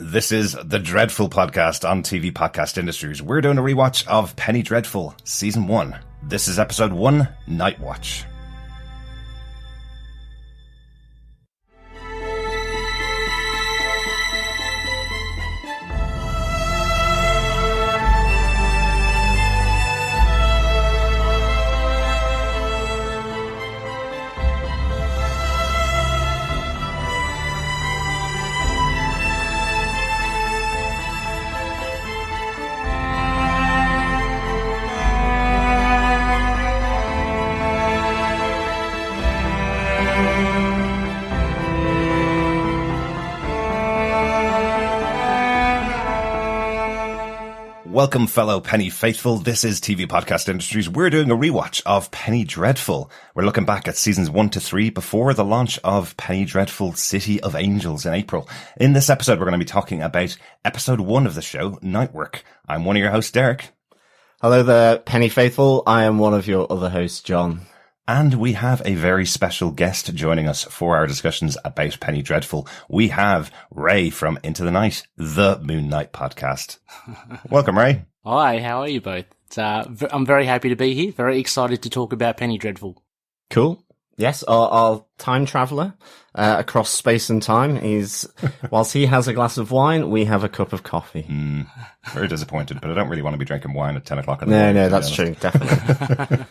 This is the Dreadful Podcast on TV Podcast Industries. We're doing a rewatch of Penny Dreadful, Season 1. This is Episode 1, Night Watch. Welcome, fellow Penny faithful. This is TV Podcast Industries. We're doing a rewatch of Penny Dreadful. We're looking back at seasons 1 to 3 before the launch of Penny Dreadful City of Angels in April. In this episode, we're going to be talking about episode 1 of the show, Night Work. I'm one of your hosts, Derek. Hello there, Penny faithful. I am one of your other hosts, John. And we have a very special guest joining us for our discussions about Penny Dreadful. We have Ray from Into the Night, the Moon Knight podcast. Welcome, Ray. Hi, how are you both? I'm very happy to be here. Very excited to talk about Penny Dreadful. Cool. Yes, our time traveller across space and time is, whilst he has a glass of wine, we have a cup of coffee. Very disappointed, but I don't really want to be drinking wine at 10 o'clock in the morning. No, that's true, definitely.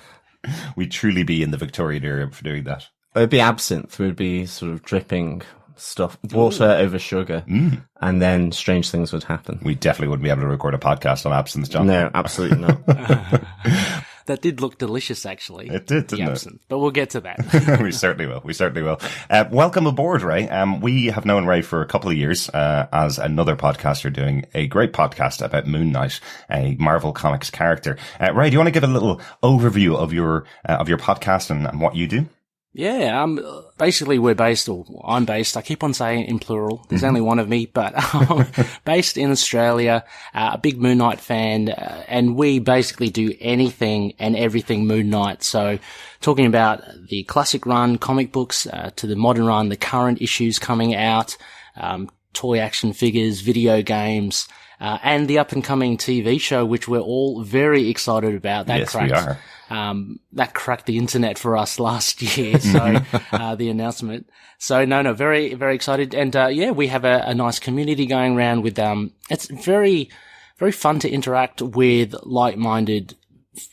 We'd truly be in the Victorian era for doing that. It would be absinthe. It would be sort of dripping stuff, water over sugar, and then strange things would happen. We definitely wouldn't be able to record a podcast on absinthe, John. No, absolutely not. That did look delicious, actually. It did, didn't it? But we'll get to that. We certainly will. Welcome aboard, Ray. We have known Ray for a couple of years as another podcaster doing a great podcast about Moon Knight, a Marvel Comics character. Ray, do you want to give a little overview of your podcast and what you do? Yeah, basically I'm based, I keep on saying in plural, there's only one of me, but based in Australia, a big Moon Knight fan, and we basically do anything and everything Moon Knight. So talking about the classic run comic books, to the modern run, the current issues coming out, toy action figures, video games, and the up and coming TV show, which we're all very excited about. Yes, we are. That cracked the internet for us last year. So, the announcement. So no, very, very excited. And, we have a nice community going around with, it's very, very fun to interact with like-minded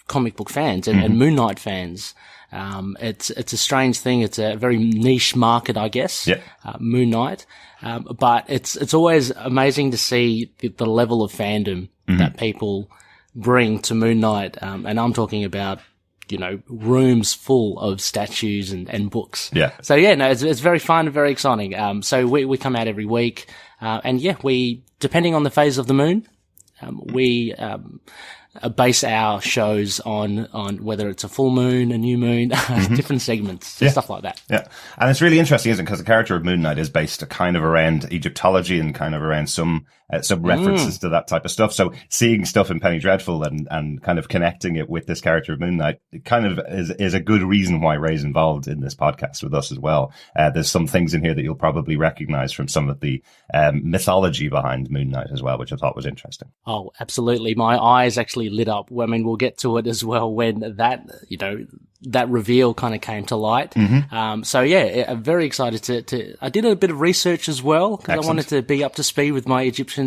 comic book fans and Moon Knight fans. It's a strange thing. It's a very niche market, I guess. Yeah. Moon Knight. But it's always amazing to see the level of fandom that people bring to Moon Knight. And I'm talking about, rooms full of statues and books. Yeah. So it's very fun and very exciting. So we come out every week. We, depending on the phase of the moon, we base our shows on whether it's a full moon, a new moon, different segments, stuff like that. Yeah. And it's really interesting, isn't it? Because the character of Moon Knight is based kind of around Egyptology and kind of around some references to that type of stuff. So seeing stuff in Penny Dreadful and kind of connecting it with this character of Moon Knight, it kind of is a good reason why Ray's involved in this podcast with us as well. There's some things in here that you'll probably recognize from some of the mythology behind Moon Knight as well, which I thought was interesting. Oh, absolutely. My eyes actually lit up. I mean, we'll get to it as well when that reveal kind of came to light. I'm very excited to I did a bit of research as well because I wanted to be up to speed with my Egyptian,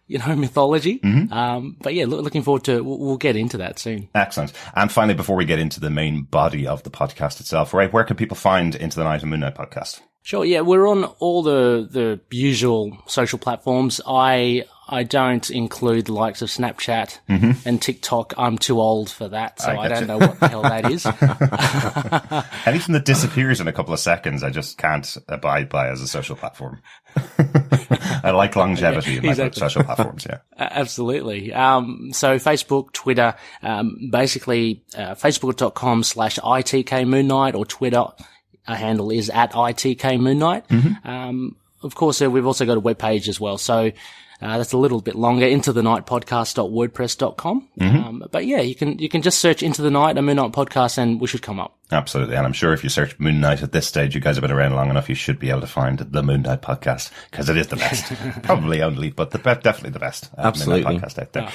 mythology. Looking forward to, we'll get into that soon. Excellent. And finally, before we get into the main body of the podcast itself, Ray, where can people find Into the Night and Moon Knight podcast? Sure. Yeah. We're on all the usual social platforms. I don't include the likes of Snapchat and TikTok. I'm too old for that, so I don't know what the hell that is. Anything that disappears in a couple of seconds, I just can't abide by as a social platform. I like longevity in my social platforms, yeah. Absolutely. So Facebook, Twitter, facebook.com/ITK Moon Knight, or Twitter, our handle is at ITK Moon Knight. Of course, we've also got a webpage as well. So, that's a little bit longer, intothenightpodcast.wordpress.com. You can just search Into the Night, a Moon Knight podcast, and we should come up. Absolutely. And I'm sure if you search Moon Knight at this stage, you guys have been around long enough, you should be able to find the Moon Knight podcast, because it is the best. Probably only, but definitely the best Absolutely. Moon Knight podcast out there.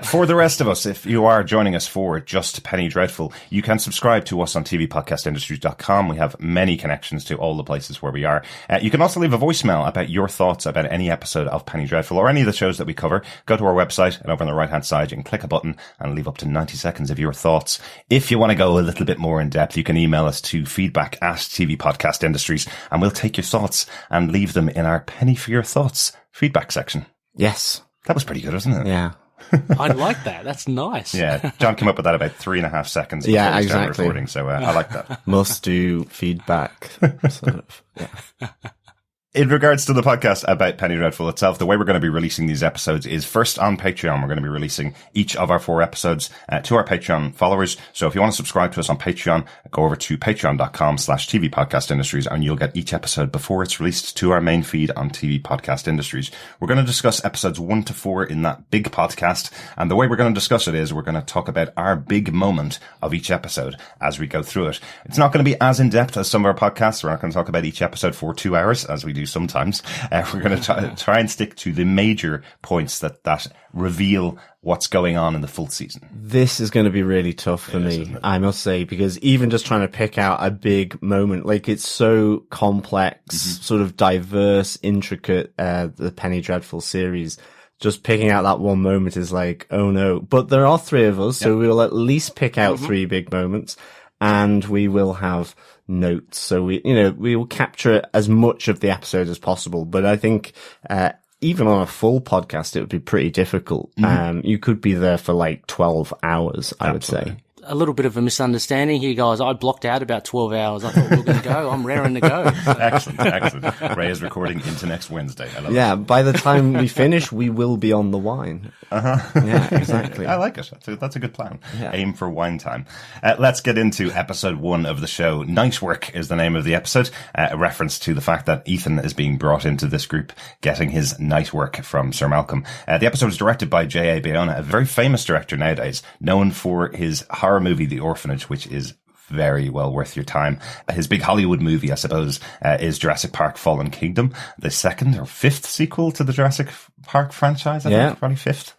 For the rest of us, if you are joining us for just Penny Dreadful, you can subscribe to us on tvpodcastindustries.com. We have many connections to all the places where we are. You can also leave a voicemail about your thoughts about any episode of Penny Dreadful or any of the shows that we cover. Go to our website, and over on the right-hand side, you can click a button and leave up to 90 seconds of your thoughts. If you want to go a little bit more in depth, you can email us to feedback@tvpodcastindustries, and we'll take your thoughts and leave them in our Penny for Your Thoughts feedback section. Yes. That was pretty good, wasn't it? Yeah. I like that. That's nice. Yeah. John came up with that about 3.5 seconds before we started recording, so I like that. Must do feedback. Sort of. Yeah. In regards to the podcast about Penny Dreadful itself, the way we're going to be releasing these episodes is first on Patreon. We're going to be releasing each of our 4 episodes to our Patreon followers. So if you want to subscribe to us on Patreon, go over to patreon.com/TV Podcast Industries, and you'll get each episode before it's released to our main feed on TV Podcast Industries. We're going to discuss episodes 1 to 4 in that big podcast. And the way we're going to discuss it is we're going to talk about our big moment of each episode as we go through it. It's not going to be as in-depth as some of our podcasts. We're not going to talk about each episode for 2 hours as we do sometimes. We're going to try and stick to the major points that reveal what's going on in the full season. This is going to be really tough for me, I must say, because even just trying to pick out a big moment, like it's so complex, sort of diverse, intricate, the Penny Dreadful series. Just picking out that one moment is like, oh no. But there are 3 of us, so we will at least pick out 3 big moments, and we will have notes. So we will capture as much of the episode as possible. But I think, even on a full podcast, it would be pretty difficult. You could be there for like 12 hours, I would say. A little bit of a misunderstanding here, guys. I blocked out about 12 hours. I thought we were going to go. I'm raring to go. Excellent. Ray is recording into next Wednesday. I love it. By the time we finish, we will be on the wine. Yeah, exactly. I like it. That's a good plan. Yeah. Aim for wine time. Let's get into episode 1 of the show. Night Work is the name of the episode, a reference to the fact that Ethan is being brought into this group, getting his night work from Sir Malcolm. The episode is directed by J.A. Bayona, a very famous director nowadays, known for his horror movie The Orphanage, which is very well worth your time. His big Hollywood movie, I suppose, is Jurassic Park Fallen Kingdom, the 2nd or 5th sequel to the Jurassic Park franchise, I think, probably 5th,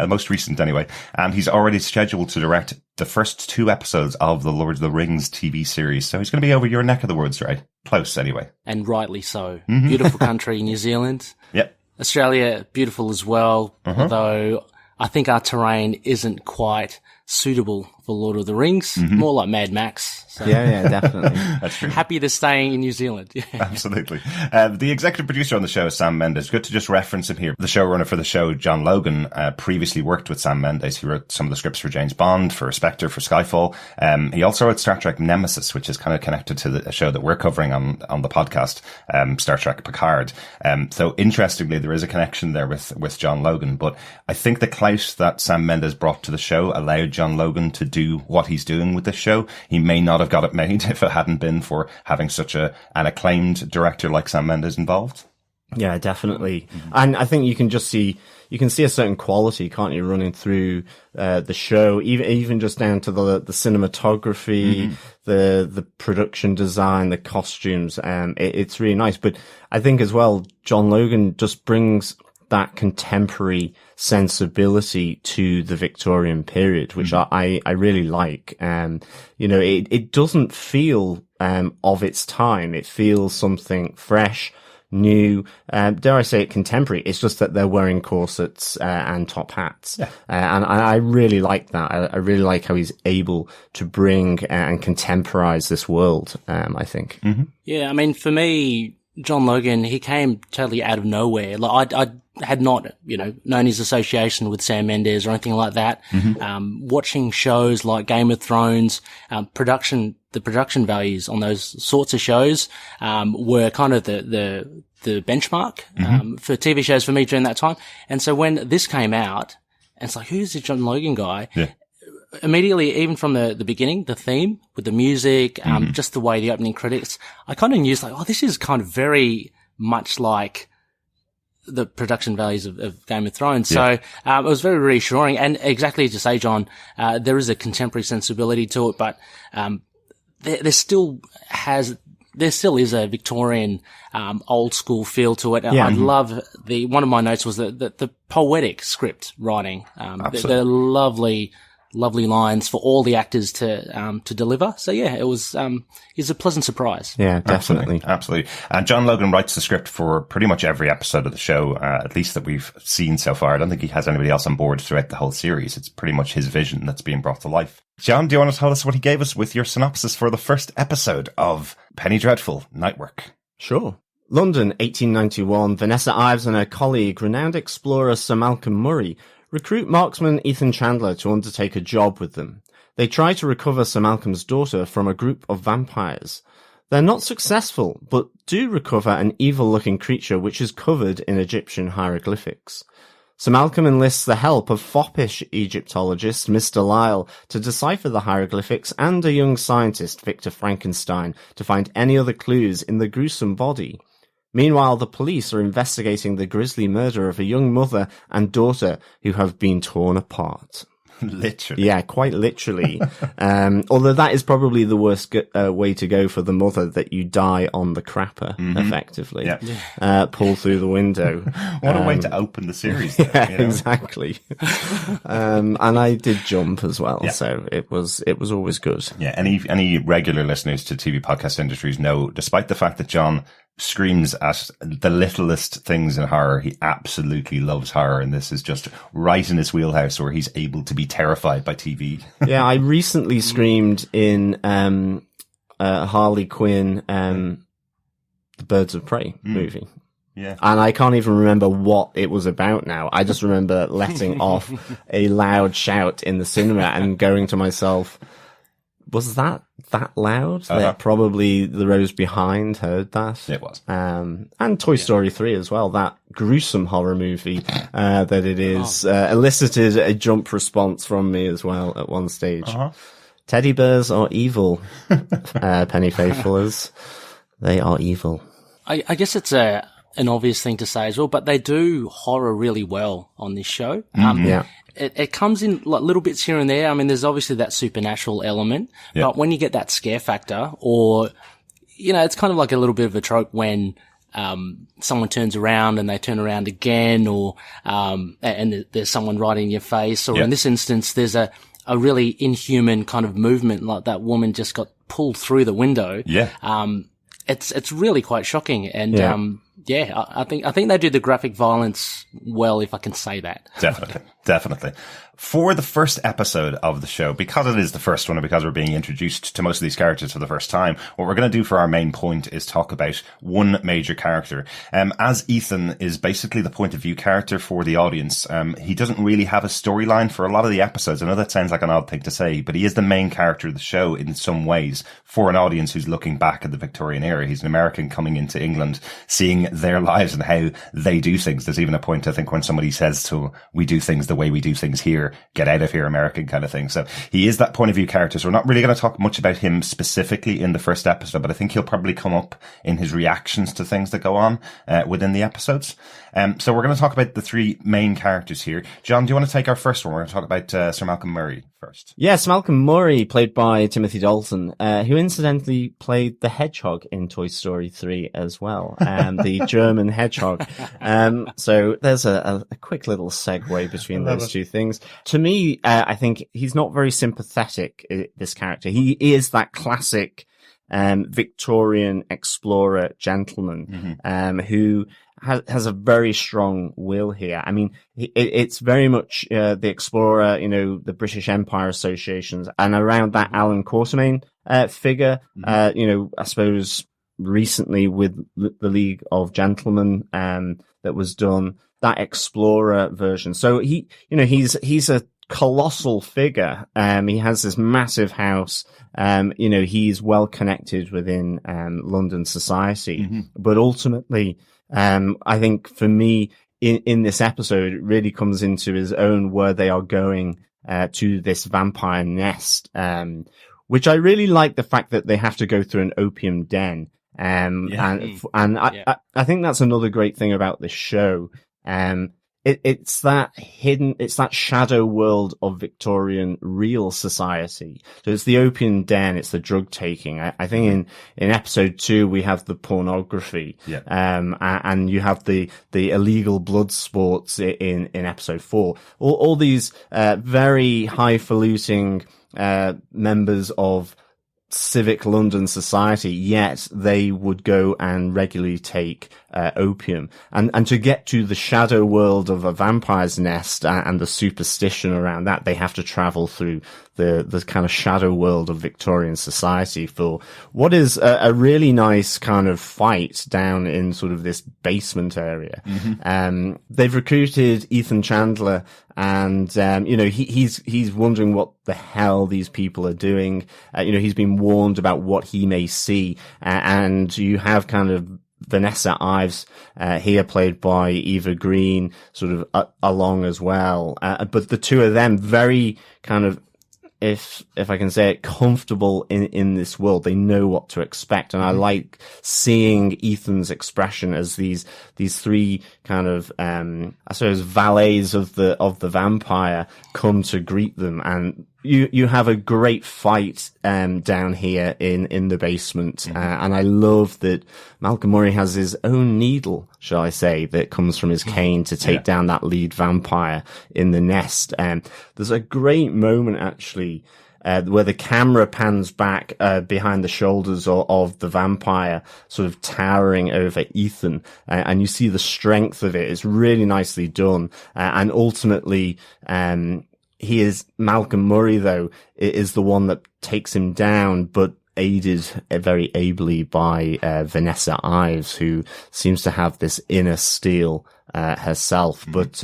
most recent anyway. And he's already scheduled to direct the first 2 episodes of the Lord of the Rings TV series. So he's going to be over your neck of the woods, right? Close, anyway. And rightly so. Beautiful country, New Zealand. Yep. Australia, beautiful as well, although I think our terrain isn't quite suitable for Lord of the Rings, more like Mad Max. So. Yeah, definitely. That's true. Happy to stay in New Zealand. Yeah. Absolutely. The executive producer on the show is Sam Mendes. Good to just reference him here. The showrunner for the show, John Logan, previously worked with Sam Mendes. He wrote some of the scripts for James Bond, for Spectre, for Skyfall. He also wrote Star Trek Nemesis, which is kind of connected to the show that we're covering on the podcast, Star Trek Picard. So interestingly, there is a connection there with John Logan, but I think the clout that Sam Mendes brought to the show allowed John Logan to do what he's doing with this show. He may not have got it made if it hadn't been for having such an acclaimed director like Sam Mendes involved. Yeah, definitely. And I think you can see a certain quality, can't you, running through the show, even just down to the cinematography, the production design, the costumes. It's really nice. But I think as well, John Logan just brings that contemporary sensibility to the Victorian period, which I really like. It doesn't feel of its time. It feels something fresh, new, dare I say it, contemporary. It's just that they're wearing corsets and top hats. Yeah. And I really like that. I really like how he's able to bring and contemporize this world, I think. Yeah, I mean, for me, John Logan, he came totally out of nowhere. Like I had not, known his association with Sam Mendes or anything like that. Watching shows like Game of Thrones, the production values on those sorts of shows, were kind of the benchmark, for TV shows for me during that time. And so when this came out, and it's like, who's this John Logan guy? Yeah. Immediately, even from the beginning, the theme with the music, just the way the opening credits, I kind of knew, like, oh, this is kind of very much like the production values of Game of Thrones. Yeah. So, it was very reassuring. And exactly as you say, John, there is a contemporary sensibility to it, but, there still is a Victorian, old school feel to it. Yeah. I love one of my notes was the poetic script writing. The lovely lines for all the actors to deliver. So yeah, it was a pleasant surprise. Yeah, definitely. Absolutely. And John Logan writes the script for pretty much every episode of the show, at least that we've seen so far. I don't think he has anybody else on board throughout the whole series. It's pretty much his vision that's being brought to life. John, do you want to tell us what he gave us with your synopsis for the first episode of Penny Dreadful Night Work? Sure. London, 1891. Vanessa Ives and her colleague, renowned explorer Sir Malcolm Murray, recruit marksman Ethan Chandler to undertake a job with them. They try to recover Sir Malcolm's daughter from a group of vampires. They're not successful, but do recover an evil-looking creature which is covered in Egyptian hieroglyphics. Sir Malcolm enlists the help of foppish Egyptologist Mr. Lyle to decipher the hieroglyphics and a young scientist, Victor Frankenstein, to find any other clues in the gruesome body. Meanwhile, the police are investigating the grisly murder of a young mother and daughter who have been torn apart. Literally. Yeah, quite literally. Although that is probably the worst way to go for the mother, that you die on the crapper, effectively. Yeah. Pull through the window. What a way to open the series. Though, yeah, exactly. And I did jump as well, so it was always good. Yeah, any regular listeners to TV podcast industries know, despite the fact that John screams at the littlest things in horror, he absolutely loves horror, and this is just right in his wheelhouse where he's able to be terrified by TV. Yeah, I recently screamed in Harley Quinn, the Birds of Prey movie. Yeah. And I can't even remember what it was about now. I just remember letting off a loud shout in the cinema and going to myself, was that loud? That probably the rows behind heard that. It was. And Toy Story 3 as well, that gruesome horror movie, that it is, elicited a jump response from me as well at one stage. Teddy bears are evil, Penny Faithfulers. They are evil. I guess it's an obvious thing to say as well, but they do horror really well on this show. Yeah. It comes in like little bits here and there. I mean, there's obviously that supernatural element, but when you get that scare factor, or, it's kind of like a little bit of a trope when, someone turns around and they turn around again, or, and there's someone right in your face, or in this instance, there's a really inhuman kind of movement, like that woman just got pulled through the window. Yeah. It's really quite shocking. And, I think they do the graphic violence well, if I can say that. Definitely. For the first episode of the show, because it is the first one and because we're being introduced to most of these characters for the first time, what we're going to do for our main point is talk about one major character. As Ethan is basically the point of view character for the audience, he doesn't really have a storyline for a lot of the episodes. I know that sounds like an odd thing to say, but he is the main character of the show in some ways for an audience who's looking back at the Victorian era. He's an American coming into England, seeing their lives and how they do things. There's even a point, I think, when somebody says to, we do things the way we do things here, get out of here, American kind of thing. So he is that point of view character. So we're not really going to talk much about him specifically in the first episode, but I think he'll probably come up in his reactions to things that go on within the episodes. So we're going to talk about the three main characters here. John, do you want to take our first one? We're going to talk about Sir Malcolm Murray first. Yes, Malcolm Murray, played by Timothy Dalton, who incidentally played the hedgehog in Toy Story 3 as well, the German hedgehog. So there's a quick little segue between those two things. To me, I think he's not very sympathetic, this character. He is that classic Victorian explorer gentleman who has a very strong will here. I mean, it's very much the explorer, the British Empire associations, and around that Alan Quatermain figure, I suppose recently with the League of Gentlemen that was done, that explorer version. So he's a colossal figure. He has this massive house. He's well connected within London society, but ultimately, I think for me in this episode, it really comes into his own where they are going to this vampire nest, which I really like the fact that they have to go through an opium den. I think that's another great thing about this show. it's that shadow world of Victorian real society. So it's the opium den, it's the drug taking. I think in episode 2 we have the pornography, and you have the illegal blood sports in episode 4. All these very highfalutin members of civic London society, yet they would go and regularly take opium. And to get to the shadow world of a vampire's nest and the superstition around that, they have to travel through the kind of shadow world of Victorian society for what is a really nice kind of fight down in sort of this basement area. They've recruited Ethan Chandler, and he's wondering what the hell these people are doing. He's been warned about what he may see, and you have kind of Vanessa Ives here, played by Eva Green, sort of along as well. But the two of them very kind of, if I can say it, comfortable in this world. They know what to expect. And I like seeing Ethan's expression as these three kind of, I suppose, valets of the vampire come to greet them. And you have a great fight, down here in the basement. And I love that Malcolm Murray has his own needle, shall I say, that comes from his cane to take down that lead vampire in the nest. There's a great moment actually, where the camera pans back, behind the shoulders of the vampire, sort of towering over Ethan, and you see the strength of it. It's really nicely done. And ultimately, Malcolm Murray, though, is the one that takes him down, but aided very ably by Vanessa Ives, who seems to have this inner steel herself. But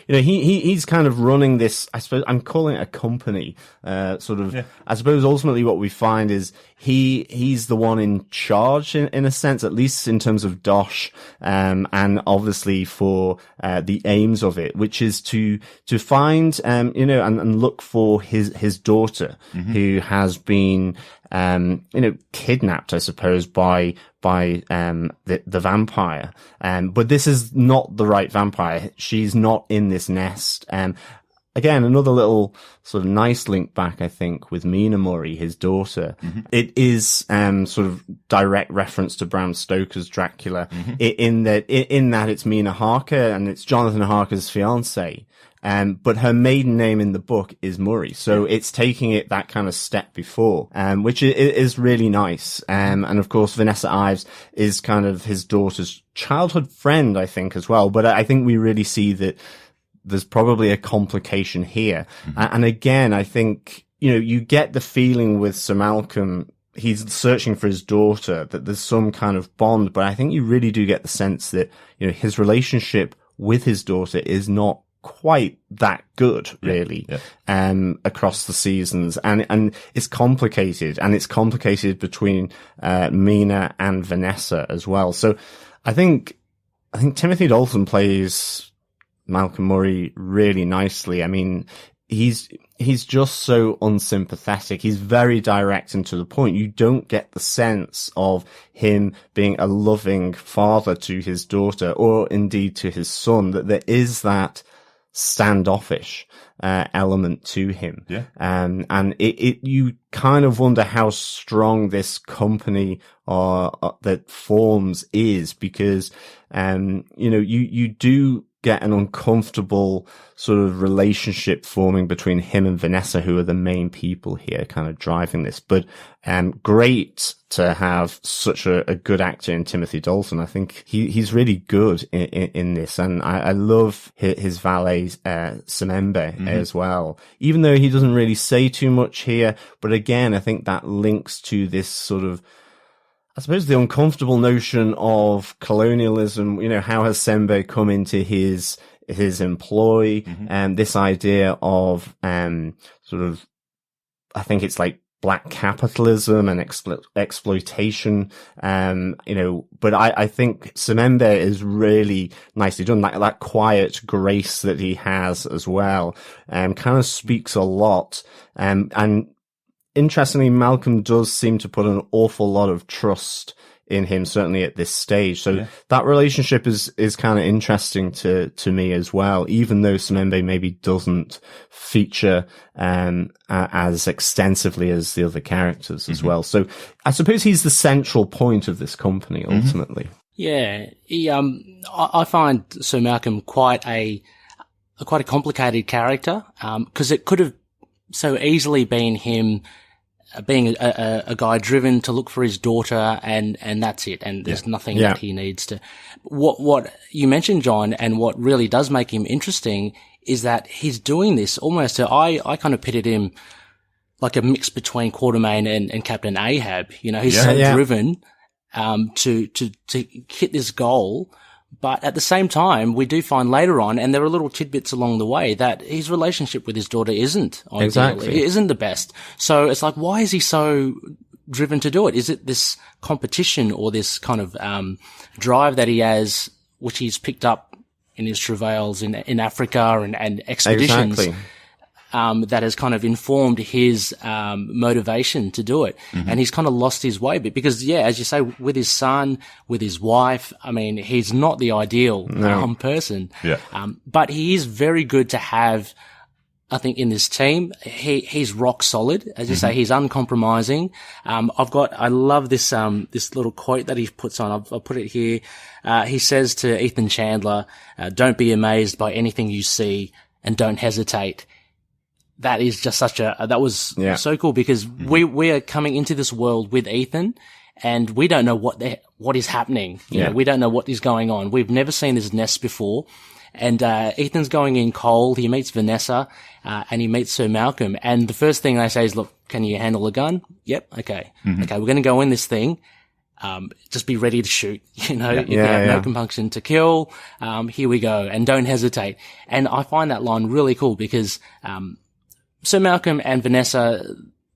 he's kind of running this, I suppose I'm calling it a company, I suppose ultimately what we find is he's the one in charge in a sense, at least in terms of Dosh, and obviously for the aims of it, which is to find and look for his daughter, who has been kidnapped, I suppose, by the vampire. But this is not the right vampire. She's not in this nest. Again, another little sort of nice link back, I think, with Mina Murray, his daughter. It is sort of direct reference to Bram Stoker's Dracula, in that it's Mina Harker and it's Jonathan Harker's fiance. But her maiden name in the book is Murray. So it's taking it that kind of step before, which is really nice. And of course, Vanessa Ives is kind of his daughter's childhood friend, I think, as well. But I think we really see that there's probably a complication here. And again, I think, you get the feeling with Sir Malcolm, he's searching for his daughter, that there's some kind of bond. But I think you really do get the sense that, his relationship with his daughter is not quite that good, really, across the seasons. And it's complicated, and it's complicated between Mina and Vanessa as well. So I think Timothy Dalton plays Malcolm Murray really nicely. I mean, he's just so unsympathetic. He's very direct and to the point. You don't get the sense of him being a loving father to his daughter, or indeed to his son, that there is that standoffish element to him. And you kind of wonder how strong this company that forms is, because you do get an uncomfortable sort of relationship forming between him and Vanessa, who are the main people here kind of driving this. But great to have such a good actor in Timothy Dalton. I think he's really good in this. And I love his valet, Semembe, as well, even though he doesn't really say too much here. But again, I think that links to this sort of, I suppose, the uncomfortable notion of colonialism. How has Sembe come into his employ, and this idea of sort of, I think it's like black capitalism and exploitation. But I think Semembe is really nicely done. That quiet grace that he has as well, kind of speaks a lot. And interestingly, Malcolm does seem to put an awful lot of trust in him, certainly at this stage. So that relationship is kind of interesting to me as well, even though Semembe maybe doesn't feature as extensively as the other characters as well. So I suppose he's the central point of this company ultimately. Yeah, I find Sir Malcolm quite a complicated character, because it could have so easily been him being a guy driven to look for his daughter, and that's it, and there's nothing that he needs to. What you mentioned, John, and what really does make him interesting is that he's doing this almost to, I kind of pitted him like a mix between Quatermain and Captain Ahab. You know, he's driven to hit this goal. But at the same time, we do find later on, and there are little tidbits along the way, that his relationship with his daughter isn't ideal. Exactly. It isn't the best. So it's like, why is he so driven to do it? Is it this competition or this kind of drive that he has, which he's picked up in his travails in Africa and expeditions? Exactly. That has kind of informed his motivation to do it. And he's kind of lost his way a bit because, as you say, with his son, with his wife, I mean, he's not the ideal person. But he is very good to have, I think, in this team. He's rock solid. As you say, he's uncompromising. I love this little quote that he puts on. I'll put it here. He says to Ethan Chandler, don't be amazed by anything you see and don't hesitate. That is just that was so cool because we are coming into this world with Ethan and we don't know what is happening. You know, we don't know what is going on. We've never seen this nest before. And, Ethan's going in cold. He meets Vanessa, and he meets Sir Malcolm. And the first thing they say is, look, can you handle a gun? Yep. Okay. Okay. We're going to go in this thing. Just be ready to shoot, you know, if you have no compunction to kill. Here we go. And don't hesitate. And I find that line really cool because, Sir Malcolm and Vanessa,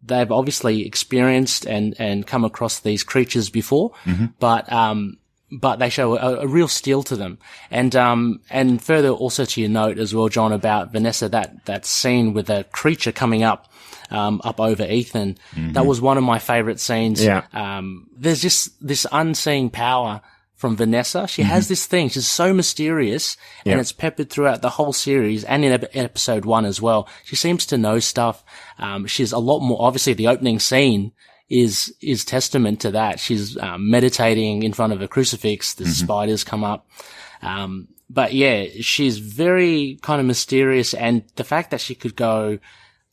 they've obviously experienced and come across these creatures before, but they show a real steel to them. And further also to your note as well, John, about Vanessa, that scene with the creature coming up over Ethan, that was one of my favorite scenes. There's just this unseen power from Vanessa. She has this thing. She's so mysterious and it's peppered throughout the whole series and in episode 1 as well. She seems to know stuff. She's a lot more, obviously the opening scene is testament to that. She's meditating in front of a crucifix. The spiders come up. But she's very kind of mysterious, and the fact that she could go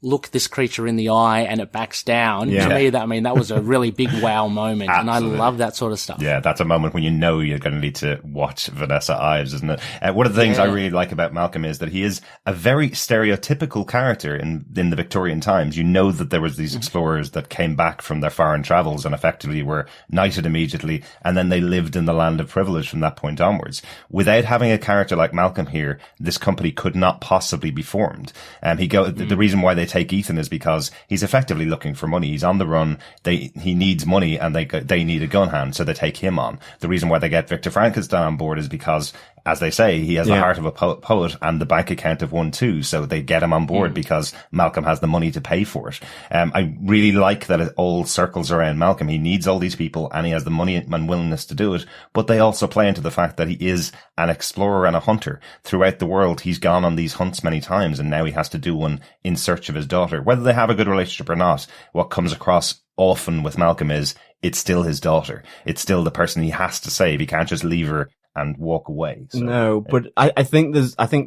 look this creature in the eye and it backs down. To me, that was a really big wow moment. And I love that sort of stuff. Yeah, that's a moment when you know you're going to need to watch Vanessa Ives, isn't it? One of the things I really like about Malcolm is that he is a very stereotypical character in the Victorian times. You know that there was these explorers that came back from their foreign travels and effectively were knighted immediately, and then they lived in the land of privilege from that point onwards. Without having a character like Malcolm here, this company could not possibly be formed. The reason why they take Ethan is because he's effectively looking for money. He's on the run. He needs money and they need a gun hand, so they take him on. The reason why they get Victor Frankenstein on board is because, as they say, he has the heart of a poet and the bank account of one too. So they get him on board because Malcolm has the money to pay for it. I really like that it all circles around Malcolm. He needs all these people and he has the money and willingness to do it. But they also play into the fact that he is an explorer and a hunter. Throughout the world, he's gone on these hunts many times, and now he has to do one in search of his daughter. Whether they have a good relationship or not, what comes across often with Malcolm is it's still his daughter. It's still the person he has to save. He can't just leave her and walk away. So, no, but I think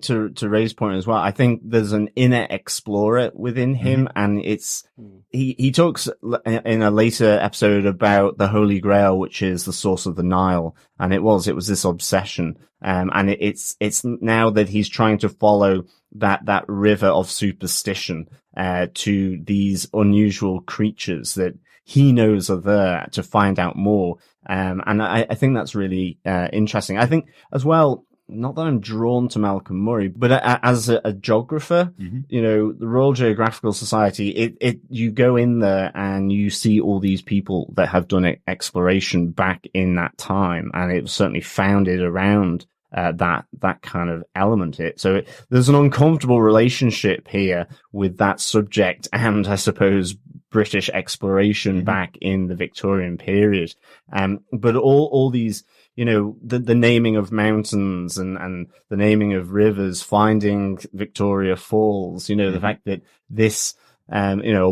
to Ray's point as well, I think there's an inner explorer within him, and he talks in a later episode about the Holy Grail, which is the source of the Nile, and it was this obsession, and it's now that he's trying to follow that river of superstition to these unusual creatures that he knows are there, to find out more. And I think that's really interesting. I think as well, not that I'm drawn to Malcolm Murray, but as a geographer, you know, the Royal Geographical Society, you go in there and you see all these people that have done exploration back in that time, and it was certainly founded around that kind of element. There's an uncomfortable relationship here with that subject, and I suppose British exploration back in the Victorian period. But all these, you know, the naming of mountains and the naming of rivers, finding Victoria Falls, you know, the fact that this, you know,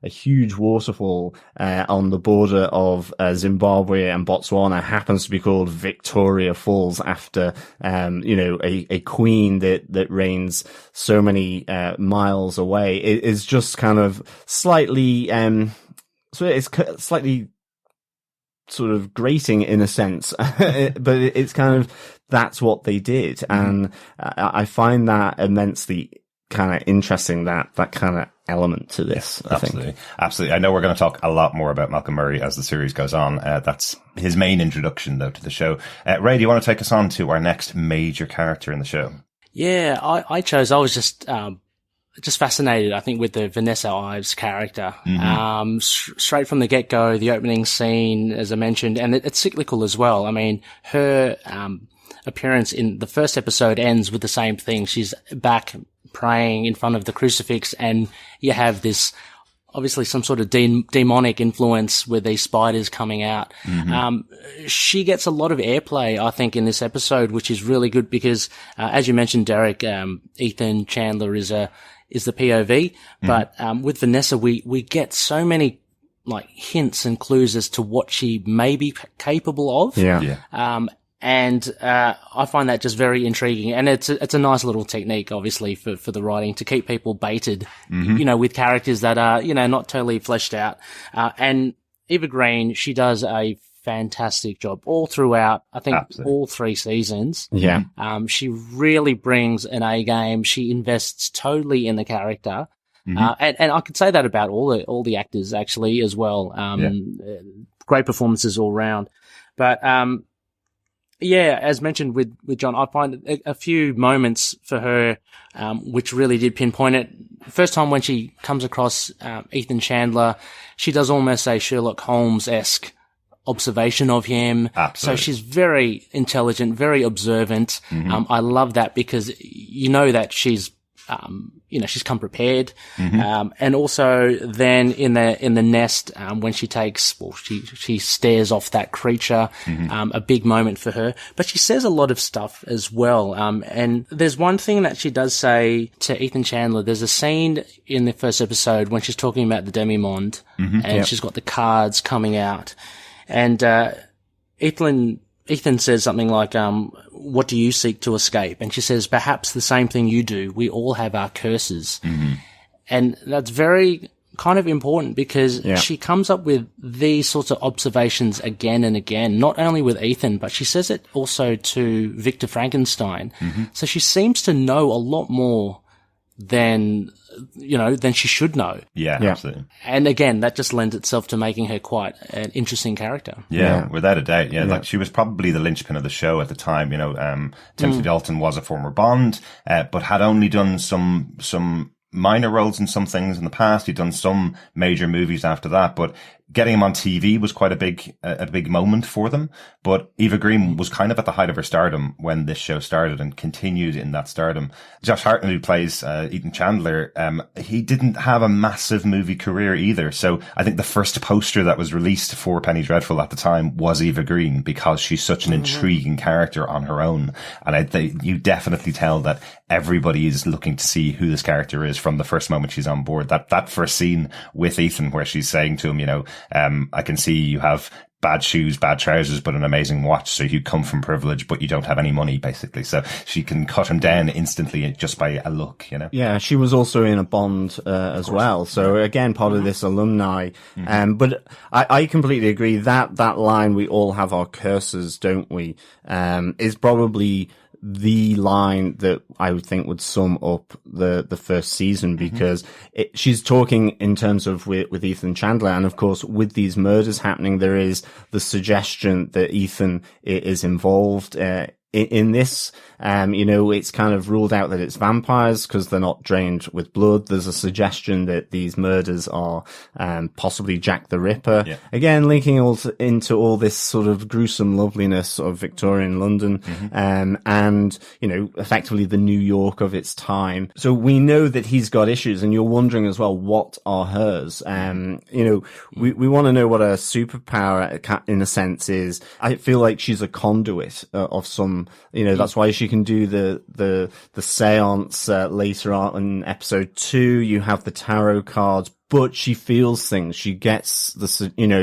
a huge waterfall, on the border of Zimbabwe and Botswana happens to be called Victoria Falls after, you know, a queen that reigns so many, miles away. It is just kind of slightly, so it's slightly sort of grating in a sense, but it's kind of, that's what they did. And I find that immensely kind of interesting, that kind of element to this. I think. Absolutely. I know we're going to talk a lot more about Malcolm Murray as the series goes on. That's his main introduction though to the show. Ray, do you want to take us on to our next major character in the show? Yeah, I was just fascinated, I think, with the Vanessa Ives character. Straight from the get-go, the opening scene, as I mentioned, and it's cyclical as well. I mean, her appearance in the first episode ends with the same thing. She's back praying in front of the crucifix, and you have this, obviously some sort of demonic influence with these spiders coming out. She gets a lot of airplay, I think, in this episode, which is really good because, as you mentioned, Derek, Ethan Chandler is the POV, but with Vanessa, we get so many like hints and clues as to what she may be capable of. And I find that just very intriguing, and it's a nice little technique, obviously, for the writing to keep people baited, you know, with characters that are, you know, not totally fleshed out. And Eva Green, she does a fantastic job all throughout, I think. Absolutely. All 3 seasons. She really brings an A game. She invests totally in the character. And I could say that about all the actors actually as well. Great performances all round. But, yeah, as mentioned with John, I find a few moments for her, which really did pinpoint it. First time when she comes across, Ethan Chandler, she does almost a Sherlock Holmes-esque observation of him. Absolutely. So she's very intelligent, very observant. I love that because you know that she's, you know, she's come prepared. And also then in the nest, when she she stares off that creature, a big moment for her, but she says a lot of stuff as well. And there's one thing that she does say to Ethan Chandler. There's a scene in the first episode when she's talking about the demi-monde, and she's got the cards coming out, and, Ethan says something like, what do you seek to escape? And she says, perhaps the same thing you do. We all have our curses. And that's very kind of important because she comes up with these sorts of observations again and again, not only with Ethan, but she says it also to Victor Frankenstein. So she seems to know a lot more than she should know. Yeah, absolutely. And again, that just lends itself to making her quite an interesting character. Yeah, without a doubt. Yeah, like she was probably the linchpin of the show at the time. You know, Timothy Dalton was a former Bond, but had only done some minor roles in some things in the past. He'd done some major movies after that, but getting him on TV was quite a big moment for them. But Eva Green was kind of at the height of her stardom when this show started and continued in that stardom. Josh Hartnett, who plays Ethan Chandler, he didn't have a massive movie career either. So I think the first poster that was released for Penny Dreadful at the time was Eva Green because she's such an intriguing character on her own. And you definitely tell that everybody is looking to see who this character is from the first moment she's on board. That first scene with Ethan where she's saying to him, you know, I can see you have bad shoes, bad trousers, but an amazing watch. So you come from privilege, but you don't have any money, basically. So she can cut him down instantly just by a look, you know? Yeah, she was also in a Bond as well. So again, part of this alumni. But I completely agree that line, we all have our curses, don't we, is probably the line that I would think would sum up the first season because she's talking in terms of with Ethan Chandler. And of course, with these murders happening, there is the suggestion that Ethan is involved in this, it's kind of ruled out that it's vampires because they're not drained with blood. There's a suggestion that these murders are possibly Jack the Ripper. Yeah. Again, linking into all this sort of gruesome loveliness of Victorian London, and, effectively the New York of its time. So we know that he's got issues, and you're wondering as well, what are hers? We want to know what a superpower, in a sense, is. I feel like she's a conduit of some, that's why she can do the seance later on in episode 2. You have the tarot cards, but she feels things. She gets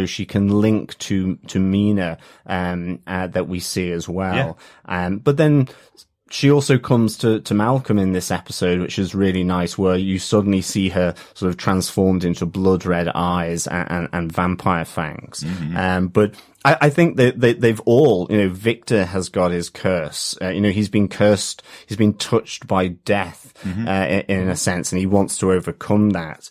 she can link to Mina, that we see as well. Yeah. But then she also comes to Malcolm in this episode, which is really nice, where you suddenly see her sort of transformed into blood red eyes and vampire fangs. But I think that they've all, Victor has got his curse. He's been cursed. He's been touched by death, in a sense, and he wants to overcome that.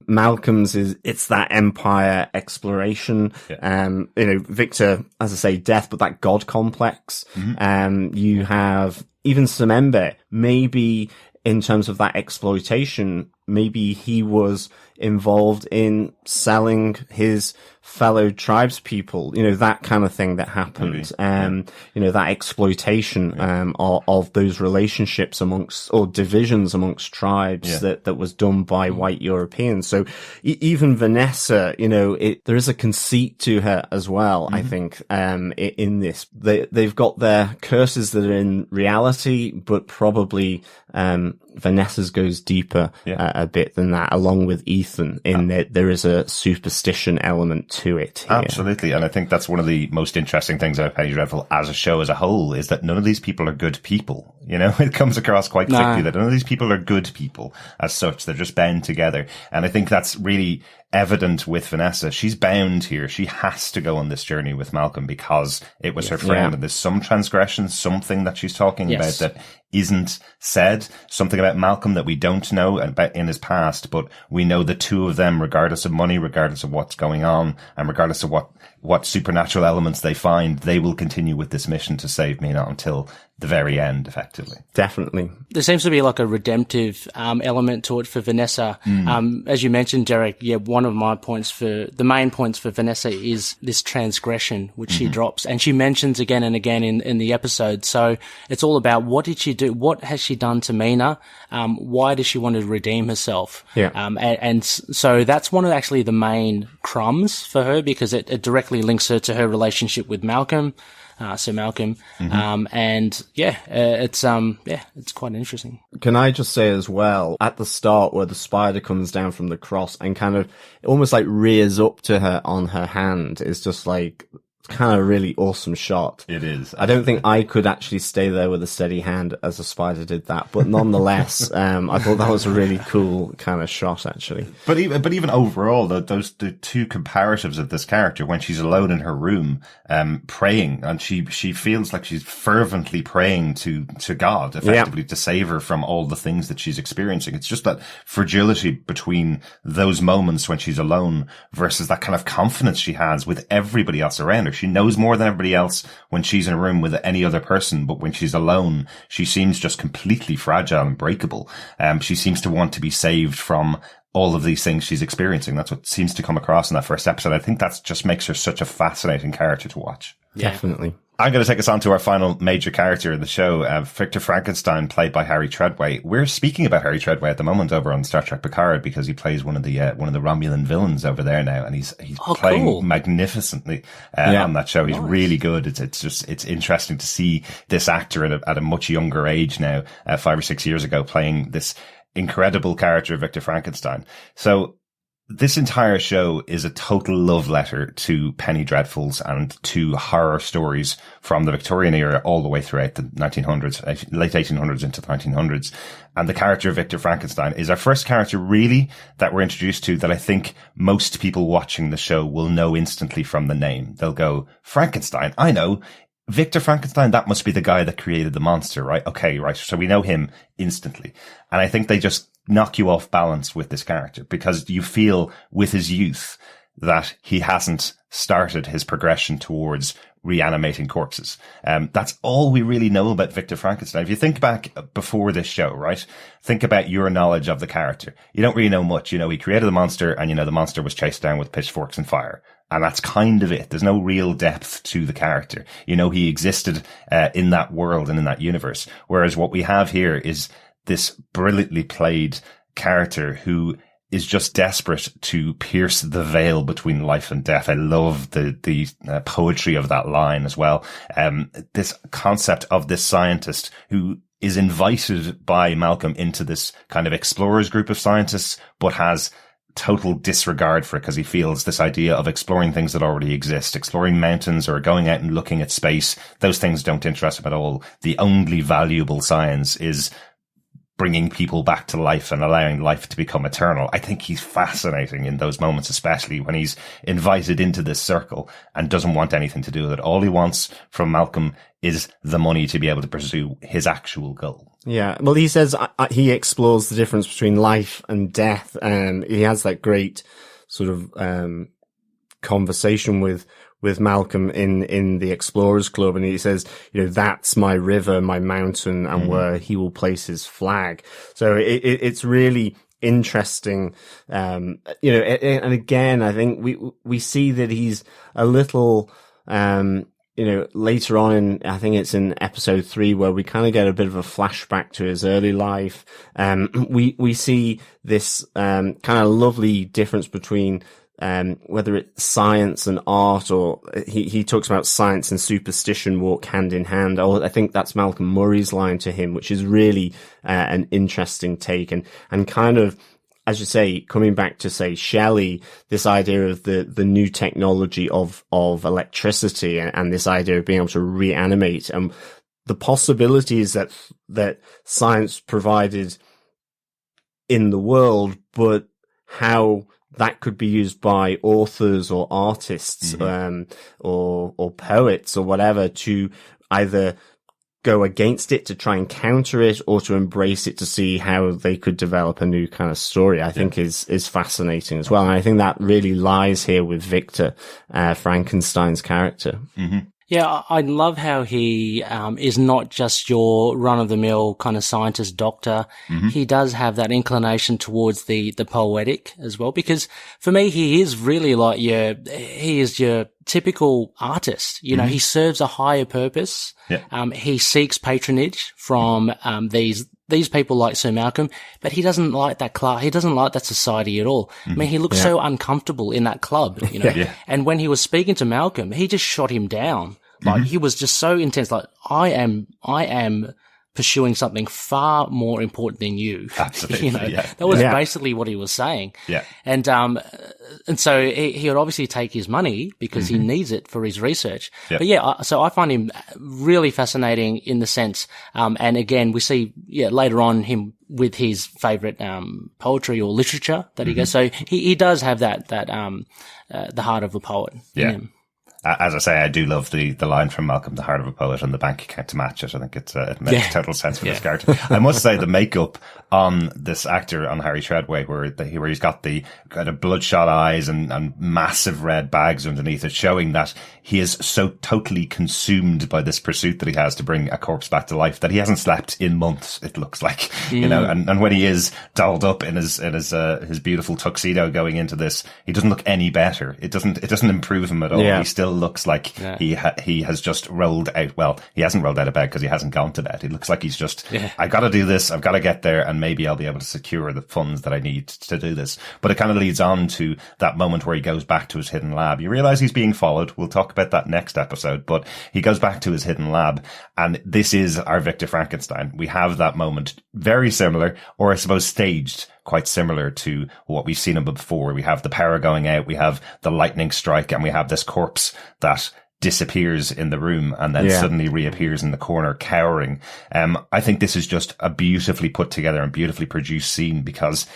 Malcolm's it's that empire exploration. Yeah. Victor, as I say, death, but that god complex. You have even Semembe, maybe in terms of that exploitation, maybe he was involved in selling his fellow tribespeople, that kind of thing that happened. That exploitation, of those relationships or divisions amongst tribes that was done by white Europeans. So even Vanessa, there is a conceit to her as well, I think, in this. They've got their curses that are in reality, but probably, Vanessa's goes deeper a bit than that, along with Ethan, in that there is a superstition element to it here. Absolutely. And I think that's one of the most interesting things about Penny Dreadful as a show as a whole, is that none of these people are good people. It comes across quite quickly that none of these people are good people as such. They're just bound together. And I think that's really evident with Vanessa. She's bound here. She has to go on this journey with Malcolm because it was her friend. And there's some transgression, something that she's talking about that isn't said, something about Malcolm that we don't know about in his past, but we know the two of them, regardless of money, regardless of what's going on, and regardless of what supernatural elements they find, they will continue with this mission to save Mina until the very end, effectively. Definitely. There seems to be like a redemptive element to it for Vanessa. As you mentioned, Derek, one of my the main points for Vanessa is this transgression, which she drops. And she mentions again and again in the episode. So it's all about, what did she do? What has she done to Mina? Why does she want to redeem herself? Yeah. And so that's one of actually the main crumbs for her, because it directly links her to her relationship with Malcolm. Sir Malcolm. It's quite interesting. Can I just say as well, at the start where the spider comes down from the cross and kind of almost like rears up to her on her hand, is just like kind of really awesome shot. It is. I don't think I could actually stay there with a steady hand as a spider did that, but nonetheless, I thought that was a really cool kind of shot, actually. But even overall, the two comparatives of this character, when she's alone in her room, praying, and she feels like she's fervently praying to God, effectively, to save her from all the things that she's experiencing. It's just that fragility between those moments when she's alone versus that kind of confidence she has with everybody else around her. She knows more than everybody else when she's in a room with any other person, but when she's alone, she seems just completely fragile and breakable. She seems to want to be saved from all of these things she's experiencing. That's what seems to come across in that first episode. I think that just makes her such a fascinating character to watch. Yeah. Definitely. I'm going to take us on to our final major character in the show, Victor Frankenstein, played by Harry Treadway. We're speaking about Harry Treadway at the moment over on Star Trek Picard because he plays one of the Romulan villains over there now, and he's playing magnificently on that show. He's really good. It's interesting to see this actor at a much younger age now, 5 or 6 years ago, playing this incredible character of Victor Frankenstein. So this entire show is a total love letter to penny dreadfuls and to horror stories from the Victorian era all the way throughout the 1900s, late 1800s into the 1900s. And the character of Victor Frankenstein is our first character really that we're introduced to that I think most people watching the show will know instantly from the name. They'll go, Frankenstein, I know. Victor Frankenstein, that must be the guy that created the monster, right? Okay, right. So we know him instantly. And I think they just knock you off balance with this character because you feel with his youth that he hasn't started his progression towards reanimating corpses. That's all we really know about Victor Frankenstein. If you think back before this show, right? Think about your knowledge of the character. You don't really know much. You know, he created the monster, and you know, the monster was chased down with pitchforks and fire. And that's kind of it. There's no real depth to the character. You know, he existed in that world and in that universe. Whereas what we have here is this brilliantly played character who is just desperate to pierce the veil between life and death. I love the poetry of that line as well. This concept of this scientist who is invited by Malcolm into this kind of explorers group of scientists, but has total disregard for it because he feels this idea of exploring things that already exist, exploring mountains or going out and looking at space. Those things don't interest him at all. The only valuable science is bringing people back to life and allowing life to become eternal. I think he's fascinating in those moments, especially when he's invited into this circle and doesn't want anything to do with it. All he wants from Malcolm is the money to be able to pursue his actual goal. Yeah. Well, he says he explores the difference between life and death, and he has that great sort of conversation with Malcolm in the Explorers Club, and he says, you know, that's my river, my mountain, and where he will place his flag. So it's really interesting. You know, and again, I think we see that he's a little, you know, later on I think it's in episode 3 where we kind of get a bit of a flashback to his early life. We see this, kind of lovely difference between, whether it's science and art, or he talks about science and superstition walk hand in hand. Oh, I think that's Malcolm Murray's line to him, which is really, an interesting take and kind of, as you say, coming back to say Shelley, this idea of the new technology of electricity and this idea of being able to reanimate and the possibilities that science provided in the world, but how that could be used by authors or artists, or poets or whatever to either go against it, to try and counter it, or to embrace it, to see how they could develop a new kind of story, I think is fascinating as well. And I think that really lies here with Victor, Frankenstein's character. Mm-hmm. Yeah, I love how he is not just your run-of-the-mill kind of scientist doctor. Mm-hmm. He does have that inclination towards the poetic as well, because for me, he is really like he is your typical artist. You know, he serves a higher purpose. Yeah. He seeks patronage from these people like Sir Malcolm, but he doesn't like that class. He doesn't like that society at all. Mm-hmm. I mean, he looks so uncomfortable in that club, you know. And when he was speaking to Malcolm, he just shot him down. Like he was just so intense. Like, I am pursuing something far more important than you. Absolutely. You know, that was basically what he was saying. Yeah. And so he would obviously take his money because he needs it for his research. Yeah. But so I find him really fascinating in the sense, and again, we see, later on him with his favorite, poetry or literature that he goes. So he does have that, the heart of a poet in him. As I say, I do love the line from Malcolm, the heart of a poet and the bank account to match it. I think it makes total sense for this character. I must say the makeup on this actor, on Harry Treadway, where he's got the kind of bloodshot eyes and massive red bags underneath it, showing that he is so totally consumed by this pursuit that he has to bring a corpse back to life that he hasn't slept in months, it looks like, you know, and when he is dolled up in his beautiful tuxedo going into this, he doesn't look any better. It doesn't improve him at all. He still looks like he has just rolled out. Well, he hasn't rolled out of bed because he hasn't gone to bed. It looks like he's just, I got to do this. I've got to get there, and maybe I'll be able to secure the funds that I need to do this. But it kind of leads on to that moment where he goes back to his hidden lab. You realize he's being followed. We'll talk about that next episode, but he goes back to his hidden lab, and this is our Victor Frankenstein. We have that moment, very similar, or I suppose staged, quite similar to what we've seen him before. We have the power going out, we have the lightning strike, and we have this corpse that disappears in the room and then suddenly reappears in the corner cowering. I think this is just a beautifully put together and beautifully produced scene, because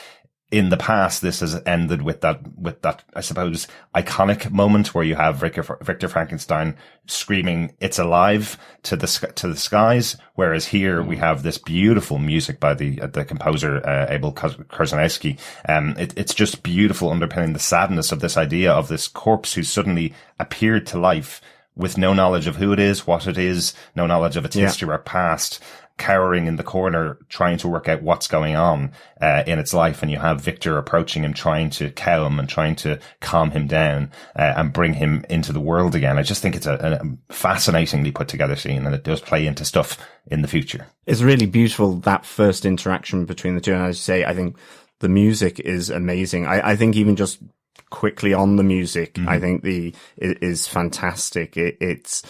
in the past, this has ended with that, I suppose, iconic moment where you have Victor Frankenstein screaming, "It's alive" to the skies. Whereas here we have this beautiful music by the composer, Abel Korzeniowski. It's just beautiful, underpinning the sadness of this idea of this corpse who suddenly appeared to life with no knowledge of who it is, what it is, no knowledge of its history or past, cowering in the corner, trying to work out what's going on in its life. And you have Victor approaching him, trying to cow him and trying to calm him down and bring him into the world again. I just think it's a fascinatingly put together scene, and it does play into stuff in the future. It's really beautiful, that first interaction between the two. And as you say, I think the music is amazing. I think even just quickly on the music, I think it is fantastic. It's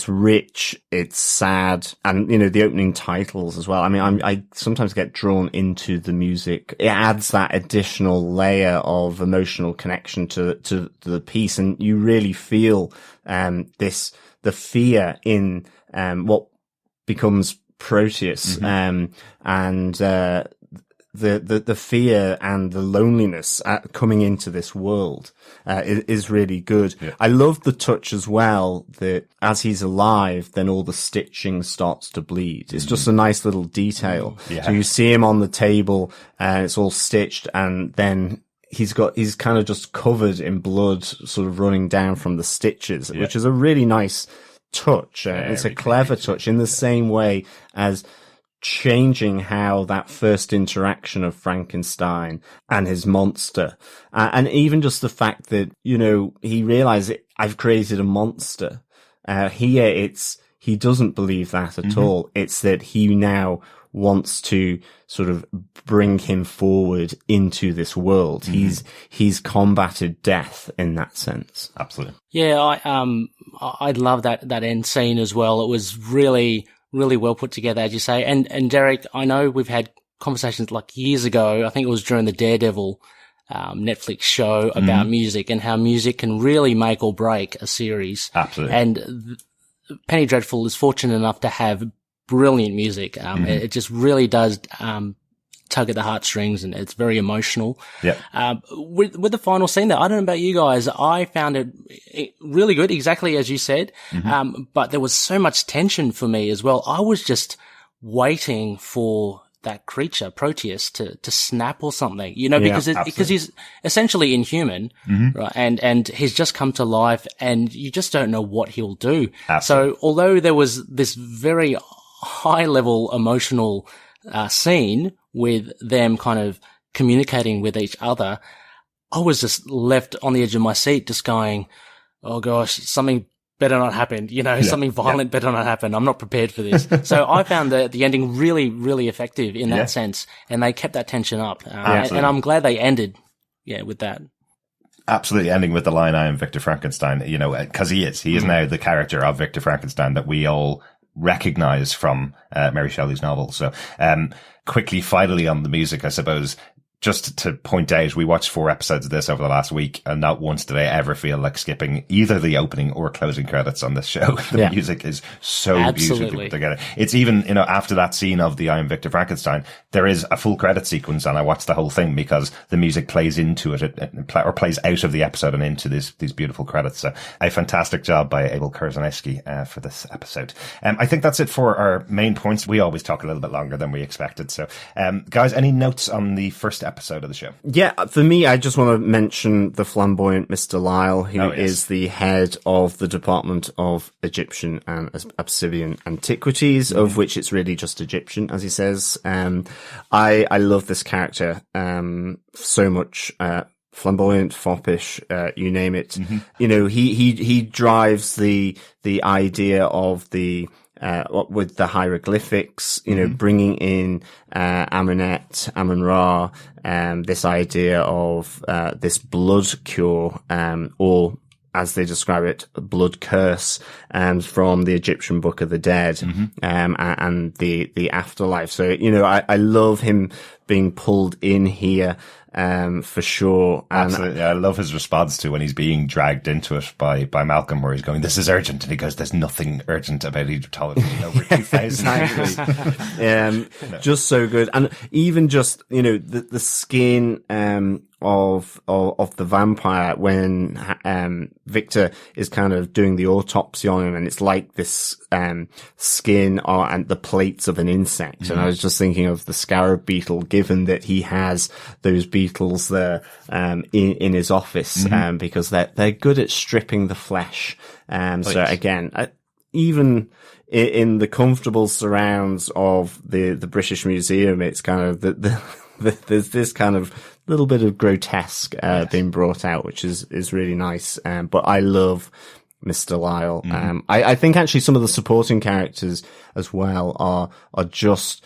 rich, it's sad, and the opening titles as well. I mean, I sometimes get drawn into the music. It adds that additional layer of emotional connection to the piece, and you really feel the fear in what becomes Proteus, and the fear and the loneliness coming into this world is really good. Yeah. I love the touch as well that as he's alive, then all the stitching starts to bleed. It's just a nice little detail. Yeah. So you see him on the table and it's all stitched, and then he's kind of just covered in blood sort of running down from the stitches, which is a really nice touch. It's a clever touch in the same way as changing how that first interaction of Frankenstein and his monster, and even just the fact that, he realized I've created a monster. Here he doesn't believe that at all. It's that he now wants to sort of bring him forward into this world. He's combated death in that sense. Absolutely. Yeah, I love that end scene as well. It was really well put together, as you say. And Derek, I know we've had conversations like years ago. I think it was during the Daredevil Netflix show about music and how music can really make or break a series. Absolutely. And Penny Dreadful is fortunate enough to have brilliant music. It just really does tug at the heartstrings, and it's very emotional. Yeah. With the final scene there, I don't know about you guys, I found it really good, exactly as you said. But there was so much tension for me as well. I was just waiting for that creature, Proteus, to snap or something, because he's essentially inhuman, right? And he's just come to life, and you just don't know what he'll do. Absolutely. So although there was this very high level emotional scene with them kind of communicating with each other, I was just left on the edge of my seat just going, oh gosh, something better not happen, something violent better not happen. I'm not prepared for this. So I found the ending really, really effective in that sense, and they kept that tension up. And I'm glad they ended, with that. Absolutely, ending with the line, I am Victor Frankenstein, because he is now the character of Victor Frankenstein that we all recognize from Mary Shelley's novel. So quickly, finally, on the music, I suppose, just to point out, we watched 4 episodes of this over the last week, and not once did I ever feel like skipping either the opening or closing credits on this show. The music is so beautifully put together. It's even, after that scene of the I Am Victor Frankenstein, there is a full credit sequence, and I watched the whole thing because the music plays into it, or plays out of the episode and into these beautiful credits. So a fantastic job by Abel Kurzanowski for this episode. I think that's it for our main points. We always talk a little bit longer than we expected. So, guys, any notes on the first episode of the show? Yeah, for me, I just want to mention the flamboyant Mr. Lyle, who is the head of the Department of Egyptian and Obsidian Antiquities, of which it's really just Egyptian, as he says. I love this character so much. Flamboyant, foppish, you name it. He drives the idea of the with the hieroglyphics, bringing in Amunet, Amun-Ra, this idea of this blood cure, or as they describe it, blood curse, from the Egyptian Book of the Dead, and the afterlife. So, I love him being pulled in here, for sure. Absolutely. I love his response to when he's being dragged into it by Malcolm, where he's going, this is urgent. And he goes, there's nothing urgent about Egyptology in over 2,000 years. Just so good. And even just, the skin, of the vampire when, Victor is kind of doing the autopsy on him, and it's like this, skin and the plates of an insect. And I was just thinking of the scarab beetle given that he has those beetles there, in his office, because they're good at stripping the flesh. So again, even in the comfortable surrounds of the British Museum, it's kind of there's this kind of little bit of grotesque being brought out, which is really nice. But I love Mr. Lyle. I think actually some of the supporting characters as well are just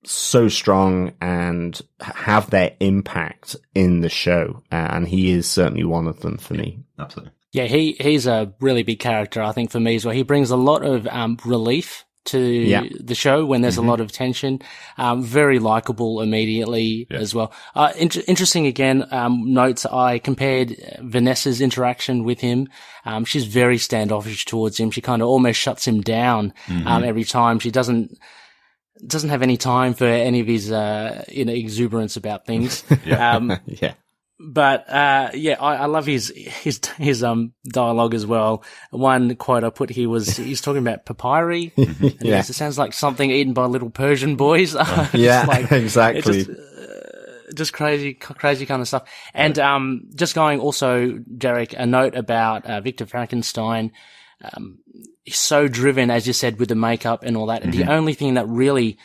so strong and have their impact in the show. And he is certainly one of them for me. Absolutely. Yeah, he's a really big character, I think, for me as well. He brings a lot of relief to the show when there's a lot of tension. Very likable immediately as well. Interesting again, notes, I compared Vanessa's interaction with him. She's very standoffish towards him. She kind of almost shuts him down every time. She doesn't have any time for any of his exuberance about things. But I love his dialogue as well. One quote I put here was he's talking about papyri. And it sounds like something eaten by little Persian boys. Exactly. Just crazy kind of stuff. And just going also, Derek, a note about Victor Frankenstein. He's so driven, as you said, with the makeup and all that. And the only thing that really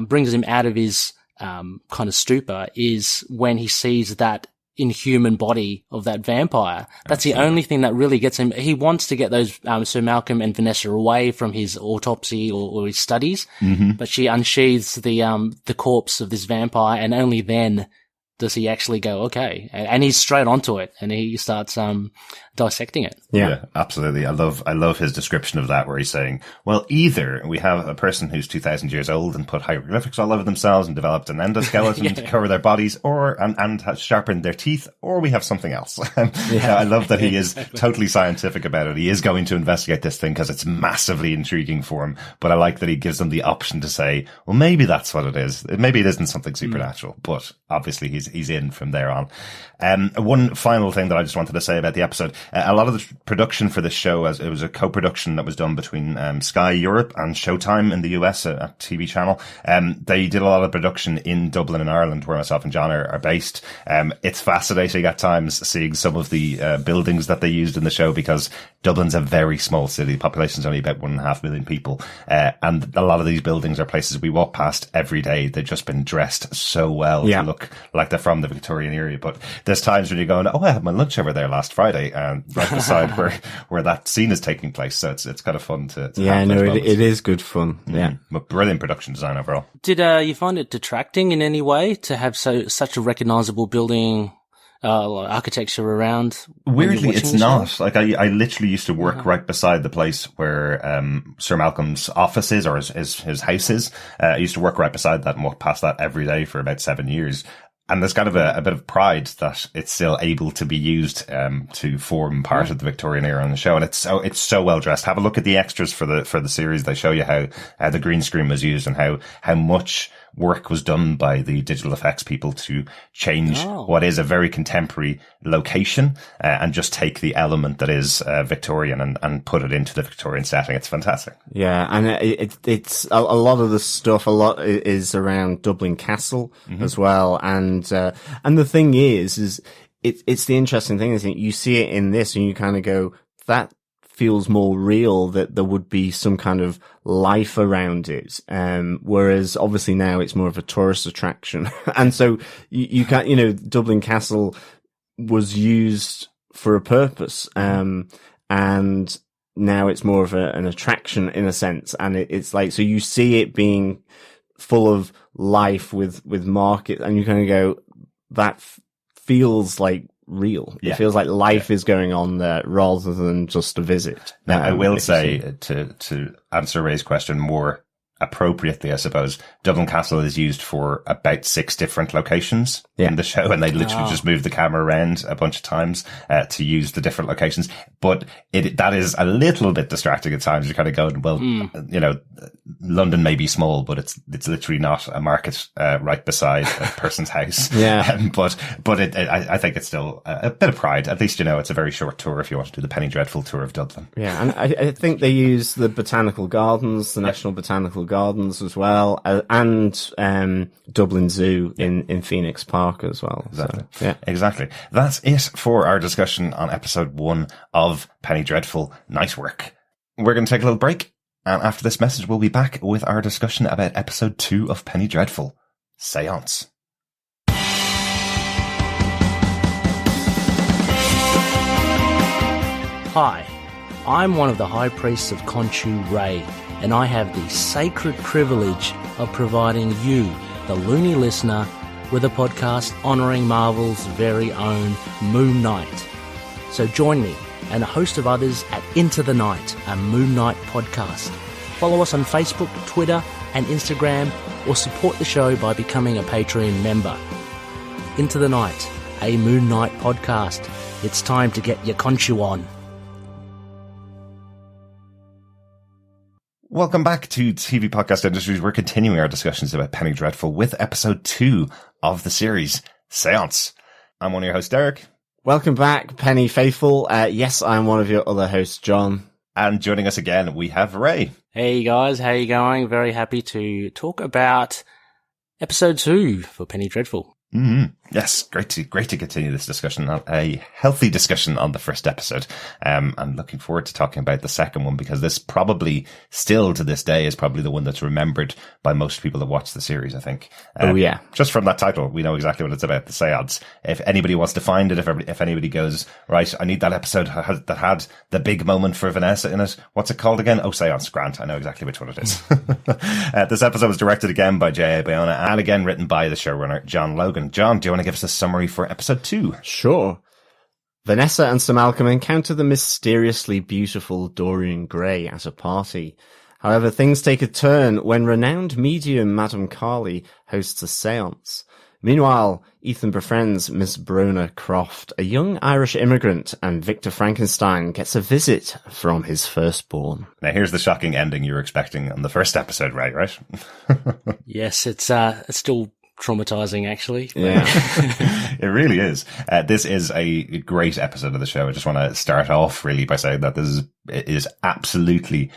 brings him out of his kind of stupor is when he sees that inhuman body of that vampire. That's the only thing that really gets him. He wants to get those Sir Malcolm and Vanessa away from his autopsy or his studies, but she unsheathes the corpse of this vampire, and only then does he actually go, okay. And he's straight onto it, and he starts dissecting it. Yeah, absolutely. I love his description of that, where he's saying, well, either we have a person who's 2,000 years old and put hieroglyphics all over themselves and developed an endoskeleton to cover their bodies, and has sharpened their teeth, or we have something else. I love that he is totally scientific about it. He is going to investigate this thing because it's massively intriguing for him. But I like that he gives them the option to say, well, maybe that's what it is. Maybe it isn't something supernatural, but obviously he's in from there on. One final thing that I just wanted to say about the episode. A lot of the production for this show, as it was a co-production that was done between Sky Europe and Showtime in the US, a TV channel. They did a lot of production in Dublin and Ireland, where myself and John are based. It's fascinating at times seeing some of the buildings that they used in the show, because Dublin's a very small city. The population's only about 1.5 million people. And a lot of these buildings are places we walk past every day. They've just been dressed so well to look like they're from the Victorian era. But there's times when you're going, I had my lunch over there last Friday, and right beside where that scene is taking place. So it's kind of fun to have those moments. It is good fun. But brilliant production design overall. Did you find it detracting in any way to have such a recognizable building, architecture around? Weirdly, it's not. Like I literally used to work right beside the place where Sir Malcolm's office is, or his house is. I used to work right beside that and walk past that every day for about 7 years. And there's kind of a bit of pride that it's still able to be used to form part of the Victorian era on the show, and it's so well dressed. Have a look at the extras for the series. They show you how the green screen was used and how much work was done by the digital effects people to change what is a very contemporary location and just take the element that is Victorian and put it into the Victorian setting. It's fantastic. Yeah, and it's a lot of the stuff. A lot is around Dublin Castle as well, and the thing is it's the interesting thing is that you see it in this, and you kind of go, that feels more real, that there would be some kind of life around it. Whereas obviously now it's more of a tourist attraction. And so you can't, Dublin Castle was used for a purpose. And now it's more of an attraction in a sense. And it's like, so you see it being full of life with market, and you kind of go, that feels like real. It feels like life is going on there rather than just a visit. Now, I will say, to answer Ray's question more appropriately, I suppose, Dublin Castle is used for about 6 different locations in the show, and they literally just move the camera around a bunch of times to use the different locations. But that is a little bit distracting at times. You're kind of going, well, London may be small, but it's literally not a market right beside a person's house. But I think it's still a bit of pride. At least, it's a very short tour if you want to do the Penny Dreadful tour of Dublin. Yeah, and I think they use the Botanical Gardens, the National Botanical Gardens as well, and Dublin Zoo in Phoenix Park as well. Exactly. So, yeah. Exactly. That's it for our discussion on episode 1 of Penny Dreadful. Nice work. We're going to take a little break, and after this message, we'll be back with our discussion about episode 2 of Penny Dreadful, Séance. Hi, I'm one of the High Priests of Khonshu Ray, and I have the sacred privilege of providing you, the loony listener, with a podcast honouring Marvel's very own Moon Knight. So join me and a host of others at Into the Night, a Moon Knight podcast. Follow us on Facebook, Twitter and Instagram, or support the show by becoming a Patreon member. Into the Night, a Moon Knight podcast. It's time to get your Khonshu on. Welcome back to TV Podcast Industries. We're continuing our discussions about Penny Dreadful with episode 2 of the series, Séance. I'm one of your hosts, Derek. Welcome back, Penny Faithful. Yes, I'm one of your other hosts, John. And joining us again, we have Ray. Hey guys, how you going? Very happy to talk about episode 2 for Penny Dreadful. Mm-hmm. Yes, great to continue this discussion, a healthy discussion on the first episode. I'm looking forward to talking about the second one, because this probably still to this day is probably the one that's remembered by most people that watch the series, I think. Yeah. Just from that title, we know exactly what it's about, the Séance. If anybody wants to find it, if anybody goes, right, I need that episode that had the big moment for Vanessa in it. What's it called again? Oh, Séance. Grant. I know exactly which one it is. This episode was directed again by J.A. Bayona and again written by the showrunner, John Logan. John, do you want to give us a summary for episode 2? Sure. Vanessa and Sir Malcolm encounter the mysteriously beautiful Dorian Gray at a party. However, things take a turn when renowned medium Madame Carly hosts a séance. Meanwhile, Ethan befriends Miss Brona Croft, a young Irish immigrant, and Victor Frankenstein gets a visit from his firstborn. Now, here's the shocking ending you were expecting on the first episode, right? Yes, it's still traumatizing, actually. Yeah. It really is. This is a great episode of the show. I just want to start off really by saying that it is absolutely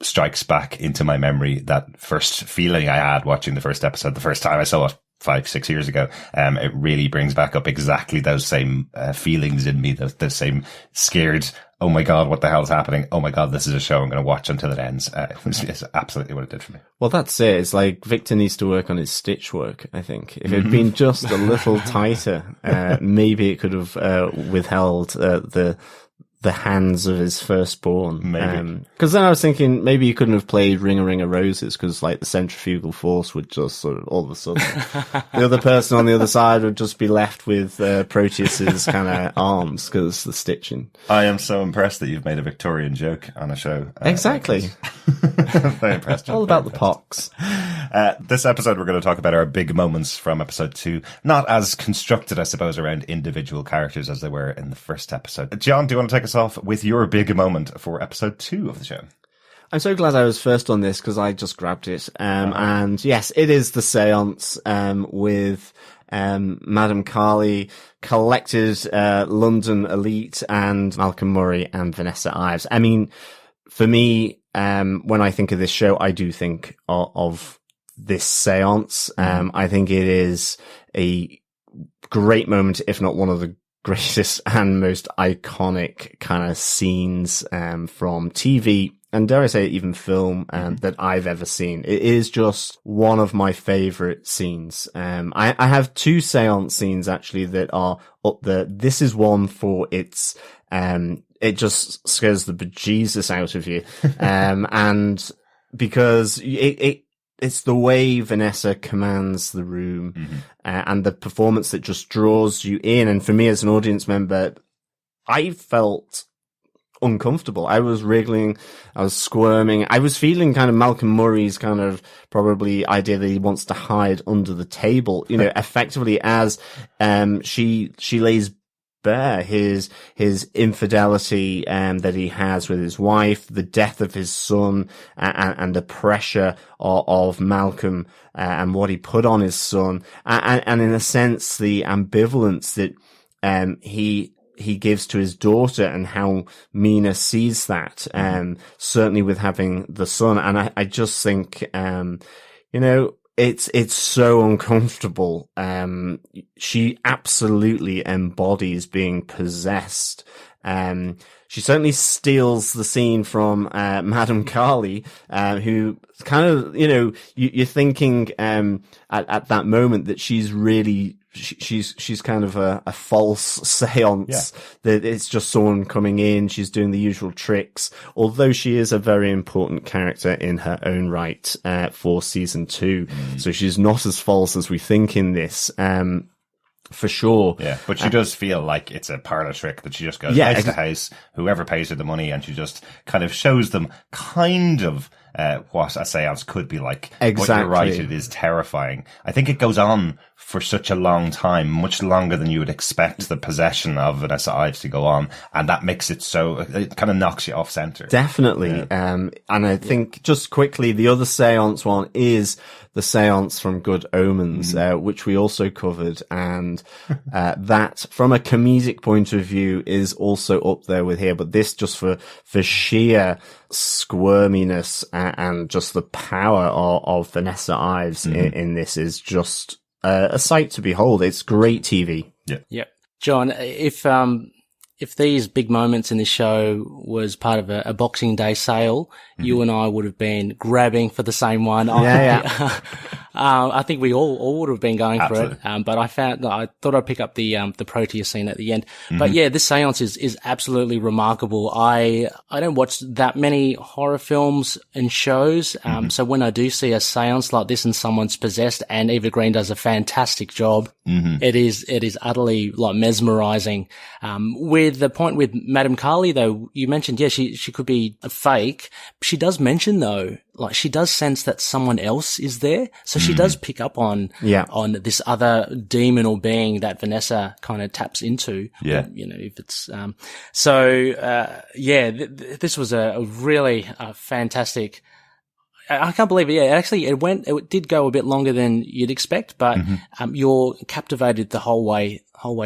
strikes back into my memory that first feeling I had watching the first episode, the first time I saw it 5-6 years ago. It really brings back up exactly those same feelings in me, the same scared, oh my God, what the hell is happening? Oh my God, this is a show I'm going to watch until it ends. It's absolutely what it did for me. Well, that's it. It's like Victor needs to work on his stitch work, I think. If it had been just a little tighter, maybe it could have withheld the hands of his firstborn. Maybe. Because then I was thinking maybe he couldn't have played Ring a Ring of Roses, because like the centrifugal force would just sort of all of a sudden the other person on the other side would just be left with Proteus's kind of arms because the stitching. I am so impressed that you've made a Victorian joke on a show. Exactly. Very impressed. John. All about the pox. This episode, we're going to talk about our big moments from episode 2. Not as constructed, I suppose, around individual characters as they were in the first episode. John, do you want to take us off with your big moment for episode 2 of the show? I'm so glad I was first on this because I just grabbed it. And yes, it is the séance, with, Madame Carly, collected, London elite, and Malcolm Murray and Vanessa Ives. I mean, for me, when I think of this show, I do think of this séance. I think it is a great moment, if not one of the greatest and most iconic kind of scenes from TV, and dare I say even film, that I've ever seen. It is just one of my favorite scenes. I have 2 séance scenes actually that are up there. This is one for its it just scares the bejesus out of you. And because it's the way Vanessa commands the room, and the performance that just draws you in. And for me as an audience member, I felt uncomfortable. I was wriggling, I was squirming. I was feeling kind of Malcolm Murray's kind of probably idea that he wants to hide under the table, effectively as she lays bare his infidelity that he has with his wife, the death of his son, and the pressure of Malcolm and what he put on his son, and in a sense the ambivalence that he he gives to his daughter and how Mina sees that, certainly with having the son. And I just think, it's so uncomfortable. She absolutely embodies being possessed. She certainly steals the scene from Madame Carly, who kind of, you're thinking at that moment that she's really she's kind of a false seance, that it's just someone coming in, she's doing the usual tricks, although she is a very important character in her own right for season 2. So she's not as false as we think in this. For sure. Yeah, but she does feel like it's a parlor trick that she just goes house to house, whoever pays her the money, and she just kind of shows them kind of what a seance could be like. Exactly. But you're right, it is terrifying. I think it goes on for such a long time, much longer than you would expect the possession of Vanessa Ives to go on, and that makes it so, it kind of knocks you off center. Definitely. Yeah. And I think just quickly, the other seance one is the seance from Good Omens, which we also covered, and that from a comedic point of view is also up there with here, but this just for sheer squirminess and just the power of Vanessa Ives in this is just a sight to behold. It's great TV. Yeah. John, if these big moments in this show was part of a Boxing Day sale, you and I would have been grabbing for the same one. I think we all would have been going for it. But I thought I'd pick up the Proteus scene at the end. But yeah, this seance is absolutely remarkable. I don't watch that many horror films and shows. So when I do see a seance like this and someone's possessed, and Eva Green does a fantastic job, it is utterly like mesmerizing. With the point with Madame Carly though, you mentioned, she could be a fake. She does mention though, like she does sense that someone else is there. So she does pick up on this other demon or being that Vanessa kind of taps into. Yeah. If it's, this was a really fantastic, I can't believe it. Yeah, actually, it did go a bit longer than you'd expect, but, you're captivated the whole way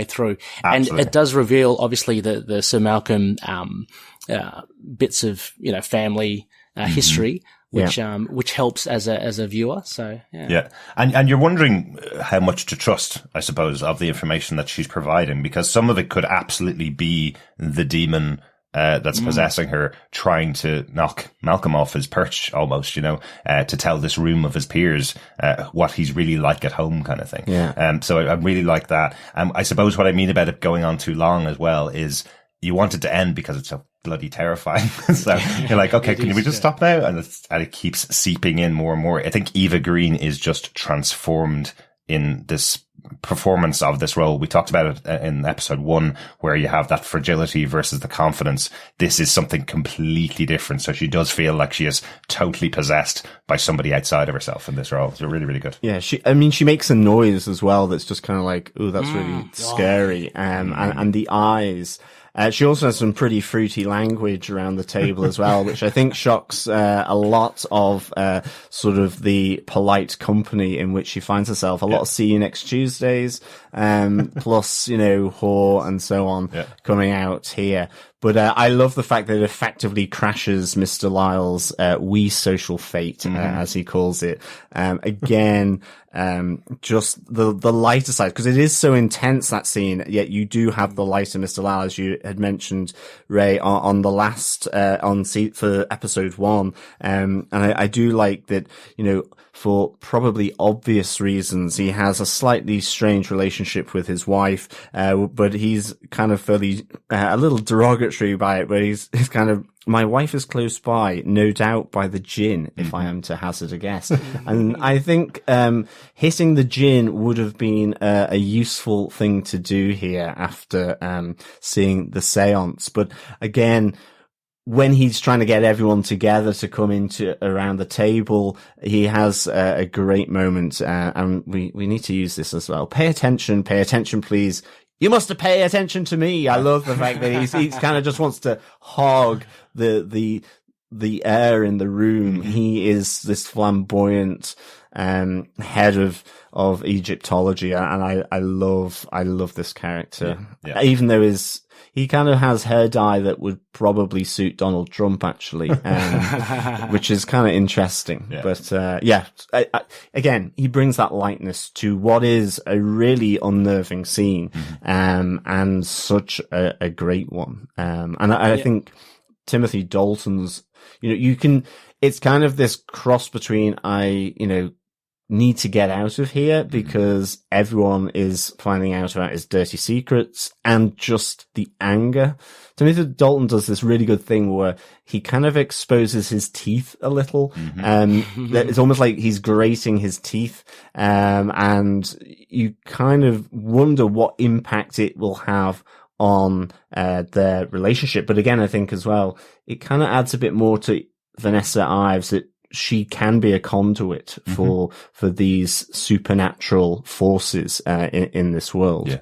through. Absolutely. And it does reveal, obviously, the Sir Malcolm, bits of, family, history, which helps as a viewer. So, yeah. Yeah. And you're wondering how much to trust, I suppose, of the information that she's providing, because some of it could absolutely be the demon that's possessing her, trying to knock Malcolm off his perch almost, to tell this room of his peers what he's really like at home kind of thing. Yeah. So I really like that. I suppose what I mean about it going on too long as well is you want it to end because it's so bloody terrifying. So you're like, okay, can we just stop now? And it keeps seeping in more and more. I think Eva Green is just transformed in this performance of this role. We talked about it in episode 1, where you have that fragility versus the confidence. This is something completely different. So she does feel like she is totally possessed by somebody outside of herself in this role. So really, really good. Yeah. She makes a noise as well that's just kind of like, ooh, that's really scary. And the eyes. She also has some pretty fruity language around the table as well, which I think shocks a lot of sort of the polite company in which she finds herself. A lot of see you next Tuesdays, plus, whore and so on coming out here. But I love the fact that it effectively crashes Mr. Lyle's wee social fate, as he calls it. Again, just the lighter side, because it is so intense, that scene, yet you do have the lighter Mr. Lyle, as you had mentioned, Ray, on the last for episode 1. And I do like that, for probably obvious reasons, he has a slightly strange relationship with his wife, but he's kind of fairly a little derogatory by it, where he's kind of, my wife is close by, no doubt by the gin, if I am to hazard a guess. And I think hitting the gin would have been a useful thing to do here after seeing the seance. But again, when he's trying to get everyone together to come into around the table, he has a great moment, and we need to use this as well. Pay attention, please. You must pay attention to me. I love the fact that he's kind of just wants to hog the air in the room. He is this flamboyant, head of Egyptology, and I love this character. Yeah. Even though he kind of has hair dye that would probably suit Donald Trump, actually, which is kind of interesting. Yeah. But again, he brings that lightness to what is a really unnerving scene, and such a great one. And I think Timothy Dalton's, it's kind of this cross between need to get out of here because everyone is finding out about his dirty secrets, and just the anger. Timothy Dalton does this really good thing where he kind of exposes his teeth a little. It's almost like he's grating his teeth. And you kind of wonder what impact it will have on their relationship. But again, I think as well, it kind of adds a bit more to Vanessa Ives, that she can be a conduit for these supernatural forces in this world.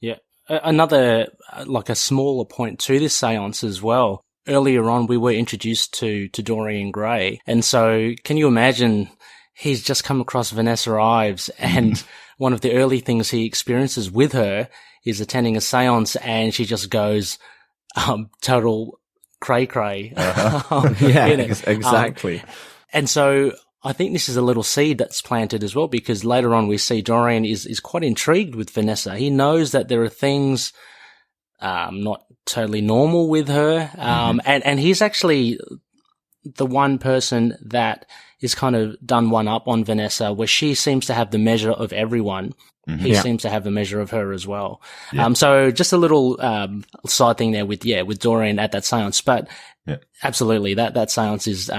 Yeah. Another, like a smaller point to this seance as well. Earlier on, we were introduced to Dorian Gray. And so can you imagine he's just come across Vanessa Ives, and one of the early things he experiences with her is attending a seance, and she just goes, total cray-cray. Exactly. And so I think this is a little seed that's planted as well, because later on we see Dorian is quite intrigued with Vanessa. He knows that there are things not totally normal with her. And he's actually the one person that is kind of done one up on Vanessa, where she seems to have the measure of everyone. He seems to have the measure of her as well. So just a little side thing there with Dorian at that seance. But absolutely, that seance is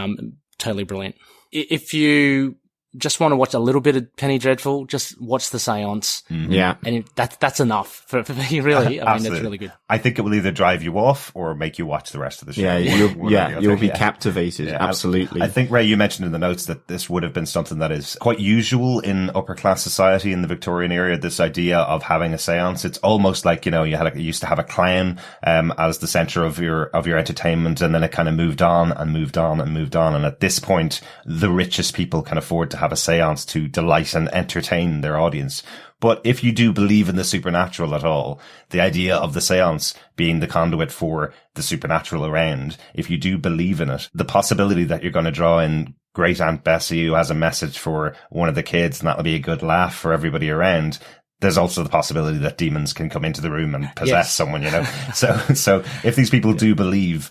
totally brilliant. If you just want to watch a little bit of Penny Dreadful, just watch the seance. And that's enough for me, really. I mean, it's really good. I think it will either drive you off or make you watch the rest of the show. You'll be captivated. Absolutely. I think, Ray, you mentioned in the notes that this would have been something that is quite usual in upper class society in the Victorian era, this idea of having a seance. It's almost like, you used to have a clown, as the center of your entertainment, and then it kind of moved on and moved on and moved on. And at this point, the richest people can afford to have a seance to delight and entertain their audience. But if you do believe in the supernatural at all, the idea of the seance being the conduit for the supernatural around, if you do believe in it, the possibility that you're going to draw in Great Aunt Bessie, who has a message for one of the kids, and that'll be a good laugh for everybody around. There's also the possibility that demons can come into the room and possess someone, So if these people do believe,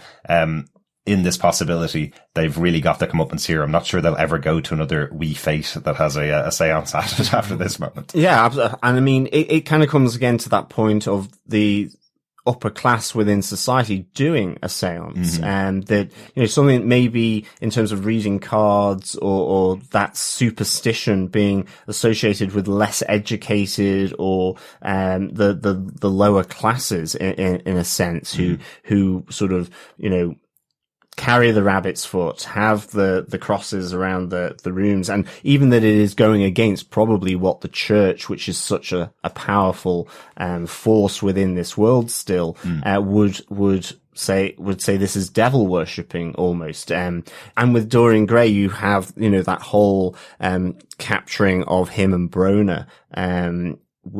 in this possibility, they've really got their comeuppance here. I'm not sure they'll ever go to another wee fate that has a seance at it after this moment. Yeah, absolutely. And I mean, it kind of comes again to that point of the upper class within society doing a seance, and that, something maybe in terms of reading cards or that superstition being associated with less educated or the lower classes in a sense, who sort of, carry the rabbit's foot, have the crosses around the rooms, and even that it is going against probably what the church, which is such a powerful force within this world still, would say this is devil worshipping almost. And with Dorian Gray, you have, that whole capturing of him and Brona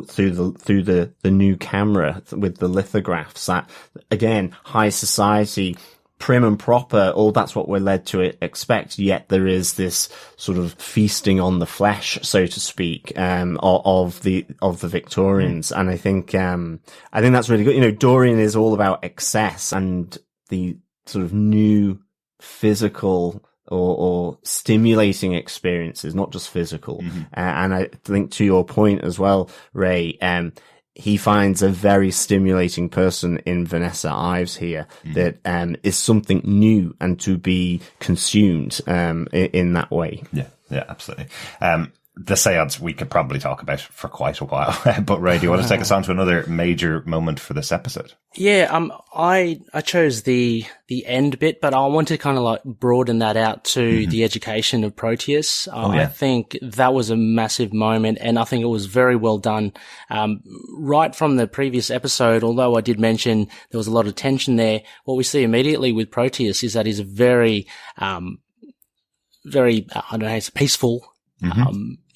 through the new camera with the lithographs, that again, high society, prim and proper, or that's what we're led to expect, yet there is this sort of feasting on the flesh, so to speak, of the Victorians. And I think that's really good. Dorian is all about excess and the sort of new physical or stimulating experiences, not just physical. And I think, to your point as well, Ray, he finds a very stimulating person in Vanessa Ives here that is something new and to be consumed in that way. Yeah, absolutely. The seance we could probably talk about for quite a while. But Ray, do you want to take us on to another major moment for this episode? Yeah, I chose the end bit, but I want to kind of like broaden that out to the education of Proteus. I think that was a massive moment, and I think it was very well done. Right from the previous episode, although I did mention there was a lot of tension there, what we see immediately with Proteus is that he's a very, I don't know, he's a peaceful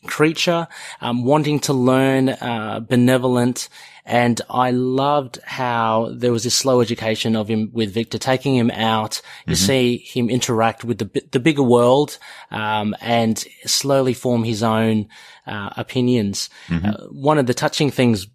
creature, wanting to learn, benevolent. And I loved how there was this slow education of him with Victor, taking him out. You see him interact with the bigger world, and slowly form his own, opinions. One of the touching things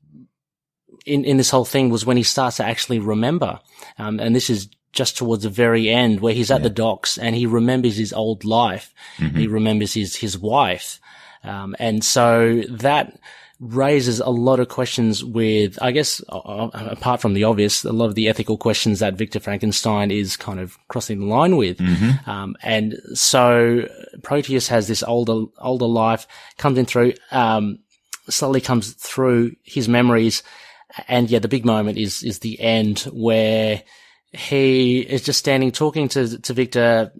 in this whole thing was when he starts to actually remember. And this is just towards the very end where he's at the docks and he remembers his old life. He remembers his wife. And so that raises a lot of questions with, I guess, apart from the obvious, a lot of the ethical questions that Victor Frankenstein is kind of crossing the line with. And so Proteus has this older life, comes in through, slowly comes through his memories. And the big moment is the end where he is just standing talking to Victor,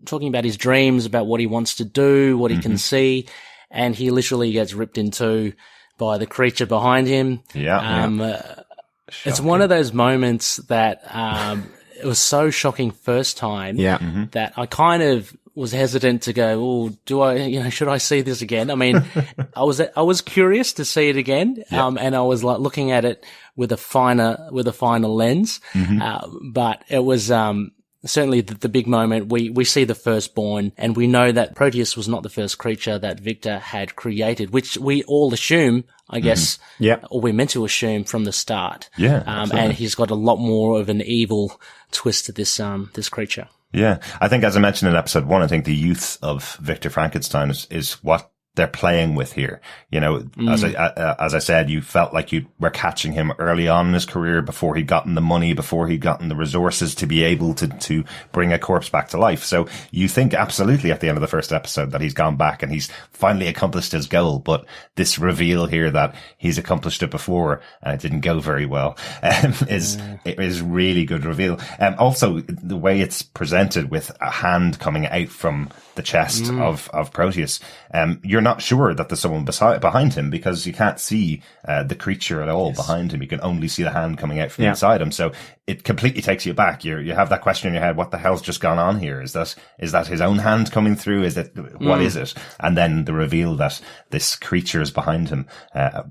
talking about his dreams, about what he wants to do, what he can see. And he literally gets ripped in two by the creature behind him. It's one of those moments that, it was so shocking first time that I kind of was hesitant to go, oh, should I see this again? I mean, I was curious to see it again. And I was like looking at it with a finer lens. But it was, certainly the big moment, we see the firstborn and we know that Proteus was not the first creature that Victor had created, which we all assume, I guess, or we're meant to assume from the start. And he's got a lot more of an evil twist to this creature. Yeah. I think, as I mentioned in episode 1, I think the youth of Victor Frankenstein is what they're playing with here. As I said, you felt like you were catching him early on in his career before he'd gotten the money, before he'd gotten the resources to be able to bring a corpse back to life. So you think absolutely at the end of the first episode that he's gone back and he's finally accomplished his goal. But this reveal here that he's accomplished it before and it didn't go very well, is really good reveal. Also the way it's presented with a hand coming out from the chest of Proteus, you're not sure that there's someone behind him because you can't see the creature at all behind him. You can only see the hand coming out from inside him. So it completely takes you back. You have that question in your head: what the hell's just gone on here? Is that his own hand coming through? What is it? And then the reveal that this creature is behind him,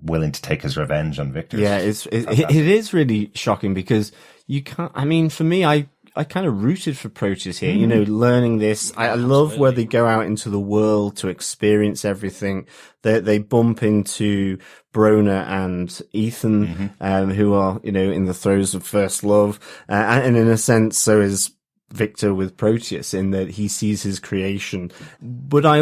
willing to take his revenge on Victor. Yeah, it is really shocking because you can't. I mean, for me, I kind of rooted for Proteus here, learning this. I love where they go out into the world to experience everything. They bump into Brona and Ethan, who are, in the throes of first love. And in a sense, so is Victor with Proteus in that he sees his creation. But I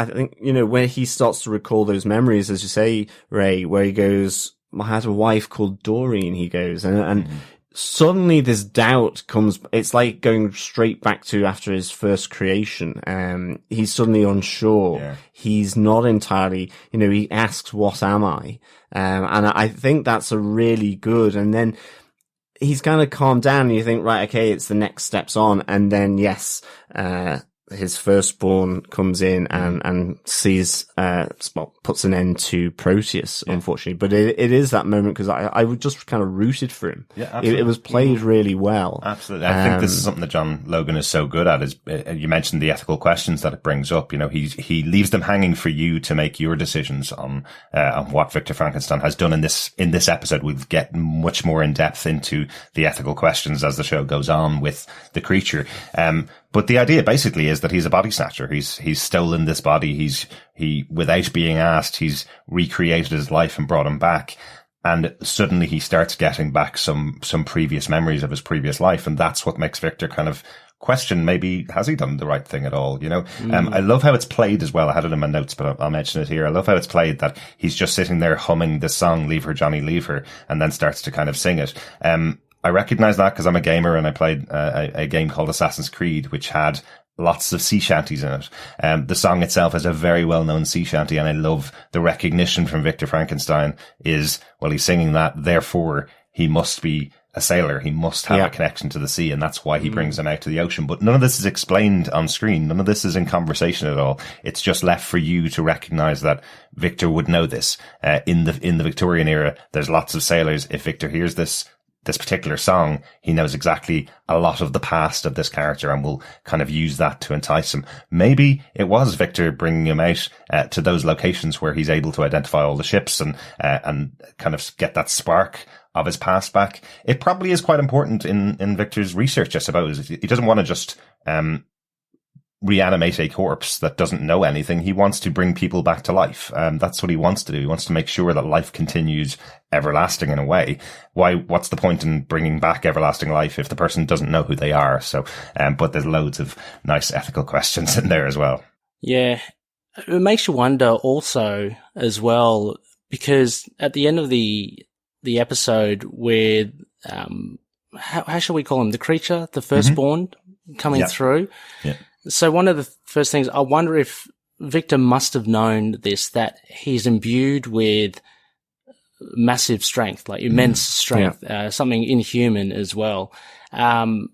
think, when he starts to recall those memories, as you say, Ray, where he goes, I had a wife called Dorian, he goes, and suddenly this doubt comes. It's like going straight back to after his first creation. He's suddenly unsure. He's not entirely, he asks, what am I? And I think that's a really good, and then he's kind of calmed down and you think, right, okay, it's the next steps on. And then his firstborn comes in and sees, puts an end to Proteus, unfortunately. But it is that moment because I would just kind of rooted for him. Yeah, absolutely. It was played really well. Absolutely. I think this is something that John Logan is so good at. Is you mentioned the ethical questions that it brings up. He leaves them hanging for you to make your decisions on what Victor Frankenstein has done in this episode. We'll get much more in depth into the ethical questions as the show goes on with the creature. But the idea basically is that he's a body snatcher. He's stolen this body. He without being asked, he's recreated his life and brought him back. And suddenly he starts getting back some previous memories of his previous life. And that's what makes Victor kind of question, maybe, has he done the right thing at all? I love how it's played as well. I had it in my notes, but I'll mention it here. I love how it's played that he's just sitting there humming this song, Leave Her, Johnny, Leave Her, and then starts to kind of sing it. I recognize that because I'm a gamer and I played a game called Assassin's Creed, which had lots of sea shanties in it. The song itself is a very well-known sea shanty, and I love the recognition from Victor Frankenstein is, well, he's singing that, therefore he must be a sailor. He must have a connection to the sea, and that's why he brings them out to the ocean. But none of this is explained on screen. None of this is in conversation at all. It's just left for you to recognize that Victor would know this. In the Victorian era, there's lots of sailors. If Victor hears this, this particular song, he knows exactly a lot of the past of this character and will kind of use that to entice him. Maybe it was Victor bringing him out to those locations where he's able to identify all the ships and kind of get that spark of his past back. It probably is quite important in Victor's research, I suppose. He doesn't want to just reanimate a corpse that doesn't know anything. He wants to bring people back to life. That's what he wants to do. He wants to make sure that life continues everlasting in a way. What's the point in bringing back everlasting life if the person doesn't know who they are? So, but there's loads of nice ethical questions in there as well. Yeah. It makes you wonder also as well, because at the end of the episode where, how shall we call him? The creature, the firstborn coming through. Yeah. So one of the first things, I wonder if Victor must have known this, that he's imbued with massive strength, like immense strength, something inhuman as well. And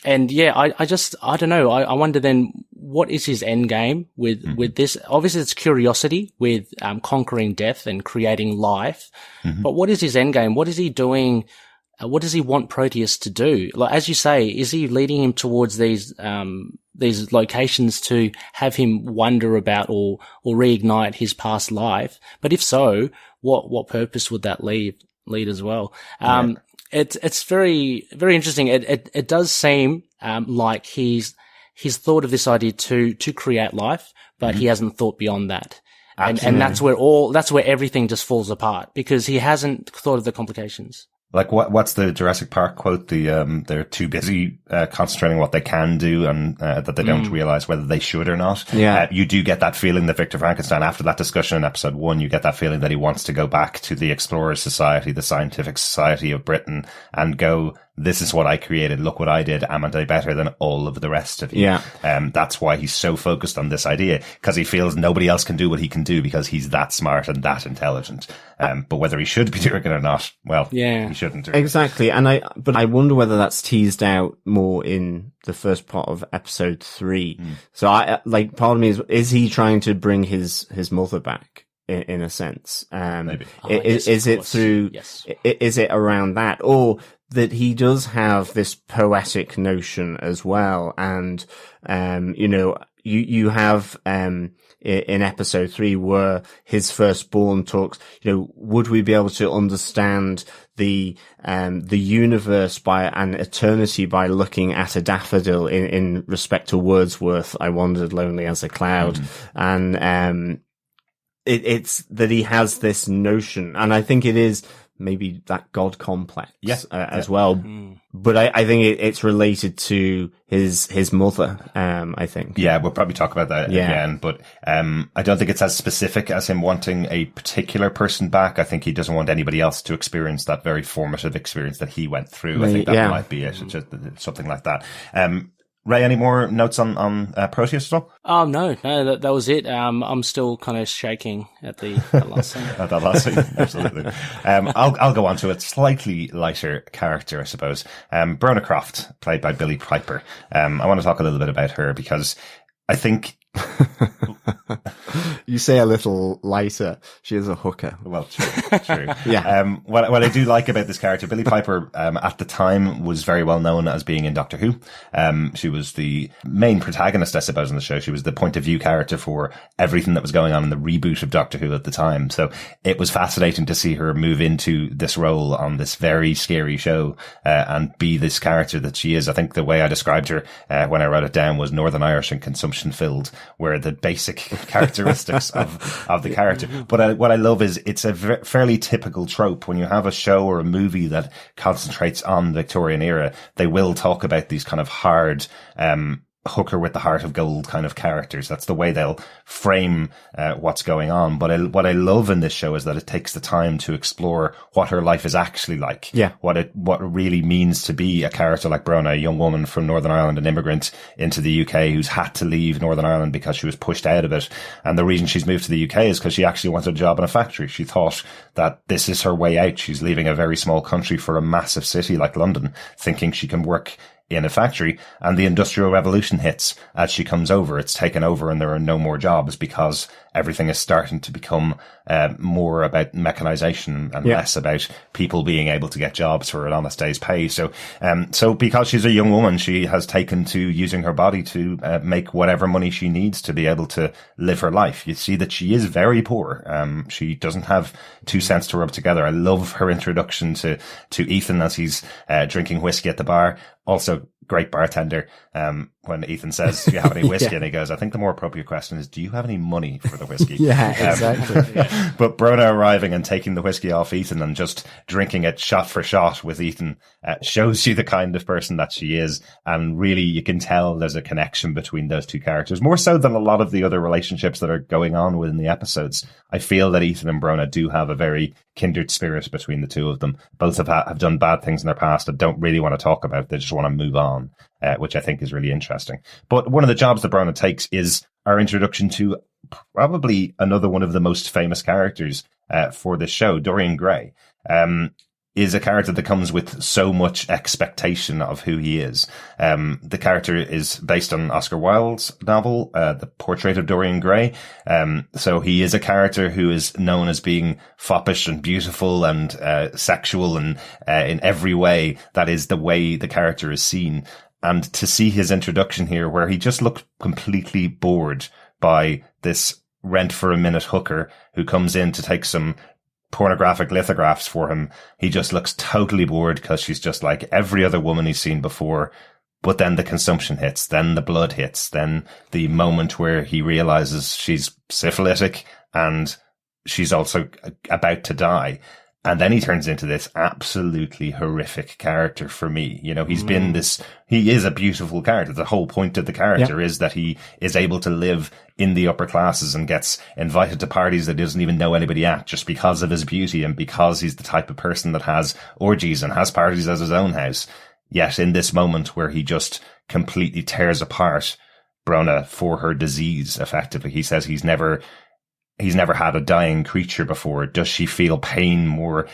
yeah, I don't know. I wonder then, what is his end game with this? Obviously it's curiosity with, conquering death and creating life. But what is his end game? What is he doing? What does he want Proteus to do? Like, as you say, is he leading him towards these locations to have him wonder about or reignite his past life? But if so, what purpose would that lead as well? It's very, very interesting. It does seem, like he's thought of this idea to create life, but he hasn't thought beyond that. And that's where everything just falls apart, because he hasn't thought of the complications. Like what's the Jurassic Park quote? They're too busy concentrating what they can do and that they don't realize whether they should or not. Yeah. You do get that feeling that Victor Frankenstein, after that discussion in episode 1, you get that feeling that he wants to go back to the Explorers Society, the Scientific Society of Britain, and go, this is what I created. Look what I did. Am I better than all of the rest of you? Yeah. That's why he's so focused on this idea, because he feels nobody else can do what he can do because he's that smart and that intelligent. But whether he should be doing it or not, well, he shouldn't do it. Exactly. But I wonder whether that's teased out more in the first part of episode 3. So part of me is he trying to bring his mother back? In a sense, maybe. Is it through, is it around that, or that he does have this poetic notion as well? And, you have, in episode 3 where his firstborn talks, would we be able to understand the universe by an eternity by looking at a daffodil in respect to Wordsworth? I wandered lonely as a cloud. And, it's that he has this notion, and I think it is maybe that God complex as well. But I think it's related to his mother, I think. Yeah, we'll probably talk about that again, but I don't think it's as specific as him wanting a particular person back. I think he doesn't want anybody else to experience that very formative experience that he went through. I think that might be it, something like that. Ray, any more notes on Proteus at all? No, that was it. I'm still kind of shaking at the last scene. At that last scene, absolutely. I'll go on to a slightly lighter character, I suppose. Brona Croft, played by Billie Piper. I want to talk a little bit about her because I think you say a little lighter. She is a hooker. Well, true. Yeah. What I do like about this character, Billie Piper, at the time was very well known as being in Doctor Who. She was the main protagonist, I suppose, in the show. She was the point of view character for everything that was going on in the reboot of Doctor Who at the time. So it was fascinating to see her move into this role on this very scary show, and be this character that she is. I think the way I described her, when I wrote it down, was Northern Irish and consumption filled, where the basic characteristics of the character. But what I love is it's a fairly typical trope. When you have a show or a movie that concentrates on the Victorian era, they will talk about these kind of hard, hooker with the heart of gold kind of characters. That's the way they'll frame what's going on. But what I love in this show is that it takes the time to explore what her life is actually like. Yeah. What it really means to be a character like Brona, a young woman from Northern Ireland, an immigrant into the UK who's had to leave Northern Ireland because she was pushed out of it. And the reason she's moved to the UK is because she actually wanted a job in a factory. She thought that this is her way out. She's leaving a very small country for a massive city like London, thinking she can work in a factory, and the Industrial Revolution hits as she comes over. It's taken over and there are no more jobs because everything is starting to become more about mechanization and less about people being able to get jobs for an honest day's pay. So because she's a young woman, she has taken to using her body to make whatever money she needs to be able to live her life. You see that she is very poor. She doesn't have 2 cents to rub together. I love her introduction to Ethan as he's drinking whiskey at the bar. Also, great bartender. When Ethan says, do you have any whiskey? And he goes, I think the more appropriate question is, do you have any money for the whiskey? Exactly. But Brona arriving and taking the whiskey off Ethan and just drinking it shot for shot with Ethan shows you the kind of person that she is. And really, you can tell there's a connection between those two characters, more so than a lot of the other relationships that are going on within the episodes. I feel that Ethan and Brona do have a very kindred spirit between the two of them. Both have done bad things in their past that don't really want to talk about. They just want to move on. Which I think is really interesting. But one of the jobs that Brona takes is our introduction to probably another one of the most famous characters for this show. Dorian Gray is a character that comes with so much expectation of who he is. The character is based on Oscar Wilde's novel, The Portrait of Dorian Gray. So he is a character who is known as being foppish and beautiful and sexual and in every way. That is the way the character is seen. And to see his introduction here, where he just looked completely bored by this rent-for-a-minute hooker who comes in to take some pornographic lithographs for him. He just looks totally bored because she's just like every other woman he's seen before. But then the consumption hits, then the blood hits, then the moment where he realizes she's syphilitic and she's also about to die. And then he turns into this absolutely horrific character for me. You know, he is a beautiful character. The whole point of the character is that he is able to live in the upper classes and gets invited to parties that he doesn't even know anybody at just because of his beauty and because he's the type of person that has orgies and has parties at his own house. Yet in this moment where he just completely tears apart Brona for her disease, effectively, he says he's never had a dying creature before. Does she feel pain more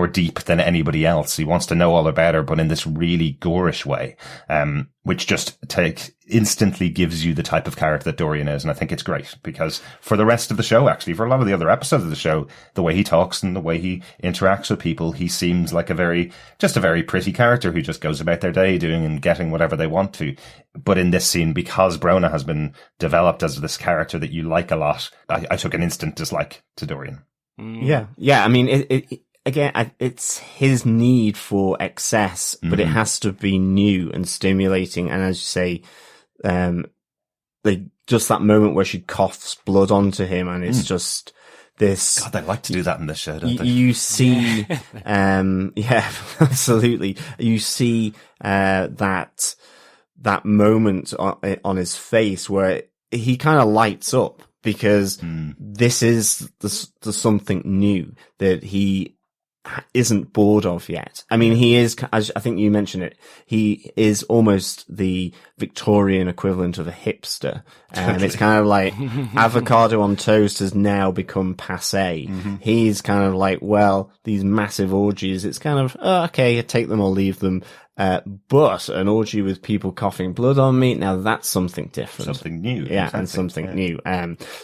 deep than anybody else? He wants to know all about her, but in this really gorish way, which just instantly gives you the type of character that Dorian is. And I think it's great because for the rest of the show, actually, for a lot of the other episodes of the show, the way he talks and the way he interacts with people, he seems like a very pretty character who just goes about their day doing and getting whatever they want to. But in this scene, because Brona has been developed as this character that you like a lot, I took an instant dislike to Dorian. Yeah. I mean, again, it's his need for excess, but it has to be new and stimulating. And as you say, just that moment where she coughs blood onto him, and it's just this. God, they like to do that in this show, don't they? You see, absolutely. You see that moment on his face where he kind of lights up because this is the something new that he isn't bored of yet. I mean, he is, as I think you mentioned it, he is almost the Victorian equivalent of a hipster. And it's kind of like avocado on toast has now become passé. He's kind of like, well, these massive orgies, it's kind of, okay, take them or leave them. But an orgy with people coughing blood on me, now that's something different. Something new. Yeah, exactly. And something new.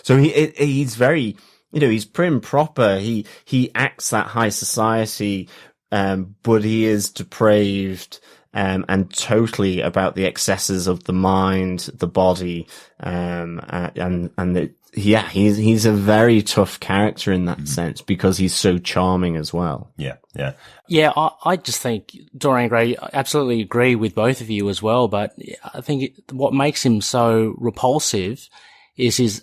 So he's very, he's prim proper. He acts that high society, but he is depraved, and totally about the excesses of the mind, the body, he's a very tough character in that sense because he's so charming as well. Yeah. Yeah, I just think Dorian Gray, absolutely agree with both of you as well, but I think what makes him so repulsive is his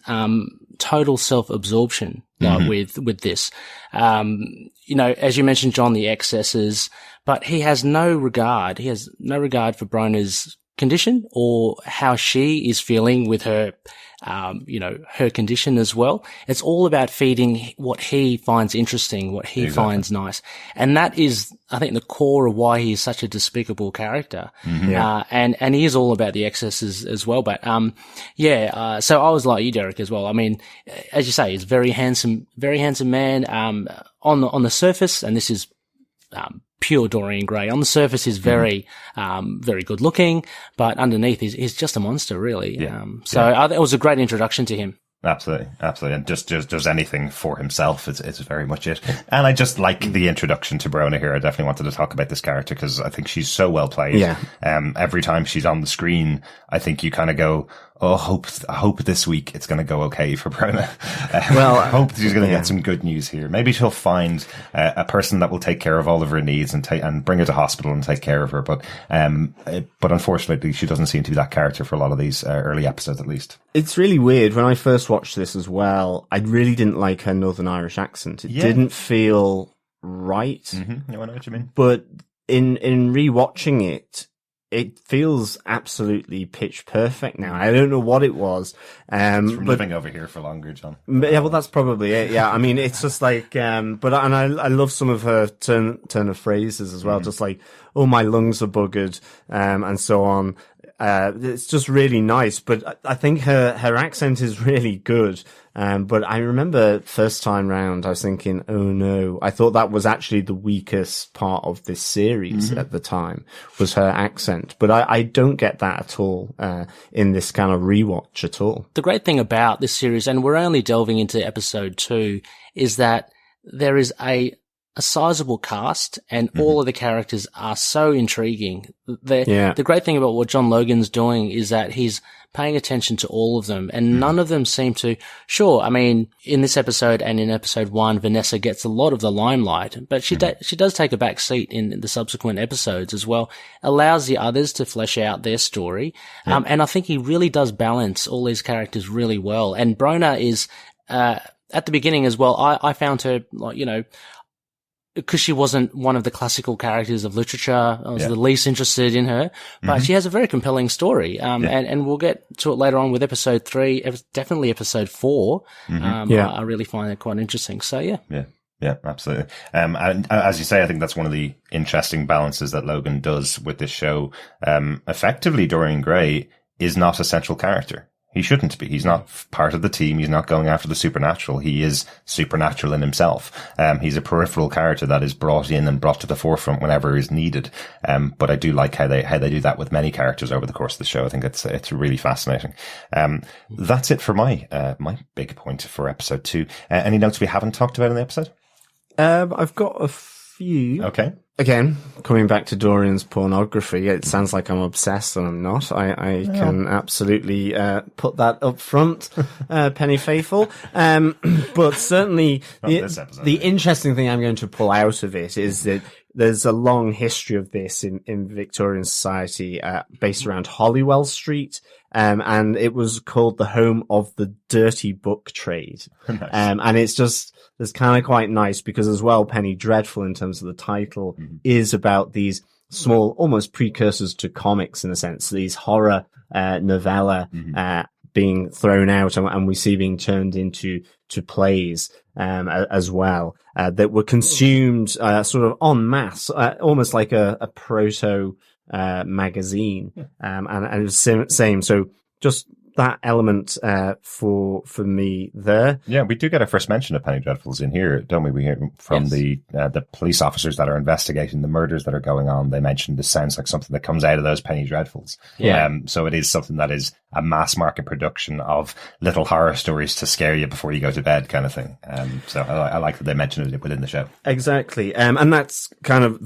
total self-absorption with this. As you mentioned, John, the excesses, but he has no regard. He has no regard for Brona's condition or how she is feeling with her, her condition as well. It's all about feeding what he finds interesting, what he finds nice. And that is, I think, the core of why he is such a despicable character. And he is all about the excesses as well. But, so I was like you, Derek, as well. I mean, as you say, he's a very handsome man, on the surface, and this is, pure Dorian Gray. On the surface, he's very good looking, but underneath, he's just a monster, really. It was a great introduction to him. Absolutely, absolutely, and just does anything for himself is very much it. And I just like the introduction to Brona here. I definitely wanted to talk about this character because I think she's so well played. Yeah. Every time she's on the screen, I think you kind of go, "Oh, I hope this week it's going to go okay for Brona." Well, I hope she's going to get some good news here. Maybe she'll find a person that will take care of all of her needs and bring her to hospital and take care of her. But unfortunately, she doesn't seem to be that character for a lot of these early episodes, at least. It's really weird. When I first watched this as well, I really didn't like her Northern Irish accent. It didn't feel right. Mm-hmm. I know what you mean. But in rewatching it, it feels absolutely pitch perfect now. I don't know what it was. It's from living over here for longer, John. Yeah, well, that's probably it. Yeah, I mean, it's just like, I love some of her turn of phrases as well. Just like, oh, my lungs are buggered, and so on. It's just really nice, but I think her accent is really good. But I remember first time round, I was thinking, oh no, I thought that was actually the weakest part of this series at the time, was her accent. But I don't get that at all, in this kind of rewatch at all. The great thing about this series, and we're only delving into episode 2, is that there is a sizable cast, and all of the characters are so intriguing. The great thing about what John Logan's doing is that he's paying attention to all of them, and none of them seem to. Sure, I mean, in this episode and in episode 1, Vanessa gets a lot of the limelight, but she does take a back seat in the subsequent episodes as well. Allows the others to flesh out their story, and I think he really does balance all these characters really well. And Brona is at the beginning as well. I found her, like, you know, because she wasn't one of the classical characters of literature, I was the least interested in her, but she has a very compelling story. And we'll get to it later on with episode 3, definitely episode 4. I really find it quite interesting. So Yeah, absolutely. And as you say, I think that's one of the interesting balances that Logan does with this show. Effectively, Dorian Gray is not a central character. He shouldn't be. He's not part of the team. He's not going after the supernatural. He is supernatural in himself. He's a peripheral character that is brought in and brought to the forefront whenever is needed. But I do like how they do that with many characters over the course of the show. I think it's really fascinating. That's it for my big point for episode 2. Any notes we haven't talked about in the episode? I've got a few. Okay. Again, coming back to Dorian's pornography, it sounds like I'm obsessed, and I'm not. I can absolutely put that up front, Penny Faithful. But certainly, the interesting thing I'm going to pull out of it is that there's a long history of this in Victorian society, based around Holywell Street. And it was called the home of the dirty book trade. Nice. And it's kind of quite nice because as well, Penny Dreadful in terms of the title is about these small, almost precursors to comics in a sense, these horror, novella, being thrown out and we see being turned into plays, as well, that were consumed, sort of en masse, almost like a proto, magazine. And it was same. So just that element, for me there. Yeah, we do get our first mention of Penny Dreadfuls in here, don't we? We hear from the police officers that are investigating the murders that are going on. They mentioned this sounds like something that comes out of those Penny Dreadfuls. Yeah. So it is something that is a mass market production of little horror stories to scare you before you go to bed kind of thing. So I like that they mentioned it within the show. Exactly. And that's kind of,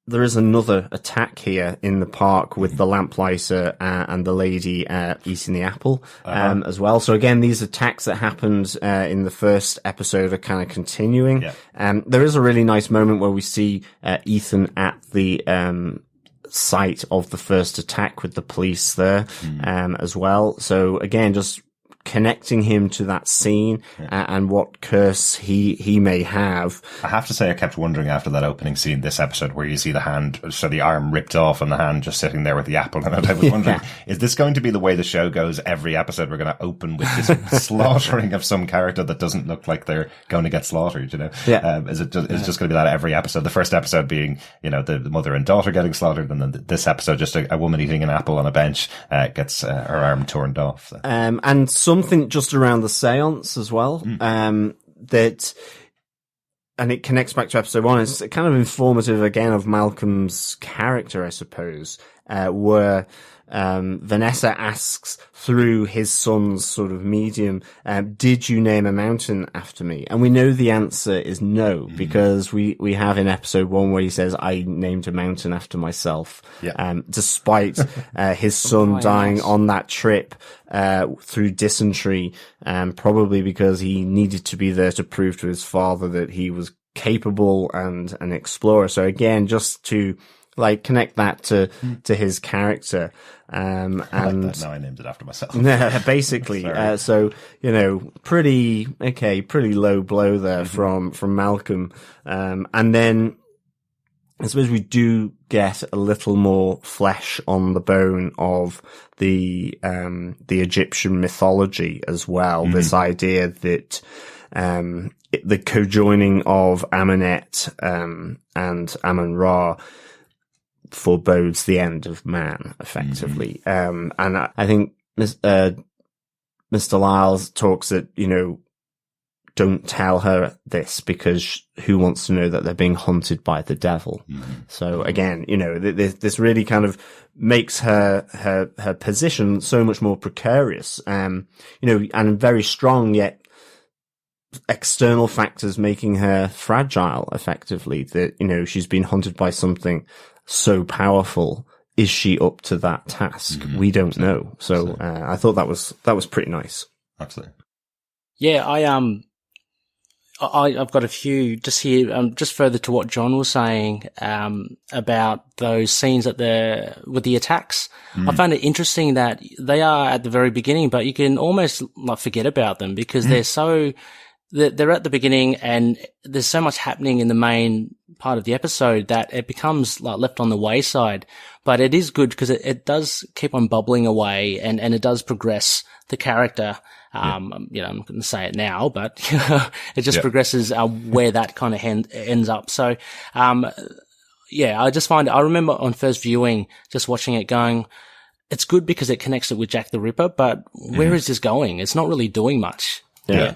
there is another attack here in the park with the lamplighter and the lady eating the apple as well. So again, these attacks that happened in the first episode are kind of continuing. Yeah. There is a really nice moment where we see Ethan at the site of the first attack with the police there as well. So again, just connecting him to that scene and what curse he may have. I have to say, I kept wondering after that opening scene this episode where you see the hand, so the arm ripped off and the hand just sitting there with the apple, and I was wondering, is this going to be the way the show goes every episode? We're going to open with this slaughtering of some character that doesn't look like they're going to get slaughtered, you know? Yeah. Is it just going to be that every episode? The first episode being, you know, the mother and daughter getting slaughtered, and then this episode just a woman eating an apple on a bench gets her arm torn off. So. And something just around the séance as well, that, and it connects back to episode 1. It's kind of informative again of Malcolm's character, I suppose. where Vanessa asks through his son's sort of medium, did you name a mountain after me? And we know the answer is no, because we have in episode 1 where he says, I named a mountain after myself. Yeah. Despite his son dying on that trip through dysentery, probably because he needed to be there to prove to his father that he was capable and an explorer. So again, just to like connect that to his character. And I like that. Now I named it after myself. Basically. So, pretty low blow there from Malcolm. And then I suppose we do get a little more flesh on the bone of the Egyptian mythology as well. This idea that, the cojoining of Amunet, and Amun-Ra forebodes the end of man, effectively. And I think Mr. Lyles talks that, don't tell her this because who wants to know that they're being hunted by the devil? So again, this really kind of makes her position so much more precarious, and very strong, yet external factors making her fragile, effectively, that, she's been hunted by something so powerful. Is she up to that task? We don't know. So, I thought that was pretty nice. Absolutely. Yeah, I've got a few just here, just further to what John was saying, about those scenes with the attacks. I found it interesting that they are at the very beginning, but you can almost like forget about them because they're at the beginning and there's so much happening in the main part of the episode that it becomes like left on the wayside. But it is good because it does keep on bubbling away and it does progress the character. I'm not going to say it now, but it just progresses where that kind of ends up. So, I just find I remember on first viewing, just watching it going, it's good because it connects it with Jack the Ripper, but where is this going? It's not really doing much. Yeah.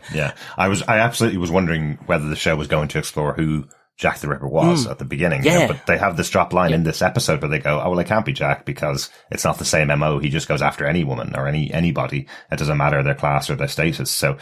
I absolutely was wondering whether the show was going to explore who Jack the Ripper was at the beginning. But they have this drop line in this episode where they go, oh, well, it can't be Jack because it's not the same MO. He just goes after any woman or anybody. It doesn't matter their class or their status. So,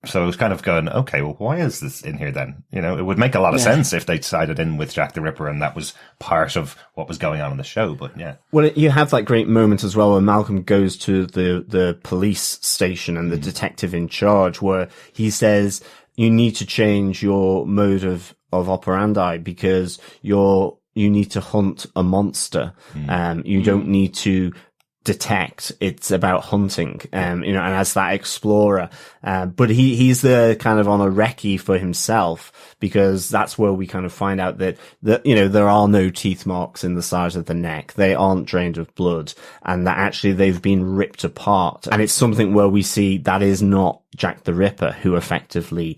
so I was kind of going, okay, well, why is this in here then? It would make a lot of sense if they decided in with Jack the Ripper and that was part of what was going on in the show, but yeah. Well, you have that great moment as well when Malcolm goes to the police station and the detective in charge where he says, you need to change your mode of operandi because you need to hunt a monster. You don't need to detect. It's about hunting, and as that explorer. But he's the kind of on a recce for himself because that's where we kind of find out that there are no teeth marks in the sides of the neck. They aren't drained of blood and that actually they've been ripped apart. And it's something where we see that is not Jack the Ripper who effectively,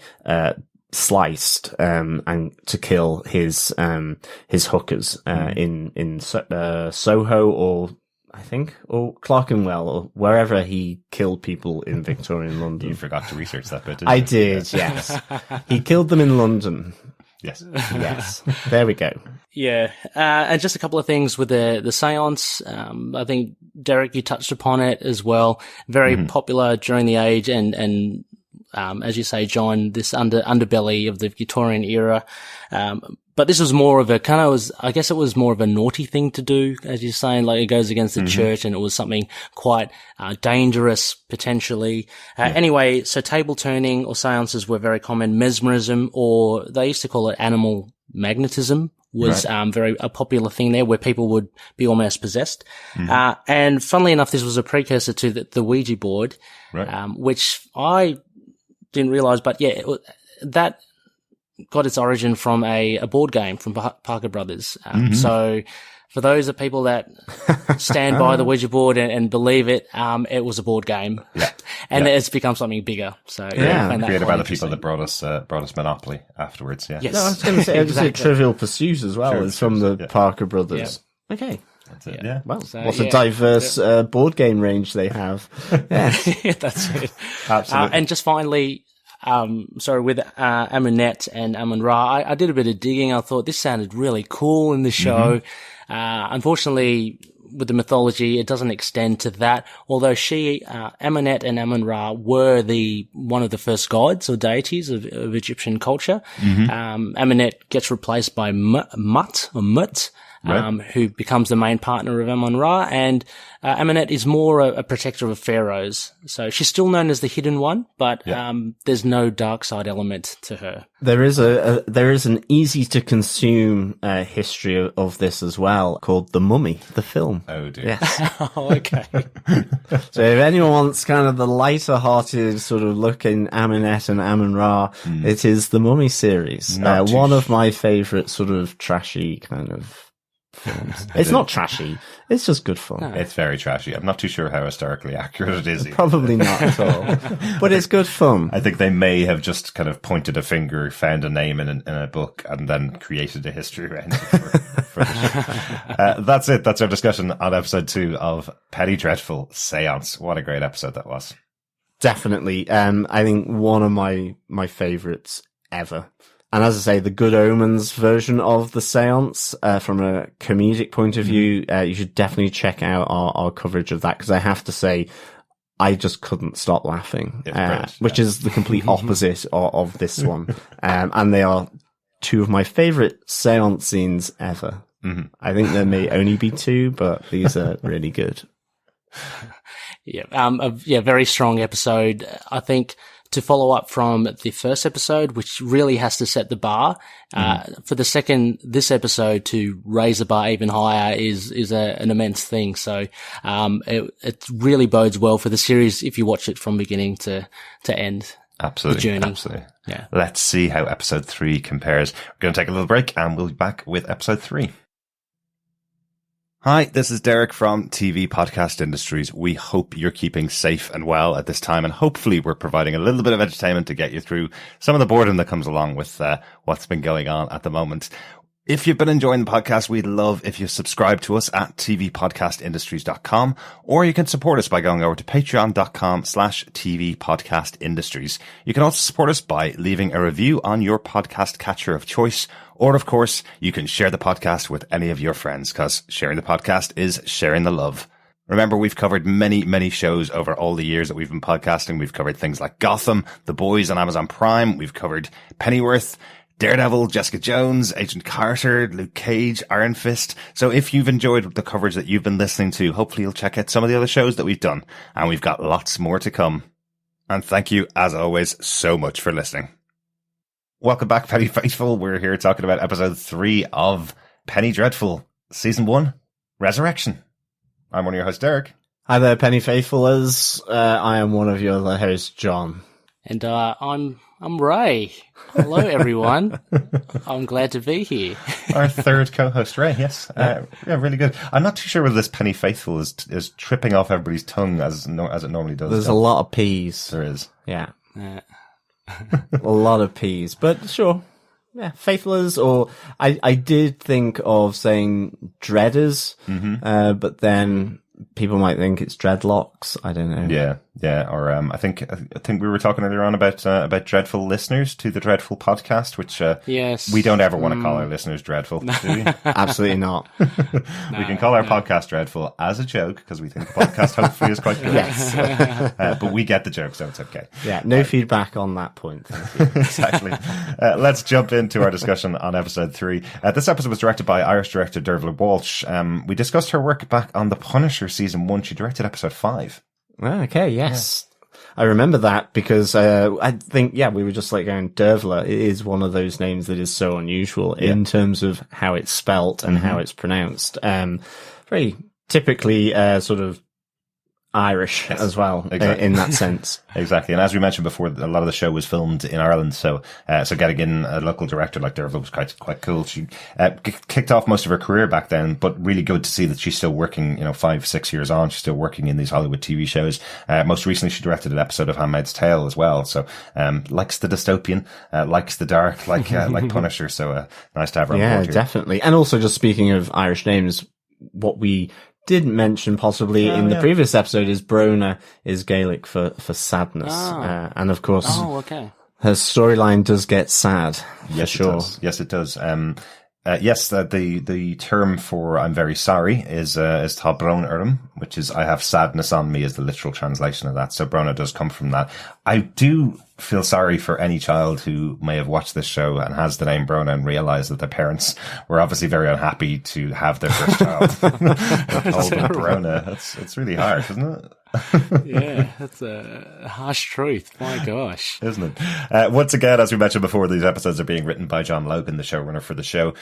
sliced, and to kill his hookers, in Soho or Clerkenwell or wherever he killed people in Victorian London. You forgot to research that bit, didn't you? I did, yes. He killed them in London. Yes. Yes. There we go. Yeah. And just a couple of things with the Séance. I think, Derek, you touched upon it as well. Very popular during the age and as you say, John, this underbelly of the Victorian era. But this was more of a I guess it was more of a naughty thing to do, as you're saying, like it goes against the church and it was something quite, dangerous potentially. Anyway, so table turning or seances were very common. Mesmerism, or they used to call it animal magnetism, was very a popular thing there where people would be almost possessed. And funnily enough, this was a precursor to the Ouija board, which I didn't realize, but that got its origin from a board game from Parker Brothers. So for those of people that stand by the Ouija board and believe it, it was a board game, and it's become something bigger. So created by the people that brought us Monopoly afterwards. Yeah, yes. No, I was going to say exactly. Trivial Pursuit as well. It's from the Parker Brothers. Yeah. Okay. That's it. Yeah. Well, so, what a diverse board game range they have. Yes. That's it. Absolutely. And just finally, with Amunet and Amun-Ra, I did a bit of digging. I thought this sounded really cool in the show. Unfortunately, with the mythology, it doesn't extend to that. Although Amunet and Amun-Ra were one of the first gods or deities of Egyptian culture. Amunet gets replaced by Mut, who becomes the main partner of Amun-Ra, and Amunet is more a protector of pharaohs. So she's still known as the Hidden One, but there's no dark side element to her. There is an easy to consume history of this as well, called The Mummy, the film. Oh dear. Yes. Oh, okay. So if anyone wants kind of the lighter hearted sort of look in Amunet and Amun-Ra, it is the Mummy series. One of my favourite sort of trashy kind of films. It's not trashy. It's just good fun. No. It's very trashy. I'm not too sure how historically accurate it is. Probably not at all. But it's good fun. I think they may have just kind of pointed a finger, found a name in a book, and then created a history around it for the show. That's it. That's our discussion on episode 2 of Penny Dreadful Séance. What a great episode that was. Definitely. I think one of my favourites ever. And as I say, the Good Omens version of the Séance, from a comedic point of view, you should definitely check out our coverage of that, because I have to say, I just couldn't stop laughing, which is the complete opposite of this one. And they are two of my favourite Séance scenes ever. I think there may only be 2, but these are really good. Very strong episode. I think to follow up from the first episode, which really has to set the bar, for this episode to raise the bar even higher is an immense thing. So, it really bodes well for the series if you watch it from beginning to end. Absolutely. The journey. Absolutely. Yeah. Let's see how episode 3 compares. We're going to take a little break and we'll be back with episode 3. Hi, this is Derek from TV Podcast Industries. We hope you're keeping safe and well at this time, and hopefully we're providing a little bit of entertainment to get you through some of the boredom that comes along with what's been going on at the moment. If you've been enjoying the podcast, we'd love if you subscribe to us at tvpodcastindustries.com, or you can support us by going over to patreon.com/tvpodcastindustries. You can also support us by leaving a review on your podcast catcher of choice, or of course, you can share the podcast with any of your friends, because sharing the podcast is sharing the love. Remember, we've covered many, many shows over all the years that we've been podcasting. We've covered things like Gotham, The Boys on Amazon Prime. We've covered Pennyworth, Daredevil, Jessica Jones, Agent Carter, Luke Cage, Iron Fist. So if you've enjoyed the coverage that you've been listening to, hopefully you'll check out some of the other shows that we've done. And we've got lots more to come. And thank you, as always, so much for listening. Welcome back, Penny Faithful. We're here talking about episode 3 of Penny Dreadful, season 1, Resurrection. I'm one of your hosts, Derek. Hi there, Penny Faithfulers. I am one of your other hosts, John. And I'm Ray. Hello, everyone. I'm glad to be here. Our third co-host, Ray. Yes, yeah, really good. I'm not too sure whether this Penny Faithful is tripping off everybody's tongue as it normally does. There's a lot of P's. There is. Yeah. A lot of P's, but sure. Yeah, Faithlers, or I did think of saying Dreaders, but then people might think it's dreadlocks. I don't know. Yeah. Or I think we were talking earlier on about dreadful listeners to the Dreadful podcast, which yes, we don't ever want to call our listeners dreadful, do we? Absolutely not. We can call our podcast dreadful as a joke because we think the podcast hopefully is quite good. Yes, but we get the joke, so it's okay. Yeah, no feedback on that point. Thank you. Exactly. Let's jump into our discussion on episode 3. This episode was directed by Irish director Dreadful Rewatch. We discussed her work back on The Punisher season 1. She directed episode 5. Okay, yes. Yeah. I remember that because I think, we were just like going, Dervla. It is one of those names that is so unusual in terms of how it's spelt and how it's pronounced. Very typically sort of Irish as well, exactly. In that sense. Exactly. And as we mentioned before, a lot of the show was filmed in Ireland. So getting in a local director like Dervla was quite cool. She kicked off most of her career back then, but really good to see that she's still working, 5-6 years on. She's still working in these Hollywood TV shows. Most recently, she directed an episode of Handmaid's Tale as well. So, likes the dystopian, likes the dark, like Punisher. So, nice to have her on board here. Definitely. And also just speaking of Irish names, what we didn't mention possibly in the previous episode is Brona is Gaelic for sadness. And of course, Her storyline does get sad. Yes, sure. It does. Yes, it does. Yes, the term for "I'm very sorry" is "tá brón orm," which is "I have sadness on me" is the literal translation of that. So Brona does come from that. I do feel sorry for any child who may have watched this show and has the name Brona and realised that their parents were obviously very unhappy to have their first child called Brona. It's really hard, isn't it? Yeah, that's a harsh truth. My gosh. Isn't it? Once again, as we mentioned before, these episodes are being written by John Logan, the showrunner for the show.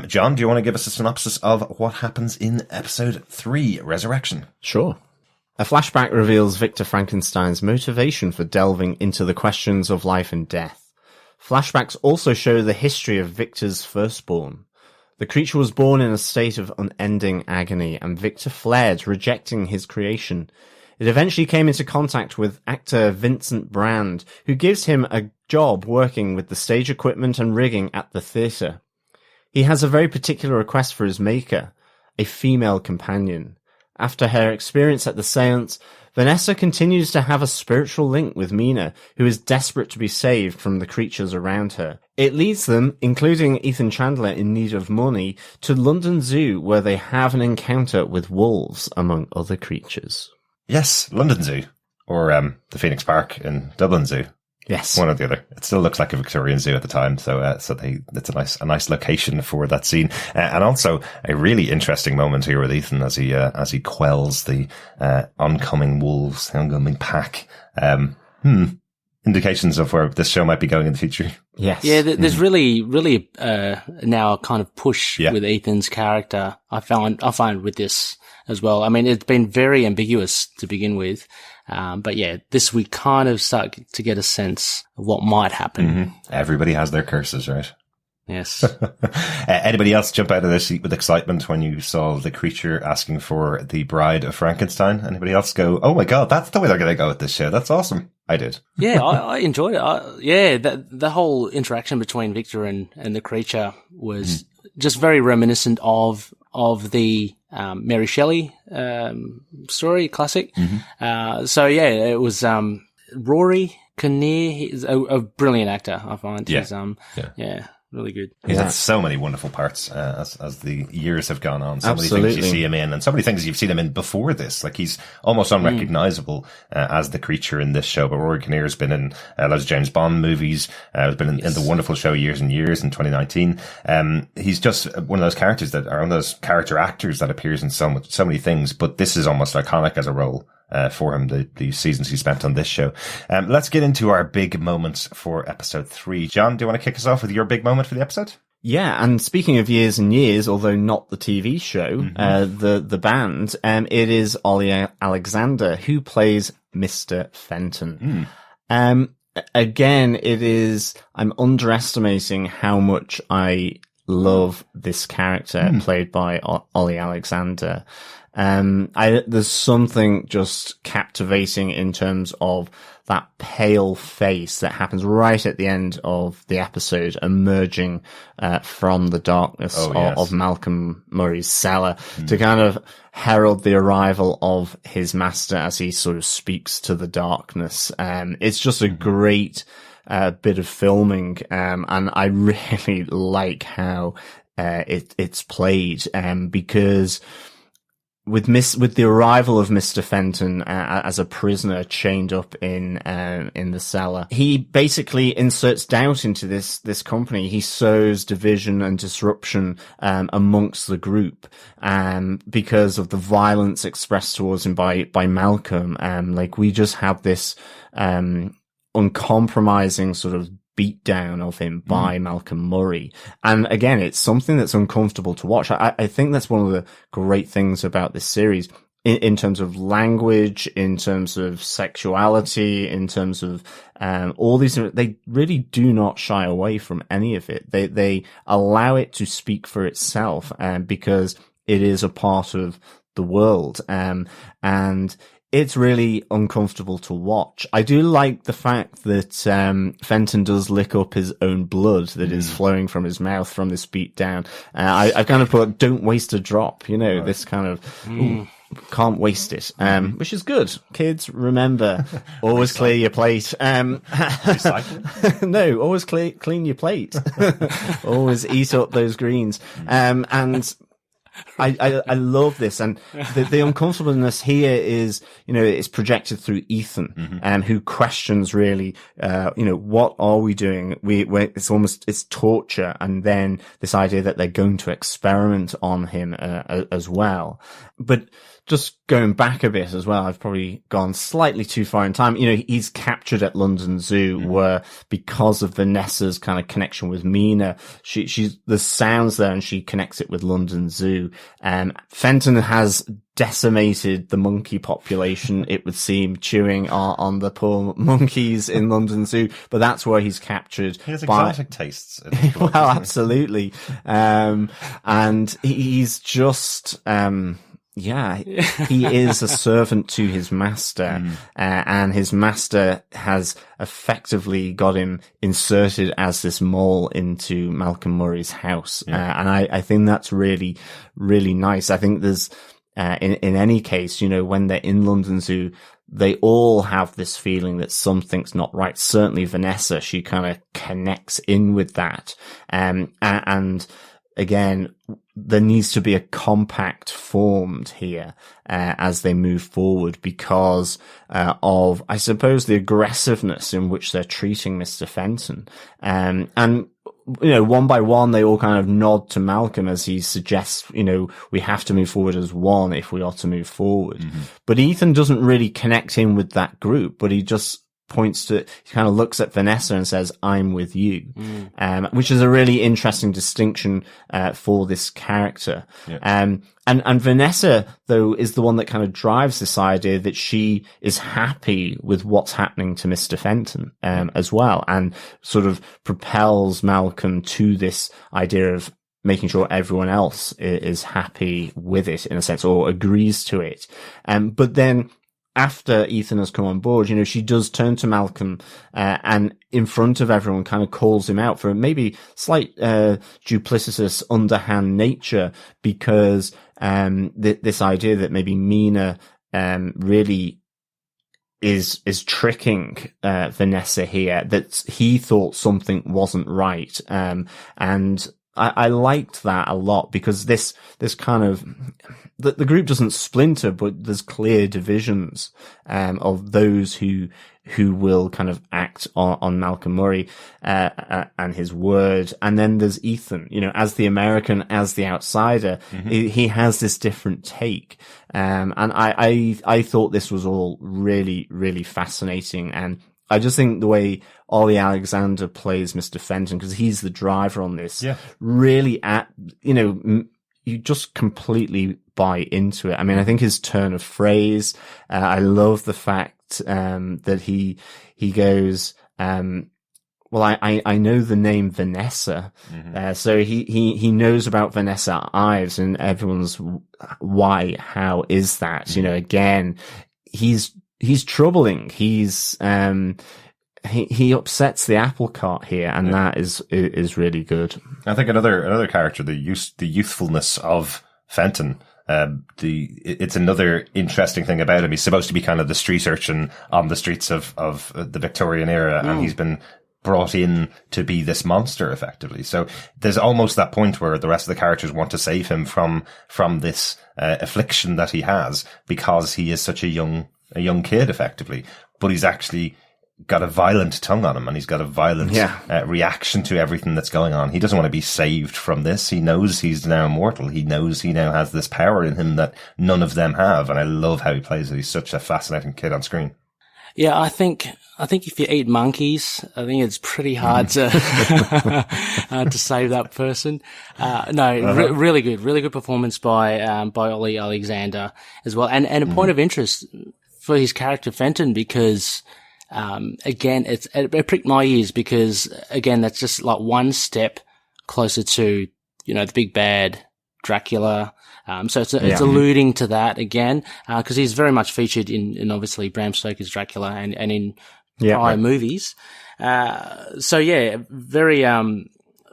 John, do you want to give us a synopsis of what happens in episode 3, Resurrection? Sure. A flashback reveals Victor Frankenstein's motivation for delving into the questions of life and death. Flashbacks also show the history of Victor's firstborn. The creature was born in a state of unending agony, and Victor fled, rejecting his creation. It eventually came into contact with actor Vincent Brand, who gives him a job working with the stage equipment and rigging at the theatre. He has a very particular request for his maker, a female companion. After her experience at the Séance, Vanessa continues to have a spiritual link with Mina, who is desperate to be saved from the creatures around her. It leads them, including Ethan Chandler in need of money, to London Zoo, where they have an encounter with wolves, among other creatures. Yes, London Zoo, or the Phoenix Park in Dublin Zoo. Yes, one or the other. It still looks like a Victorian zoo at the time, so it's a nice location for that scene, and also a really interesting moment here with Ethan as he quells the oncoming wolves, the oncoming pack. Indications of where this show might be going in the future. Yes, yeah. There's really now a kind of push with Ethan's character. I find with this as well. I mean, it's been very ambiguous to begin with. But yeah, this we kind of start to get a sense of what might happen. Mm-hmm. Everybody has their curses, right? Yes. Anybody else jump out of their seat with excitement when you saw the creature asking for the bride of Frankenstein? Anybody else go, oh my God, that's the way they're going to go with this show. That's awesome. I did. Yeah, I enjoyed it. The whole interaction between Victor and the creature was just very reminiscent of the Mary Shelley story, classic. So yeah, it was Rory Kinnear. He's a brilliant actor, I find. Yeah. He's, yeah, really good. He's had so many wonderful parts as the years have gone on. So Absolutely. many things you see him in, and so many things you've seen him in before this. Like, he's almost unrecognizable as the creature in this show. But Rory Kinnear's been in loads of James Bond movies. Has been in the wonderful show Years and Years in 2019. He's just one of those characters that are one of those character actors that appears in so many things. But this is almost iconic as a role. For him, the seasons he spent on this show. Let's get into our big moments for episode 3. John, do you want to kick us off with your big moment for the episode? Yeah, and speaking of Years and Years, although not the TV show, the band, it is Ollie Alexander who plays Mr. Fenton. Again, I'm underestimating how much I love this character played by Ollie Alexander. There's something just captivating in terms of that pale face that happens right at the end of the episode, emerging from the darkness of Malcolm Murray's cellar to kind of herald the arrival of his master as he sort of speaks to the darkness. It's just a great bit of filming, and I really like how it's played, because with the arrival of Mr. Fenton as a prisoner chained up in the cellar, he basically inserts doubt into this company. He sows division and disruption amongst the group because of the violence expressed towards him by Malcolm. Like, we just have this uncompromising sort of beat down of him by Malcolm Murray. And again, it's something that's uncomfortable to watch. I think that's one of the great things about this series in terms of language, in terms of sexuality, in terms of all these. They really do not shy away from any of it. They allow it to speak for itself, because it is a part of the world. And it's really uncomfortable to watch. I do like the fact that Fenton does lick up his own blood that is flowing from his mouth from this beat down. I've kind of put, don't waste a drop, this kind of... can't waste it, which is good. Kids, remember, always clear your plate. Recycle? No, always clean your plate. Always eat up those greens. And I love this, and the uncomfortableness here is, it's projected through Ethan, who questions really, what are we doing? It's torture, and then this idea that they're going to experiment on him as well. But just going back a bit as well, I've probably gone slightly too far in time. He's captured at London Zoo, where because of Vanessa's kind of connection with Mina, there's sounds there and she connects it with London Zoo. Fenton has decimated the monkey population, it would seem, chewing on the poor monkeys in London Zoo, but that's where he's captured. He has exotic tastes. Well, absolutely. And he's just, he is a servant to his master, and his master has effectively got him inserted as this mole into Malcolm Murray's house. And I think that's really, really nice. I think there's, in any case, when they're in London Zoo, they all have this feeling that something's not right. Certainly Vanessa, she kind of connects in with that. And again, there needs to be a compact formed here as they move forward because of, I suppose, the aggressiveness in which they're treating Mr. Fenton. And one by one, they all kind of nod to Malcolm as he suggests, we have to move forward as one if we are to move forward. But Ethan doesn't really connect in with that group, but he just he kind of looks at Vanessa and says, I'm with you, which is a really interesting distinction, for this character. And Vanessa, though, is the one that kind of drives this idea that she is happy with what's happening to Mr. Fenton, as well, and sort of propels Malcolm to this idea of making sure everyone else is happy with it in a sense, or agrees to it. But then, after Ethan has come on board, she does turn to Malcolm, and in front of everyone kind of calls him out for maybe slight, duplicitous, underhand nature, because, this idea that maybe Mina, really is tricking, Vanessa here, that he thought something wasn't right. And I liked that a lot because this kind of, the group doesn't splinter, but there's clear divisions, of those who will kind of act on Malcolm Murray, and his word. And then there's Ethan, as the American, as the outsider, he has this different take. And I thought this was all really, really fascinating. And I just think the way Ollie Alexander plays Mr. Fenton, because he's the driver on this, really you just completely buy into it. I mean, I think his turn of phrase, I love the fact, that he goes, well, I know the name Vanessa. So he knows about Vanessa Ives, and everyone's, why, how is that? Again, he's troubling. He's, he upsets the apple cart here, and that is really good. I think another character, the youthfulness of Fenton, it's another interesting thing about him. He's supposed to be kind of the street urchin on the streets of the Victorian era, and he's been brought in to be this monster effectively. So there's almost that point where the rest of the characters want to save him from this affliction that he has, because he is such a young kid effectively, but he's actually got a violent tongue on him, and he's got a violent reaction to everything that's going on. He doesn't want to be saved from this. He knows he's now immortal. He knows he now has this power in him that none of them have, and I love how he plays it. He's such a fascinating kid on screen. Yeah, I think if you eat monkeys, I think it's pretty hard to to save that person. Really good performance by Ollie Alexander as well, and a point of interest for his character Fenton, because again, it pricked my ears, because again, that's just like one step closer to, the big bad Dracula. So it's alluding to that again, cause he's very much featured in obviously Bram Stoker's Dracula and in prior movies.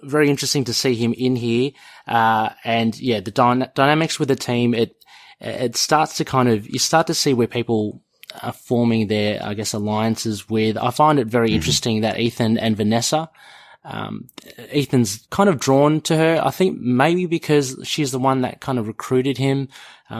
Very interesting to see him in here. And the dynamics with the team, it starts to you start to see where people are forming their, I guess, alliances with. I find it very interesting that Ethan and Vanessa, Ethan's kind of drawn to her. I think maybe because she's the one that kind of recruited him.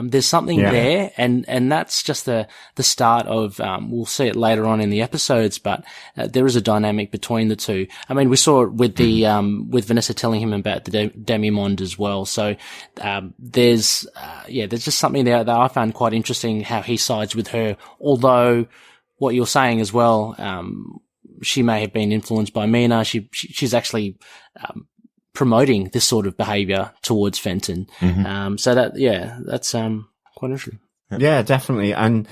There's something there, and that's just the start of, we'll see it later on in the episodes, but there is a dynamic between the two. I mean, we saw it with the, with Vanessa telling him about the demi-monde as well. So, there's just something there that I found quite interesting, how he sides with her, although what you're saying as well, she may have been influenced by Mina. She's actually, promoting this sort of behavior towards Fenton. So that's quite interesting. Yeah, definitely. And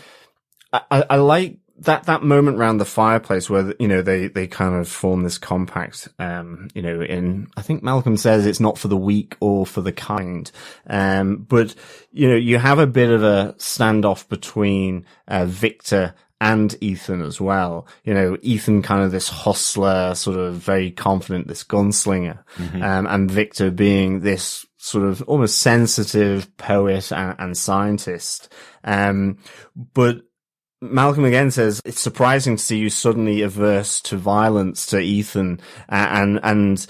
I like that moment around the fireplace where, you know, they kind of form this compact, you know, I think Malcolm says it's not for the weak or for the kind. But, you know, you have a bit of a standoff between, Victor and Ethan as well. You know, Ethan kind of this hustler, sort of very confident, this gunslinger, and Victor being this sort of almost sensitive poet and scientist. But Malcolm again says, it's surprising to see you suddenly averse to violence to Ethan, and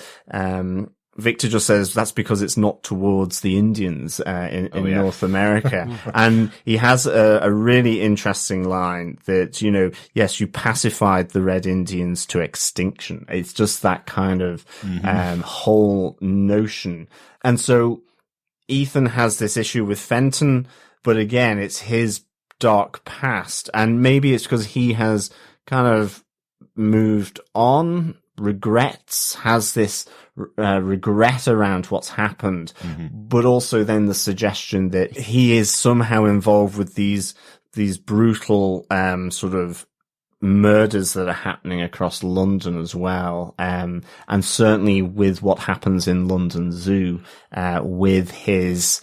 Victor just says that's because it's not towards the Indians in North America. And he has a really interesting line that, you know, yes, you pacified the Red Indians to extinction. It's just that kind of whole notion. And so Ethan has this issue with Fenton, but again, it's his dark past. And maybe it's because he has kind of moved on, regrets, has this regret around what's happened, but also then the suggestion that he is somehow involved with these brutal sort of murders that are happening across London as well, and certainly with what happens in London Zoo, with his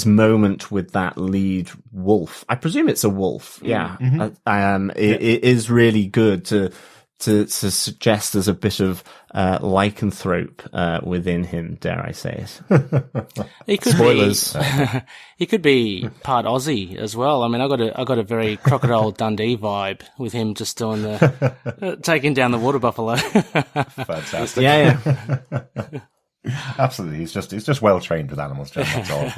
moment with that lead wolf. I presume it's a wolf. Yeah. It is really good to suggest there's a bit of lycanthrope within him, dare I say it. He could Spoilers. He could be part Aussie as well. I mean, I got a very Crocodile Dundee vibe with him just doing the taking down the water buffalo. Fantastic. Yeah. Absolutely. He's just well trained with animals, John. That's all.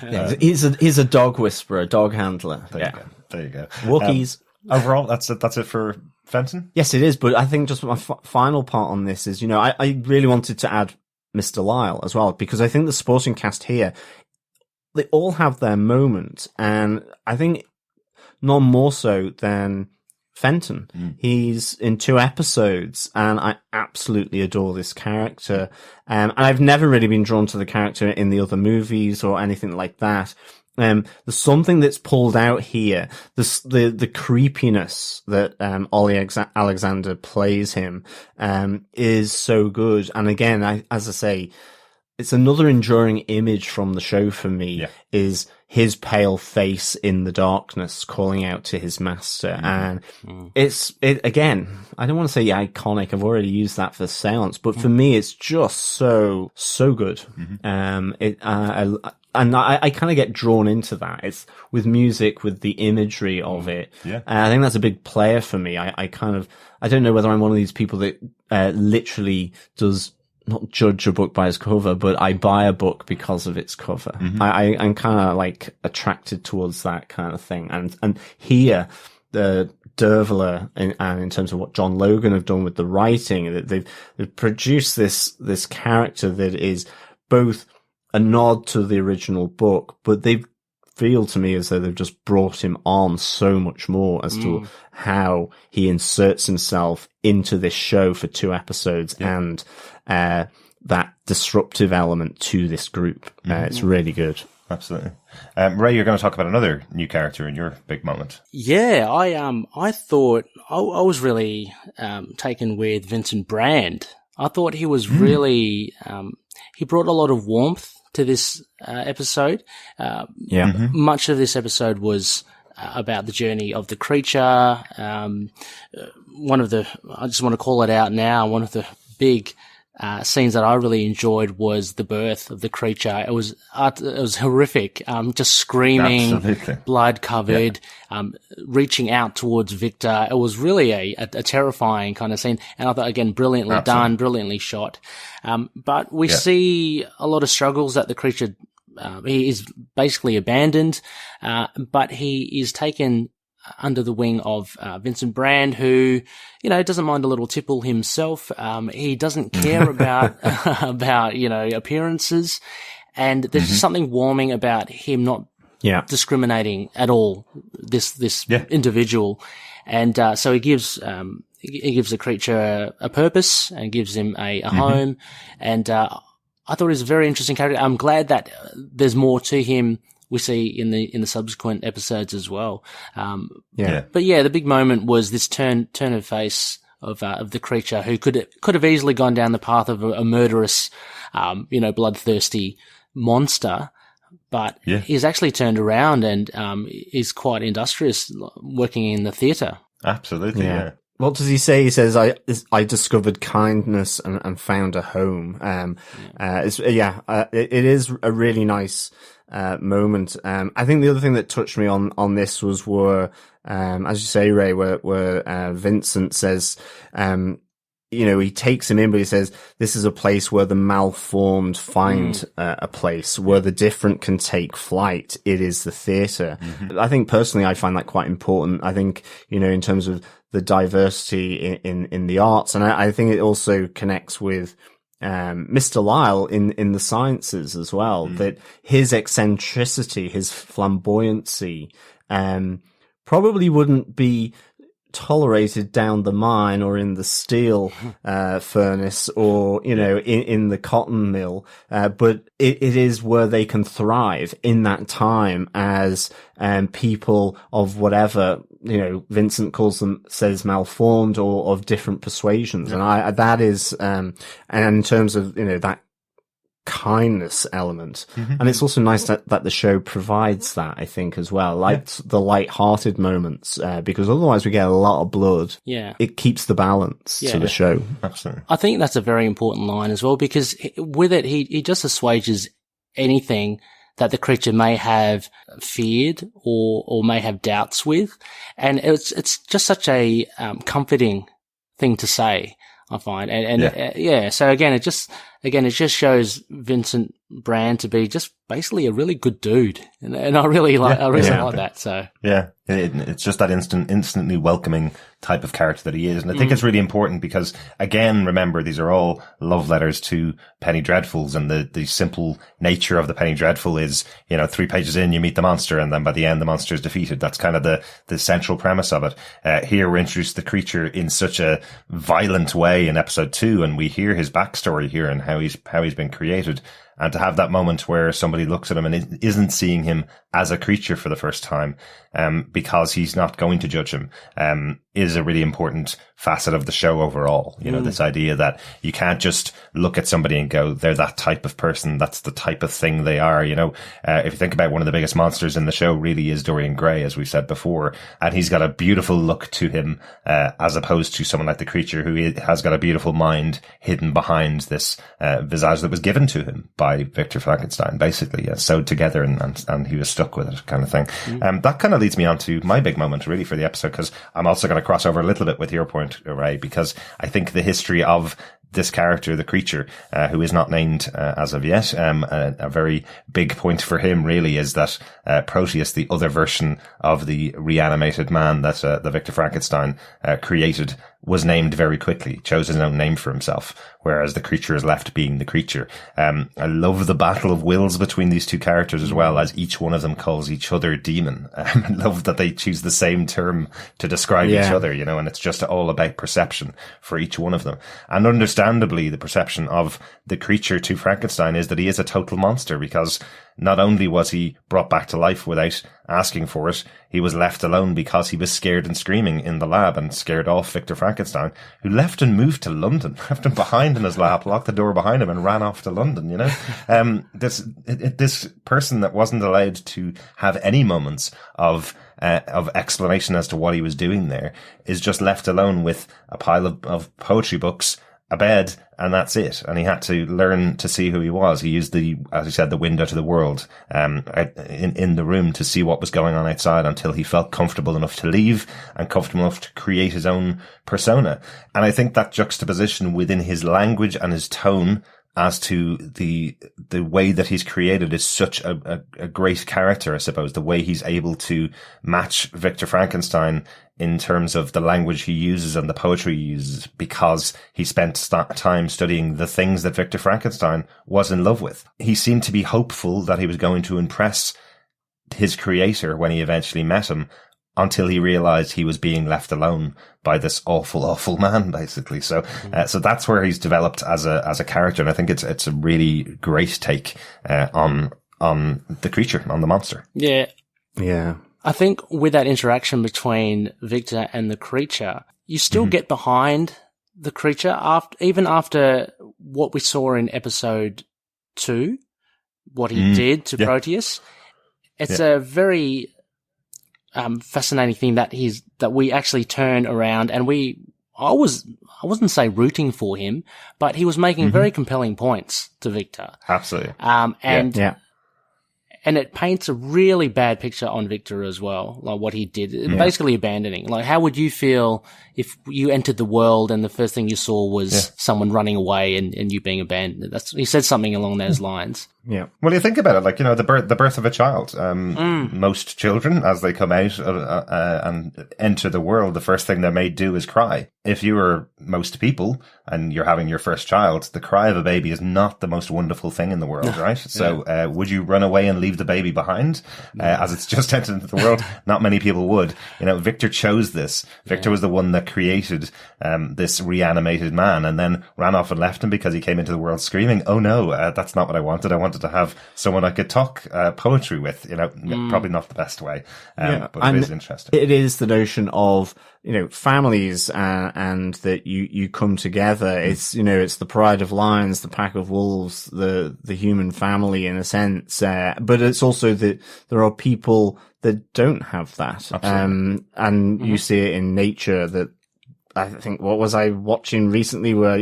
He's a dog whisperer, a dog handler. There you go. Wookiees. Overall, that's it for Fenton? Yes, it is. But I think just my final part on this is, you know, I really wanted to add Mr. Lyle as well, because I think the supporting cast here, they all have their moment. And I think none more so than Fenton. He's in 2 episodes and I absolutely adore this character. And I've never really been drawn to the character in the other movies or anything like that. There's something that's pulled out here. The creepiness that, Ollie Alexander plays him, is so good. And again, as I say, it's another enduring image from the show for me, is his pale face in the darkness calling out to his master. And again, I don't want to say iconic. I've already used that for Séance, but for me, it's just so good. And I kind of get drawn into that. It's with music, with the imagery of it. I think that's a big player for me. I don't know whether I'm one of these people that, literally does not judge a book by its cover, but I buy a book because of its cover. I'm kind of like attracted towards that kind of thing. And here, the Dervler, in terms of what John Logan have done with the writing, that they've produced this character that is both a nod to the original book, but they feel to me as though they've just brought him on so much more as to how he inserts himself into this show for 2 episodes and that disruptive element to this group. It's really good. Absolutely. Ray, you're going to talk about another new character in your big moment. Yeah, I thought I was really taken with Vincent Brand. I thought he was really he brought a lot of warmth to this episode. Much of this episode was about the journey of the creature. I just want to call it out now, one of the big scenes that I really enjoyed was the birth of the creature. It was horrific. Just screaming, Absolutely. blood covered, reaching out towards Victor. It was really a terrifying kind of scene. And I thought, again, brilliantly done, brilliantly shot. But we see a lot of struggles that the creature, he is basically abandoned, but he is taken under the wing of Vincent Brand, who, doesn't mind a little tipple himself. He doesn't care about appearances, and there's just something warming about him not discriminating at all. This individual, and so he gives the creature a purpose and gives him a home, and I thought he was a very interesting character. I'm glad that there's more to him. We see in the subsequent episodes as well. But the big moment was this turn of face of the creature, who could have easily gone down the path of a murderous, bloodthirsty monster. But he's actually turned around and is quite industrious, working in the theatre. Absolutely, yeah. What does he say? He says, I discovered kindness and found a home. It is a really nice moment. I think the other thing that touched me on this was where, as you say, Ray, where Vincent says, he takes him in, but he says, this is a place where the malformed find a place, where the different can take flight. It is the theatre. I think personally, I find that quite important. I think, in terms of the diversity in the arts, and I think it also connects with Mr. Lyle in the sciences as well, that his eccentricity, his flamboyancy, probably wouldn't be tolerated down the mine or in the steel furnace or in the cotton mill, but it is where they can thrive in that time as people of whatever Vincent says malformed or of different persuasions, and that is and in terms of that kindness element. And it's also nice that the show provides that, I think, as well, the light-hearted moments, because otherwise we get a lot of blood. It keeps the balance to the show. Absolutely. I think that's a very important line as well, because with it, he just assuages anything that the creature may have feared or may have doubts with, and it's just such a comforting thing to say, I find. So again, it just shows Vincent Brand to be just basically a really good dude. And I really like that. So it's just that instantly welcoming type of character that he is. And I think it's really important because, again, remember, these are all love letters to Penny Dreadfuls, and the simple nature of the Penny Dreadful is, 3 pages in, you meet the monster, and then by the end, the monster is defeated. That's kind of the central premise of it. Here we're introduced to the creature in such a violent way in episode 2, and we hear his backstory here and how he's been created. And to have that moment where somebody looks at him and isn't seeing him as a creature for the first time, because he's not going to judge him, is a really important facet of the show overall. This idea that you can't just look at somebody and go, they're that type of person. That's the type of thing they are. If you think about, one of the biggest monsters in the show really is Dorian Gray, as we said before. And he's got a beautiful look to him, as opposed to someone like the creature who has got a beautiful mind hidden behind this, visage that was given to him by Victor Frankenstein, basically. Sewed together and he was stuck with it, kind of thing. That kind of leads me on to my big moment really for the episode, because I'm also going to cross over a little bit with your point, Ray, because I think the history of this character, the creature, who is not named as of yet, a very big point for him really is that Proteus, the other version of the reanimated man that the Victor Frankenstein created, was named very quickly, chose his own name for himself, whereas the creature is left being the creature. I love the battle of wills between these two characters as well, as each one of them calls each other demon. I love that they choose the same term to describe each other, and it's just all about perception for each one of them. And understandably, the perception of the creature to Frankenstein is that he is a total monster, because not only was he brought back to life without asking for it, he was left alone because he was scared and screaming in the lab and scared off Victor Frankenstein, who left and moved to London, left him behind in his lab, locked the door behind him and ran off to London, This person that wasn't allowed to have any moments of explanation as to what he was doing there is just left alone with a pile of poetry books, a bed, and that's it. And he had to learn to see who he was. He used as he said, the window to the world, in the room to see what was going on outside until he felt comfortable enough to leave and comfortable enough to create his own persona. And I think that juxtaposition within his language and his tone as to the way that he's created is such a great character, I suppose, the way he's able to match Victor Frankenstein in terms of the language he uses and the poetry he uses, because he spent time studying the things that Victor Frankenstein was in love with. He seemed to be hopeful that he was going to impress his creator when he eventually met him, until he realized he was being left alone by this awful, awful man, basically. So, so that's where he's developed as a character. And I think it's a really great take, on the creature, on the monster. Yeah. Yeah. I think with that interaction between Victor and the creature, you still get behind the creature even after what we saw in episode 2, what he did to Proteus. It's a very, fascinating thing that we actually turn around, and I wouldn't say rooting for him, but he was making very compelling points to Victor. Absolutely. And it paints a really bad picture on Victor as well, like what he did, basically abandoning. Like, how would you feel if you entered the world and the first thing you saw was someone running away and you being abandoned? He said something along those lines. Yeah. Well, you think about it, like, the birth of a child. Most children, as they come out and enter the world, the first thing they may do is cry. If you were most people and you're having your first child, the cry of a baby is not the most wonderful thing in the world, right? So, would you run away and leave the baby behind as it's just entered into the world? Not many people would. Victor chose this. Victor was the one that created this reanimated man, and then ran off and left him because he came into the world screaming, "Oh no, that's not what I wanted. I wanted to have someone I could talk poetry with." Probably not the best way, but it is interesting. It is the notion of families and that you come together. It's it's the pride of lions, the pack of wolves, the human family in a sense, but it's also that there are people that don't have that. And you see it in nature. That I think, what was I watching recently where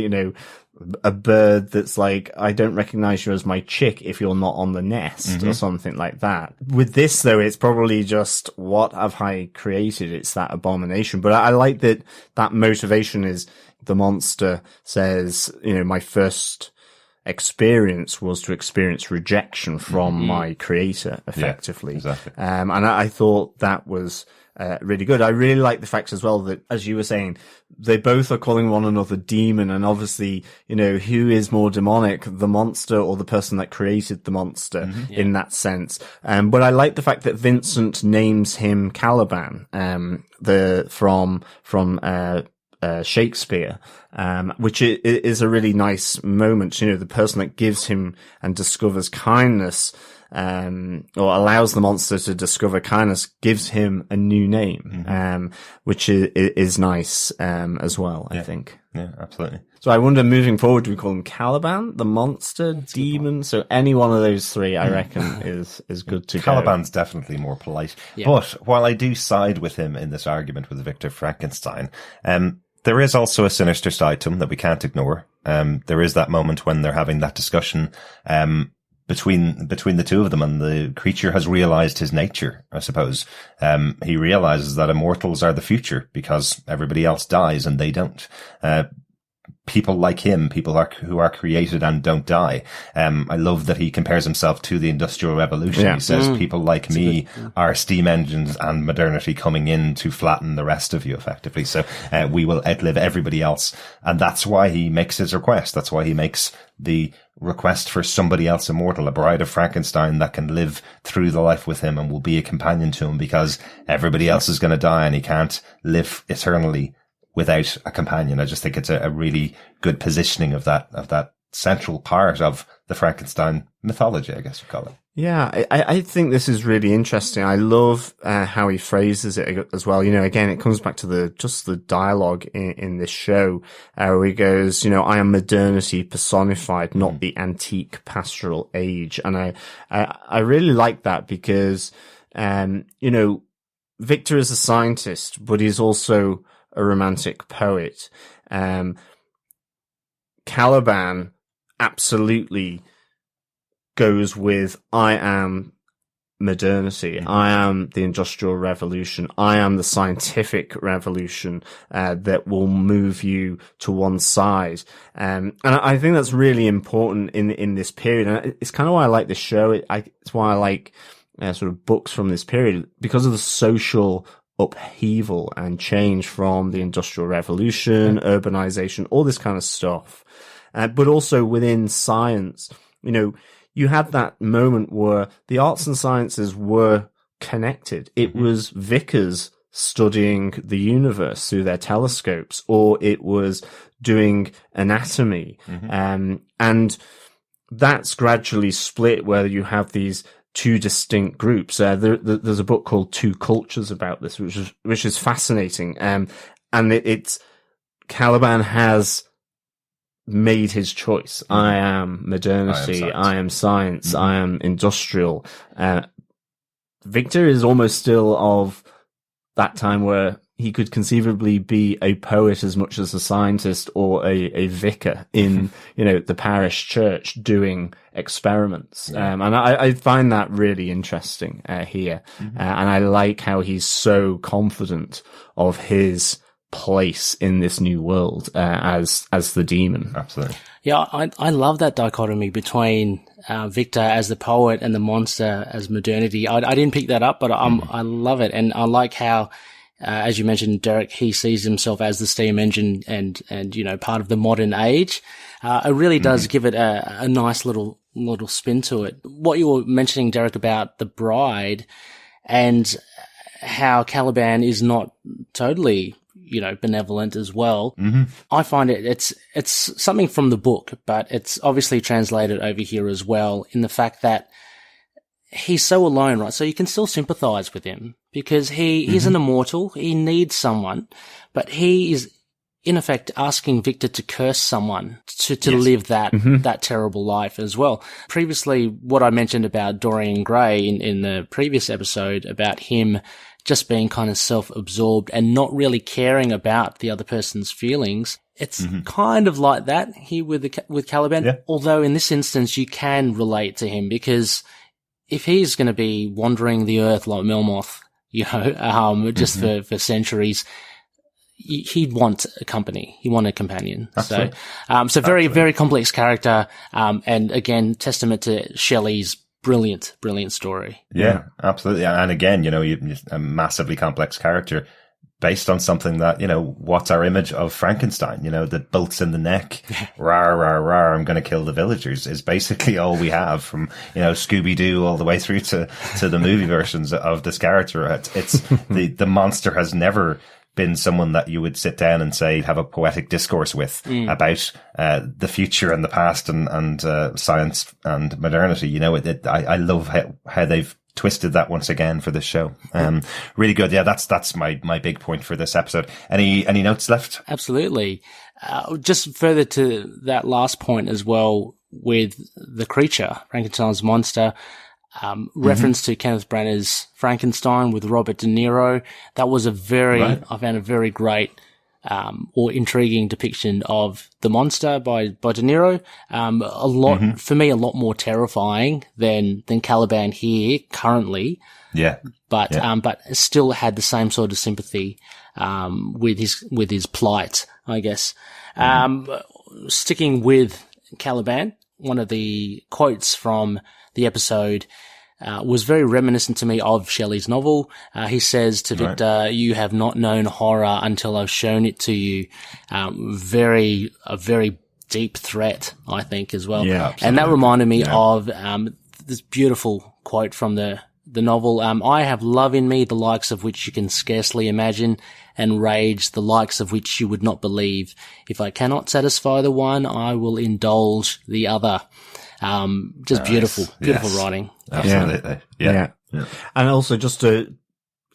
a bird that's like, I don't recognize you as my chick if you're not on the nest, or something like that. With this though, it's probably just, what have I created? It's that abomination. But I like that motivation is, the monster says, my first experience was to experience rejection from my creator, effectively. Yeah, exactly. And I thought that was really good. I really like the fact as well that, as you were saying, they both are calling one another demon, and obviously, who is more demonic, the monster or the person that created the monster, in that sense. But I like the fact that Vincent names him Caliban, from Shakespeare, which is a really nice moment. The person that gives him and discovers kindness, or allows the monster to discover kindness, gives him a new name, which is nice, as well, I think. Yeah, absolutely. So I wonder, moving forward, do we call him Caliban, the monster, demon? So any one of those three, I reckon, is good to go. Caliban's definitely more polite. Yeah. But while I do side with him in this argument with Victor Frankenstein, there is also a sinister side to him that we can't ignore. There is that moment when they're having that discussion, between the two of them, and the creature has realized his nature, I suppose. He realizes that immortals are the future because everybody else dies and they don't. People like him, people who are created and don't die. I love that he compares himself to the Industrial Revolution. Yeah. He says, people like me are steam engines and modernity coming in to flatten the rest of you, effectively. So we will outlive everybody else. And that's why he makes his request. That's why he makes the request for somebody else immortal, a bride of Frankenstein that can live through the life with him and will be a companion to him, because everybody else is going to die and he can't live eternally without a companion. I just think it's a really good positioning of that central part of the Frankenstein mythology, I guess you call it. Yeah, I think this is really interesting. I love how he phrases it as well. Again, it comes back to the dialogue in this show, where he goes, I am modernity personified, not the antique pastoral age. And I really like that because, Victor is a scientist, but he's also a romantic poet. Caliban absolutely goes with, I am modernity. I am the Industrial Revolution. I am the scientific revolution that will move you to one side. And I think that's really important in this period. And it's kind of why I like this show. It's why I like sort of books from this period, because of the social upheaval and change from the Industrial Revolution, urbanization, all this kind of stuff. But also within science, you had that moment where the arts and sciences were connected. It was Vickers studying the universe through their telescopes, or it was doing anatomy. And that's gradually split, where you have these two distinct groups. There's a book called Two Cultures about this, which is fascinating. And it's Caliban has made his choice. I am modernity. I am science. I am industrial. Victor is almost still of that time where he could conceivably be a poet as much as a scientist, or a vicar in, the parish church doing experiments. And I find that really interesting, here. And I like how he's so confident of his place in this new world, as the demon. Absolutely. Yeah, I love that dichotomy between Victor as the poet and the monster as modernity. I didn't pick that up, but I love it. And I like how, as you mentioned, Derek, he sees himself as the steam engine and part of the modern age. It really does give it a nice little spin to it. What you were mentioning, Derek, about the bride and how Caliban is not totally benevolent as well. I find it's something from the book, but it's obviously translated over here as well, in the fact that he's so alone, right? So you can still sympathize with him, because he's an immortal. He needs someone, but he is in effect asking Victor to curse someone to live that terrible life as well. Previously, what I mentioned about Dorian Gray in the previous episode, about him just being kind of self-absorbed and not really caring about the other person's feelings. It's kind of like that here with Caliban. Although in this instance, you can relate to him, because if he's going to be wandering the earth like Melmoth, just for centuries, he'd want a company. He want a companion. Absolutely. So very, very complex character. And again, testament to Shelley's brilliant story. Yeah, absolutely. And again, a massively complex character based on something that, what's our image of Frankenstein, the bolts in the neck, rar, rar, rar, I'm going to kill the villagers, is basically all we have from, Scooby-Doo all the way through to the movie versions of this character. It's the monster has never been someone that you would sit down and say, have a poetic discourse with about the future and the past and science and modernity. I love how they've twisted that once again for this show. Really good. Yeah, that's my big point for this episode. Any notes left? Absolutely. Just further to that last point as well, with the creature, Frankenstein's monster, reference to Kenneth Branagh's Frankenstein with Robert De Niro. That was I found a very great, or intriguing depiction of the monster by De Niro. For me, a lot more terrifying than Caliban here currently. Yeah. But still had the same sort of sympathy, with his plight, I guess. Sticking with Caliban, one of the quotes from the episode was very reminiscent to me of Shelley's novel. He says to Victor, "You have not known horror until I've shown it to you." A very deep threat, I think, as well. Yeah, and that reminded me of this beautiful quote from the novel. "I have love in me, the likes of which you can scarcely imagine, and rage, the likes of which you would not believe. If I cannot satisfy the one, I will indulge the other." Just beautiful writing. Absolutely. Yeah. And also, just to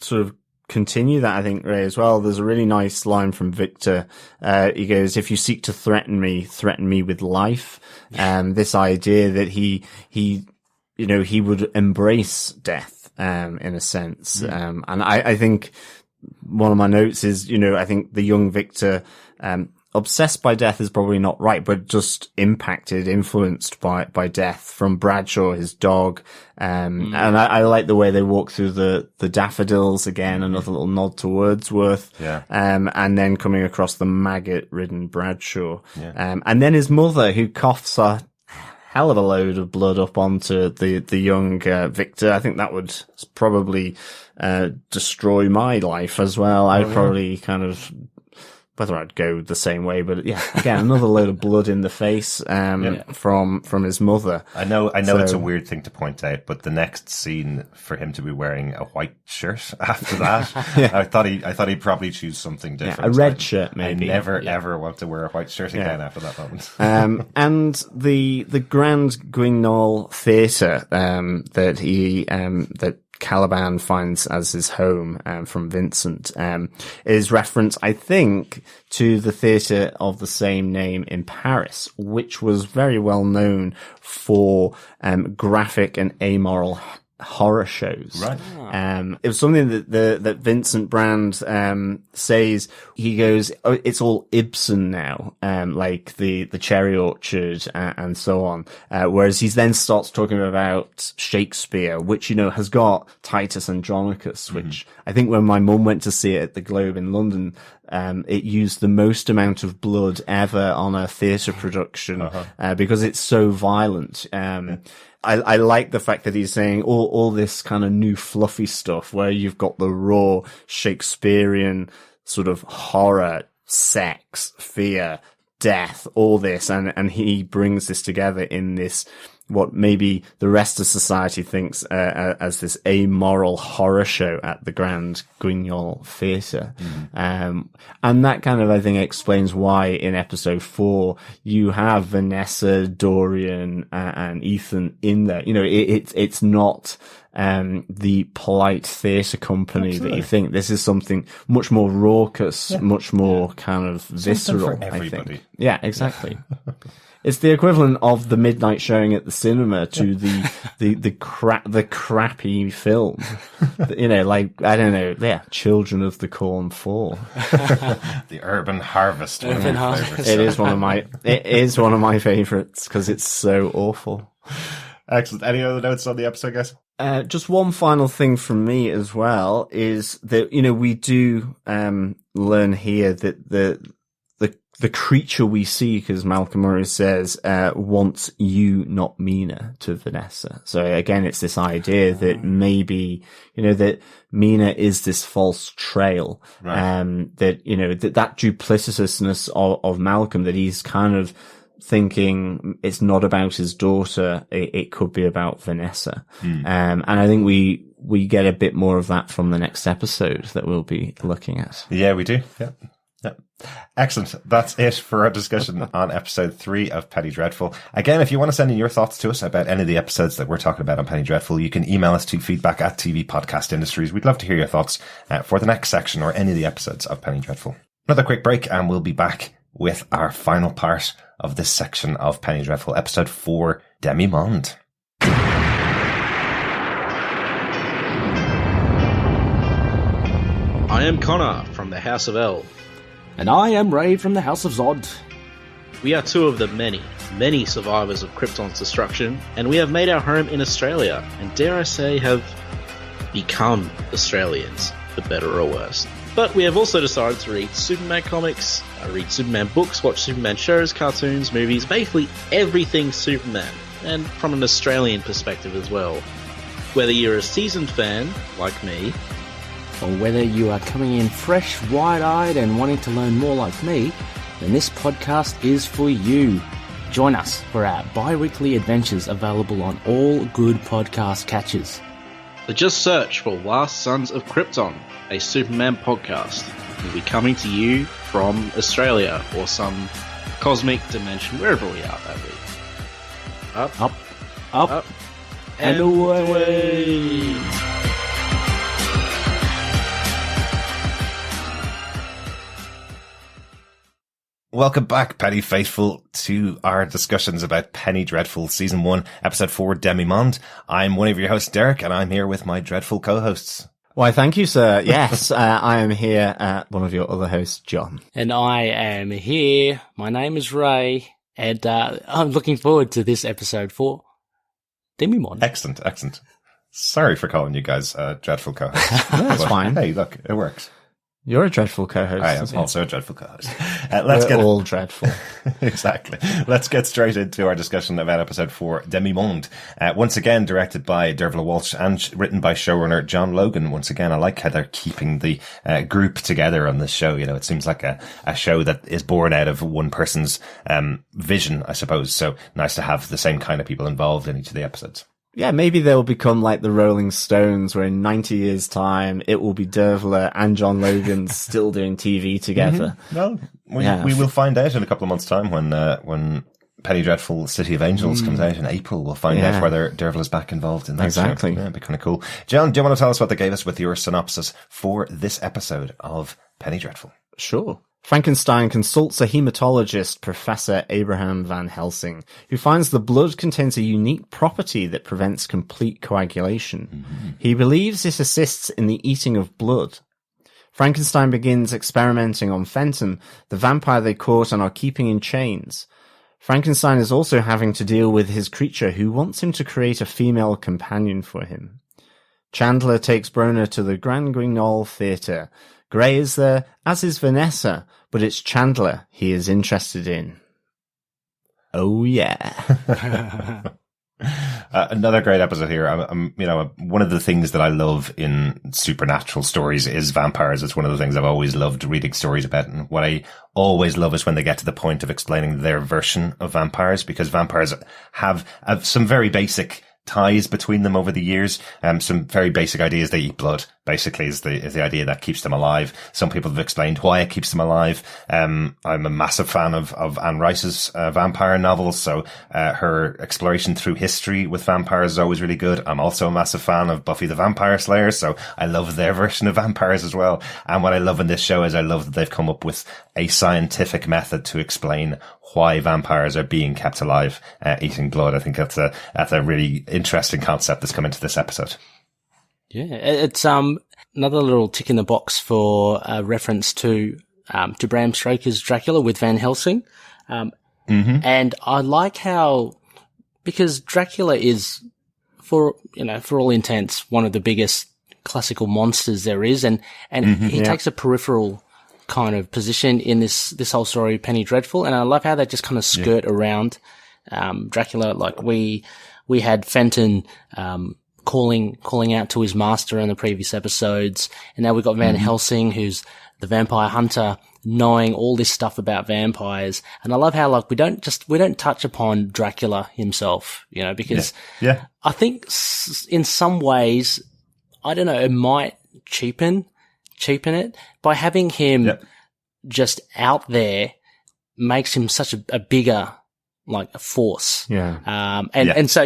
sort of continue that, I think, Ray, as well, there's a really nice line from Victor. He goes, "If you seek to threaten me with life." This idea that he would embrace death, in a sense. And I think one of my notes is, I think the young Victor, obsessed by death is probably not right, but just influenced by death from Bradshaw, his dog. And I like the way they walk through the daffodils again, another little nod to Wordsworth. Yeah. And then coming across the maggot-ridden Bradshaw. Yeah. And then his mother, who coughs a hell of a load of blood up onto the young Victor. I think that would probably destroy my life as well. I'd probably kind of, whether I'd go the same way, but yeah, again, another load of blood in the face from his mother. I know it's a weird thing to point out, but the next scene for him to be wearing a white shirt after that, I thought he'd probably choose something different. A red shirt, maybe. I never ever want to wear a white shirt again after that moment. And the Grand Guignol Theatre that Caliban finds as his home from Vincent is reference, I think, to the theatre of the same name in Paris, which was very well known for graphic and amoral horror shows. Right. It was something that Vincent Brand says. He goes, "Oh, it's all Ibsen now, like the Cherry Orchard and so on." Whereas he then starts talking about Shakespeare, which, has got Titus Andronicus, which I think when my mum went to see it at the Globe in London, it used the most amount of blood ever on a theatre production, because it's so violent. I like the fact that he's saying all this kind of new fluffy stuff where you've got the raw Shakespearean sort of horror, sex, fear, death, all this, and he brings this together in this, what maybe the rest of society thinks as this amoral horror show at the Grand Guignol Theatre. And that kind of, I think, explains why in episode 4 you have Vanessa, Dorian, and Ethan in there. It's not the polite theatre company that you think. This is something much more raucous, much more kind of visceral, for everybody. I think. Yeah, exactly. It's the equivalent of the midnight showing at the cinema to the crappy film. Like, I don't know, Children of the Corn 4. The Urban Harvest. It is one of my favorites because it's so awful. Excellent. Any other notes on the episode, guys? Just one final thing from me as well is that, we do learn here that the creature we see, because Malcolm Murray says, wants you, not Mina, to Vanessa. So again, it's this idea that maybe, that Mina is this false trail. Right. That duplicitousness of Malcolm, that he's kind of thinking it's not about his daughter, it could be about Vanessa. And I think we get a bit more of that from the next episode that we'll be looking at. Yeah, we do. Yeah. Excellent. That's it for our discussion on episode 3 of Penny Dreadful. Again, if you want to send in your thoughts to us about any of the episodes that we're talking about on Penny Dreadful, you can email us to feedback@tvpodcastindustries. We'd love to hear your thoughts for the next section or any of the episodes of Penny Dreadful. Another quick break and we'll be back with our final part of this section of Penny Dreadful, episode 4, Demi-Monde. I am Connor from the House of L. And I am Ray from the House of Zod. We are two of the many, many survivors of Krypton's destruction, and we have made our home in Australia, and dare I say, have become Australians, for better or worse. But we have also decided to read Superman comics, read Superman books, watch Superman shows, cartoons, movies, basically everything Superman, and from an Australian perspective as well. Whether you're a seasoned fan, like me, or whether you are coming in fresh, wide-eyed and wanting to learn more like me, then this podcast is for you. Join us for our bi-weekly adventures available on all good podcast catchers. So just search for Last Sons of Krypton, a Superman podcast. We'll be coming to you from Australia or some cosmic dimension, wherever we are that week. Up, and away. Welcome back, Penny Faithful, to our discussions about Penny Dreadful, Season 1, Episode 4, Demi-Monde. I'm one of your hosts, Derek, and I'm here with my dreadful co-hosts. Why, thank you, sir. Yes, I am here, one of your other hosts, John. And I am here. My name is Ray, and I'm looking forward to this episode for Demi-Monde. Excellent. Sorry for calling you guys dreadful co-hosts. That's fine. Hey, look, it works. You're a dreadful co-host. I am also a dreadful co-host. We're all dreadful. Exactly. Let's get straight into our discussion about episode 4, Demi-Monde. Once again, directed by Dreadful Rewatch and written by showrunner John Logan. Once again, I like how they're keeping the group together on this show. You know, it seems like a show that is born out of one person's vision, I suppose. So nice to have the same kind of people involved in each of the episodes. Yeah, maybe they'll become like the Rolling Stones, where in 90 years' time, it will be Dervla and John Logan still doing TV together. Mm-hmm. Well, we will find out in a couple of months' time when Penny Dreadful City of Angels comes out in April. We'll find out whether Dervla's back involved in that. Exactly. Show. Yeah, it'd be kind of cool. John, do you want to tell us what they gave us with your synopsis for this episode of Penny Dreadful? Sure. Frankenstein consults a hematologist, Professor Abraham Van Helsing, who finds the blood contains a unique property that prevents complete coagulation. Mm-hmm. He believes it assists in the eating of blood. Frankenstein begins experimenting on Fenton, the vampire they caught and are keeping in chains. Frankenstein is also having to deal with his creature, who wants him to create a female companion for him. Chandler takes Brona to the Grand Guignol Theatre. Gray is there, as is Vanessa, but it's Chandler he is interested in. Oh yeah. Another great episode here. One of the things that I love in supernatural stories is vampires. It's one of the things I've always loved reading stories about. And what I always love is when they get to the point of explaining their version of vampires, because vampires have some very basic ties between them over the years. Some very basic ideas. They eat blood, basically, is the idea that keeps them alive. Some people have explained why it keeps them alive. I'm a massive fan of Anne Rice's vampire novels, so her exploration through history with vampires is always really good. I'm also a massive fan of Buffy the Vampire Slayer, so I love their version of vampires as well. And what I love in this show is I love that they've come up with a scientific method to explain why vampires are being kept alive, eating blood. I think that's a really interesting concept that's come into this episode. Yeah, it's another little tick in the box for reference to Bram Stoker's Dracula with Van Helsing. And I like how, because Dracula is, for all intents, one of the biggest classical monsters there is, and he takes a peripheral kind of position in this whole story, Penny Dreadful, and I love how they just kind of skirt around Dracula. Like we had Fenton calling out to his master in the previous episodes, and now we've got Van Helsing, who's the vampire hunter, knowing all this stuff about vampires. And I love how we don't touch upon Dracula himself, because I think in some ways, I don't know, it might cheapen it by having him just out there. Makes him such a bigger a force. And so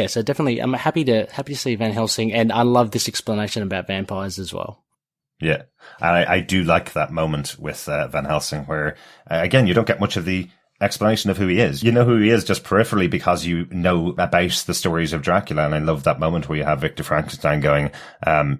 so definitely I'm happy to see Van Helsing, and I love this explanation about vampires as well. Yeah, I do like that moment with Van Helsing where again you don't get much of the explanation of who he is. You know who he is just peripherally because you know about the stories of Dracula. And I love that moment where you have Victor Frankenstein going,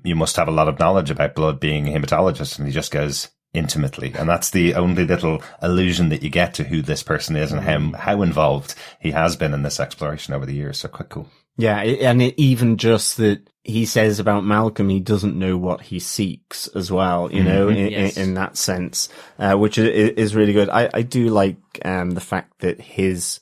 you must have a lot of knowledge about blood, being a hematologist. And he just goes, intimately. And that's the only little allusion that you get to who this person is and how involved he has been in this exploration over the years. So quite cool. Yeah, and even just that he says about Malcolm, he doesn't know what he seeks as well, in that sense, which is really good. I do like the fact that his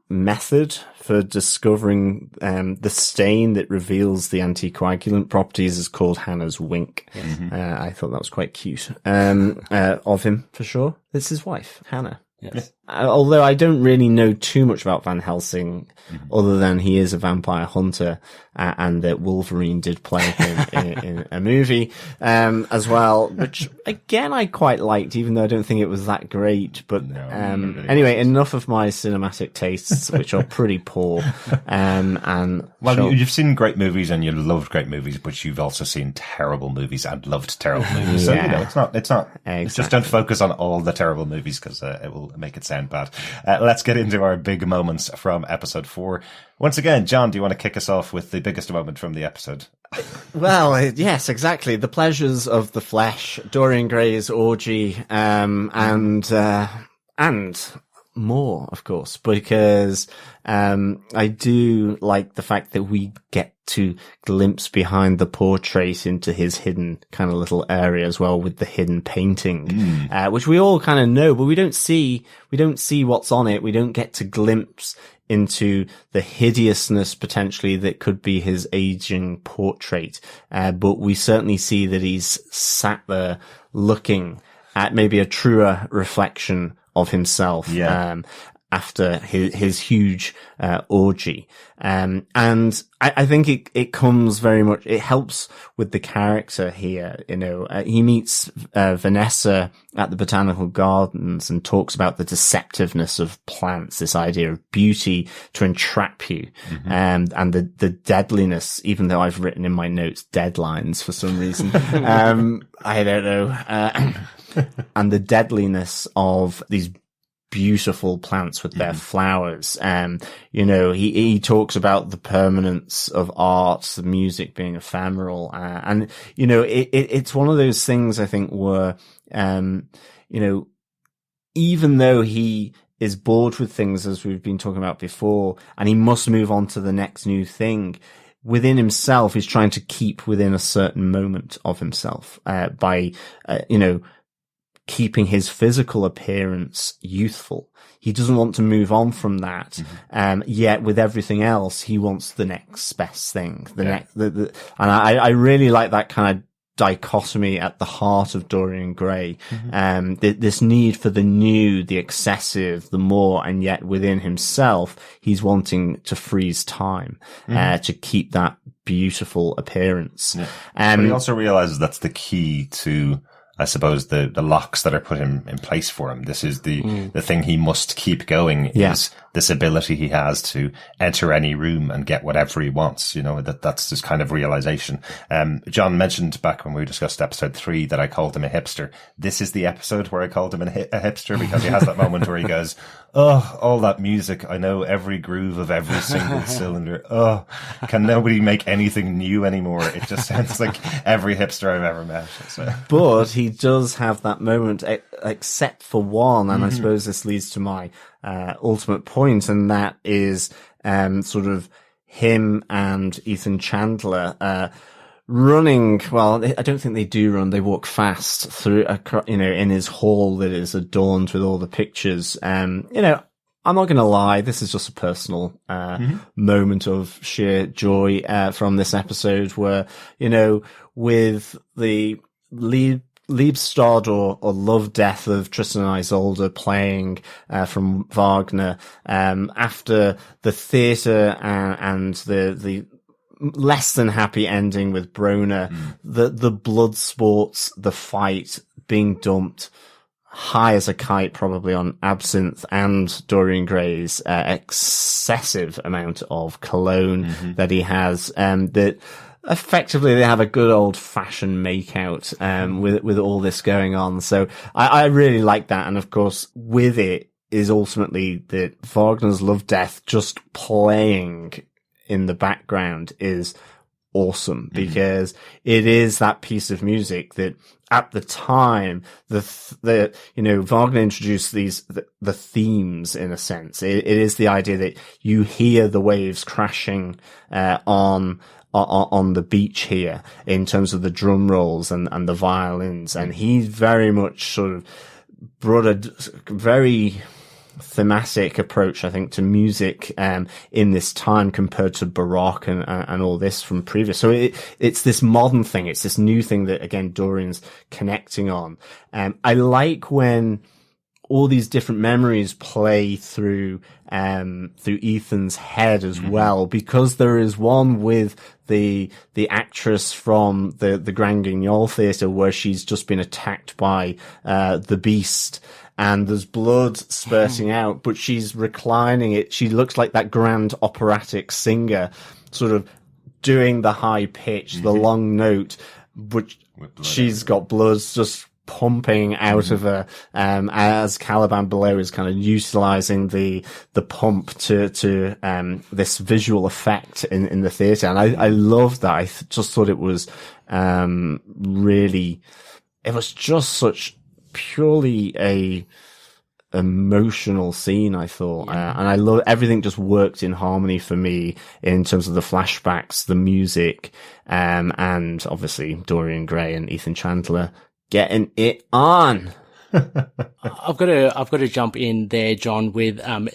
method for discovering the stain that reveals the anticoagulant properties is called Hannah's wink. I thought that was quite cute of him, for sure. It's his wife, Hannah. Yes. Although I don't really know too much about Van Helsing, other than he is a vampire hunter, and that Wolverine did play him in a movie, as well, which again I quite liked, even though I don't think it was that great. But anyway, enough of my cinematic tastes, which are pretty poor. You've seen great movies and you loved great movies, but you've also seen terrible movies and loved terrible movies. So it's not. Exactly. Just don't focus on all the terrible movies because it will make it sound bad. Let's get into our big moments from episode 4. Once again, John, do you want to kick us off with the biggest moment from the episode? Well, yes, exactly. The pleasures of the flesh, Dorian Gray's orgy, and more, of course, because I do like the fact that we get to glimpse behind the portrait into his hidden kind of little area as well, with the hidden painting, which we all kind of know, but we don't see what's on it. We don't get to glimpse into the hideousness potentially that could be his aging portrait. But we certainly see that he's sat there looking at maybe a truer reflection of himself. After his huge orgy. And I think it comes very much, it helps with the character here. You know, he meets Vanessa at the botanical gardens and talks about the deceptiveness of plants, this idea of beauty to entrap you, and the deadliness, even though I've written in my notes deadlines for some reason. I don't know. And the deadliness of these beautiful plants with their flowers. You know, he talks about the permanence of art, the music being ephemeral. And, you know, it's one of those things I think where, you know, even though he is bored with things, as we've been talking about before, and he must move on to the next new thing, within himself, he's trying to keep within a certain moment of himself, by, you know, keeping his physical appearance youthful. He doesn't want to move on from that. Yet with everything else, he wants the next best thing. And I really like that kind of dichotomy at the heart of Dorian Gray. This need for the new, the excessive, the more, and yet within himself, he's wanting to freeze time, to keep that beautiful appearance. But he also realizes that's the key to, I suppose, the locks that are put in place for him. This is the thing he must keep going, is this ability he has to enter any room and get whatever he wants. You know, that's this kind of realization. John mentioned back when we discussed episode 3 that I called him a hipster. This is the episode where I called him a hipster, because he has that moment where he goes, oh, all that music. I know every groove of every single cylinder. Oh, can nobody make anything new anymore? It just sounds like every hipster I've ever met. So. But he does have that moment, except for one, and I suppose this leads to my ultimate point, and that is sort of him and Ethan Chandler running. Well, I don't think they do run. They walk fast through, you know, in his hall that is adorned with all the pictures. You know, I'm not going to lie. This is just a personal moment of sheer joy from this episode, where, you know, with the Liebestod or Love Death of Tristan and Isolde playing from Wagner, after the theatre and the less than happy ending with Brona, the blood sports, the fight, being dumped high as a kite, probably on absinthe and Dorian Gray's excessive amount of cologne that he has, that effectively they have a good old fashioned makeout with all this going on. So I really like that. And of course, with it is ultimately that Wagner's Love Death just playing in the background is awesome, because it is that piece of music that at the time, the you know, Wagner introduced the themes, in a sense. It is the idea that you hear the waves crashing on the beach here, in terms of the drum rolls and the violins. And he very much sort of brought a very thematic approach, I think, to music in this time, compared to Baroque and all this from previous. So it's this modern thing, it's this new thing that, again, Dorian's connecting on. I like when all these different memories play through Ethan's head as well, because there is one with the actress from the Grand Guignol Theatre, where she's just been attacked by the beast, and there's blood spurting out, but she's reclining it. She looks like that grand operatic singer, sort of doing the high pitch, the long note, but she's got blood just pumping out of her, as Caliban below is kind of utilizing the pump to this visual effect in the theater. And I loved that. I just thought it was, really, it was just such purely a emotional scene, I thought. And I love everything just worked in harmony for me in terms of the flashbacks, the music, and obviously Dorian Gray and Ethan Chandler getting it on. I've got to jump in there, John, with, and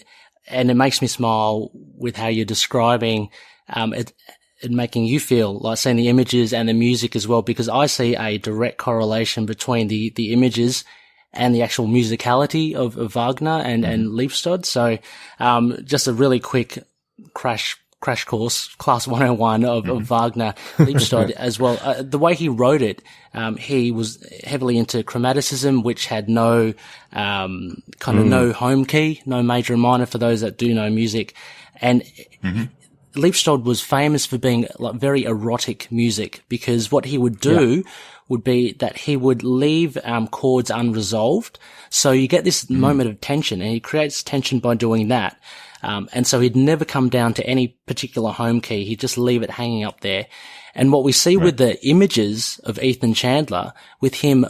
it makes me smile with how you're describing, it making you feel like seeing the images and the music as well, because I see a direct correlation between the images and the actual musicality of Wagner and Liebstod. So, just a really quick crash course, class 101 of Wagner, Liebstod as well. The way he wrote it, he was heavily into chromaticism, which had no, no home key, no major and minor for those that do know music. And Liebstod was famous for being like very erotic music, because what he would do would be that he would leave chords unresolved. So you get this moment of tension, and he creates tension by doing that. And so he'd never come down to any particular home key. He'd just leave it hanging up there. And what we see with the images of Ethan Chandler, with him,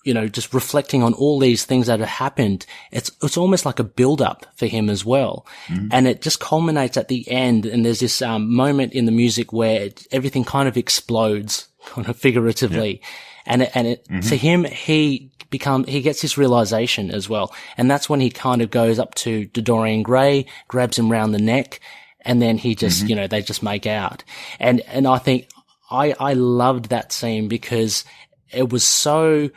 just reflecting on all these things that have happened, it's almost like a build-up for him as well. And it just culminates at the end, and there's this moment in the music where everything kind of explodes, kind of figuratively. And to him, he gets this realization as well. And that's when he kind of goes up to Dorian Gray, grabs him round the neck, and then he just, they just make out. And I think I loved that scene because it was so,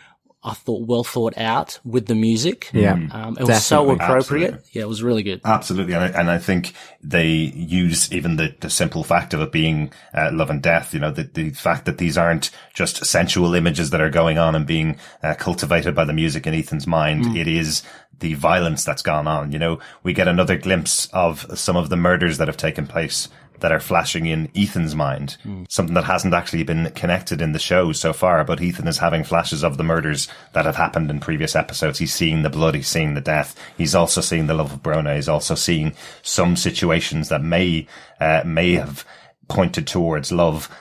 I thought, well thought out with the music. It was so appropriate. Absolutely. Yeah, it was really good. Absolutely. And I think they use even the simple fact of it being love and death, the fact that these aren't just sensual images that are going on and being cultivated by the music in Ethan's mind. It is the violence that's gone on. We get another glimpse of some of the murders that have taken place that are flashing in Ethan's mind, something that hasn't actually been connected in the show so far, but Ethan is having flashes of the murders that have happened in previous episodes. He's seeing the blood, he's seeing the death, he's also seeing the love of Brona, he's also seeing some situations that may have pointed towards love.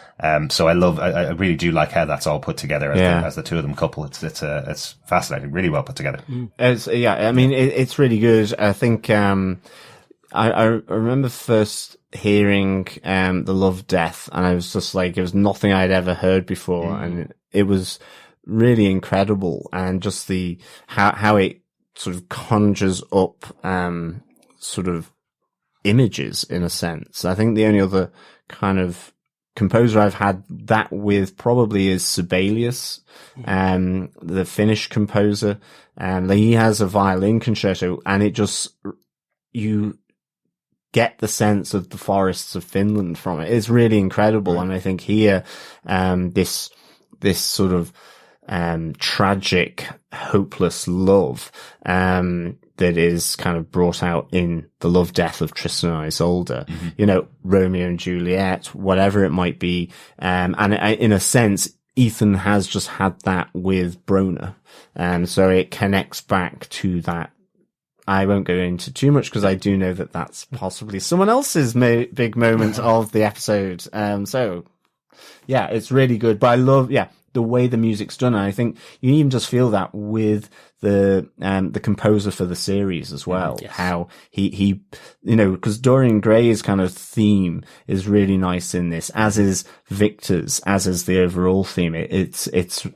So I really do like how that's all put together as the two of them couple. It's fascinating, really well put together. It's really good. I think, I remember first hearing the Love Death, and I was just like, it was nothing I'd ever heard before, and it was really incredible. And just how it sort of conjures up sort of images in a sense. I think the only other kind of composer I've had that with probably is Sibelius, the Finnish composer. He has a violin concerto, and it just, you get the sense of the forests of Finland from it. It's really incredible. And I think here, this sort of, tragic, hopeless love, that is kind of brought out in the love death of Tristan and Isolde, Romeo and Juliet, whatever it might be. And in a sense, Ethan has just had that with Brona. So it connects back to that. I won't go into too much because I do know that that's possibly someone else's big moment of the episode. It's really good. But I love, the way the music's done. And I think you even just feel that with the composer for the series as well. Yes. How he because Dorian Gray's kind of theme is really nice in this, as is Victor's, as is the overall theme. It's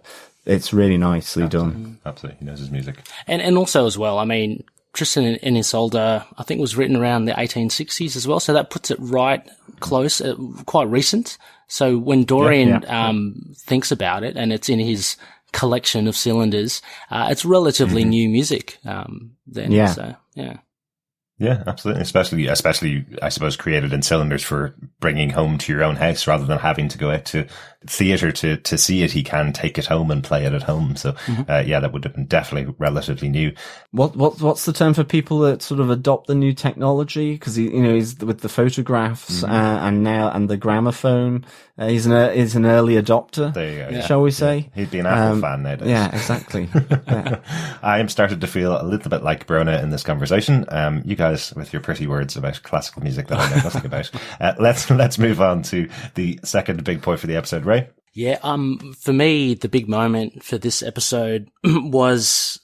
really nicely done. Absolutely. He knows his music. And also as well, Tristan and Isolde, I think, was written around the 1860s as well, so that puts it right close, quite recent. So when Dorian thinks about it, and it's in his collection of cylinders, it's relatively new music then. Yeah. So, yeah. Yeah, absolutely. Especially, I suppose, created in cylinders for bringing home to your own house rather than having to go out to theatre to see it. He can take it home and play it at home. So, that would have been definitely relatively new. What's the term for people that sort of adopt the new technology? Because he's with the photographs and the gramophone. He's an early adopter. There you go. Yeah. Shall we say? He'd be an Apple fan nowadays. Yeah, exactly. Yeah. I am starting to feel a little bit like Brona in this conversation. You guys with your pretty words about classical music that I know nothing about. Let's move on to the second big point for the episode, Ray. Yeah, for me, the big moment for this episode was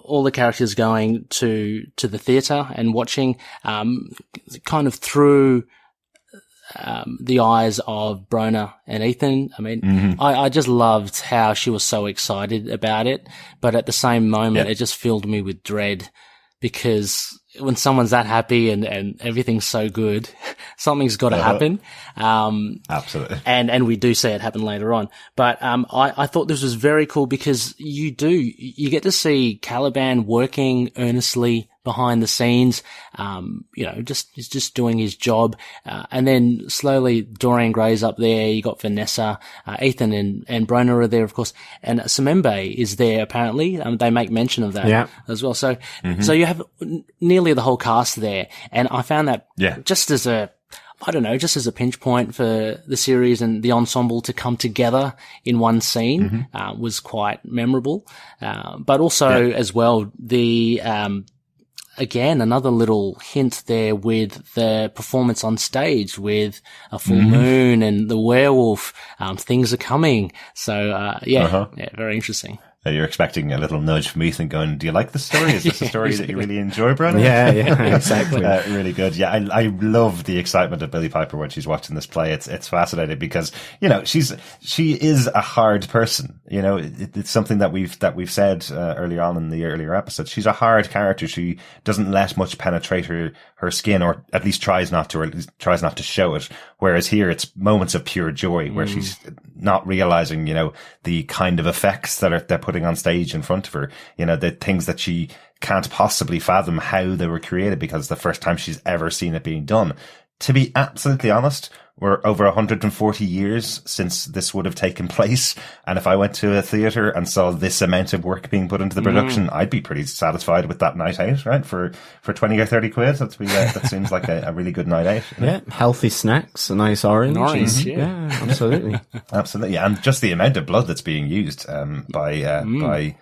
all the characters going to the theatre and watching, kind of through the eyes of Brona and Ethan. I mean, I just loved how she was so excited about it, but at the same moment, it just filled me with dread, because when someone's that happy and everything's so good, something's got to happen. Absolutely. And we do see it happen later on. But, I thought this was very cool because you get to see Caliban working earnestly behind the scenes, he's just doing his job. And then slowly Dorian Gray's up there. You got Vanessa, Ethan and Brona are there, of course. And Semembe is there, apparently. They make mention of that as well. So, so you have nearly the whole cast there. And I found that just as a pinch point for the series and the ensemble to come together in one scene, was quite memorable. But also as well, again, another little hint there with the performance on stage with a full moon and the werewolf. Things are coming. So, very interesting. You're expecting a little nudge from Ethan going, do you like the story? Is this a story that you really enjoy, Brona? Yeah, exactly. Really good. Yeah, I love the excitement of Billie Piper when she's watching this play. It's fascinating because, she is a hard person. It's something that we've said earlier on in the earlier episodes. She's a hard character. She doesn't let much penetrate her skin, or at least tries not to show it. Whereas here it's moments of pure joy where she's not realizing, the kind of effects that they're putting on stage in front of her, the things that she can't possibly fathom how they were created, because it's the first time she's ever seen it being done. To be absolutely honest, we're over 140 years since this would have taken place. And if I went to a theatre and saw this amount of work being put into the production, I'd be pretty satisfied with that night out, right? For 20 or 30 quid. That seems like a really good night out. Yeah. Healthy snacks, a nice orange. Yeah, absolutely. Absolutely. And just the amount of blood that's being used, by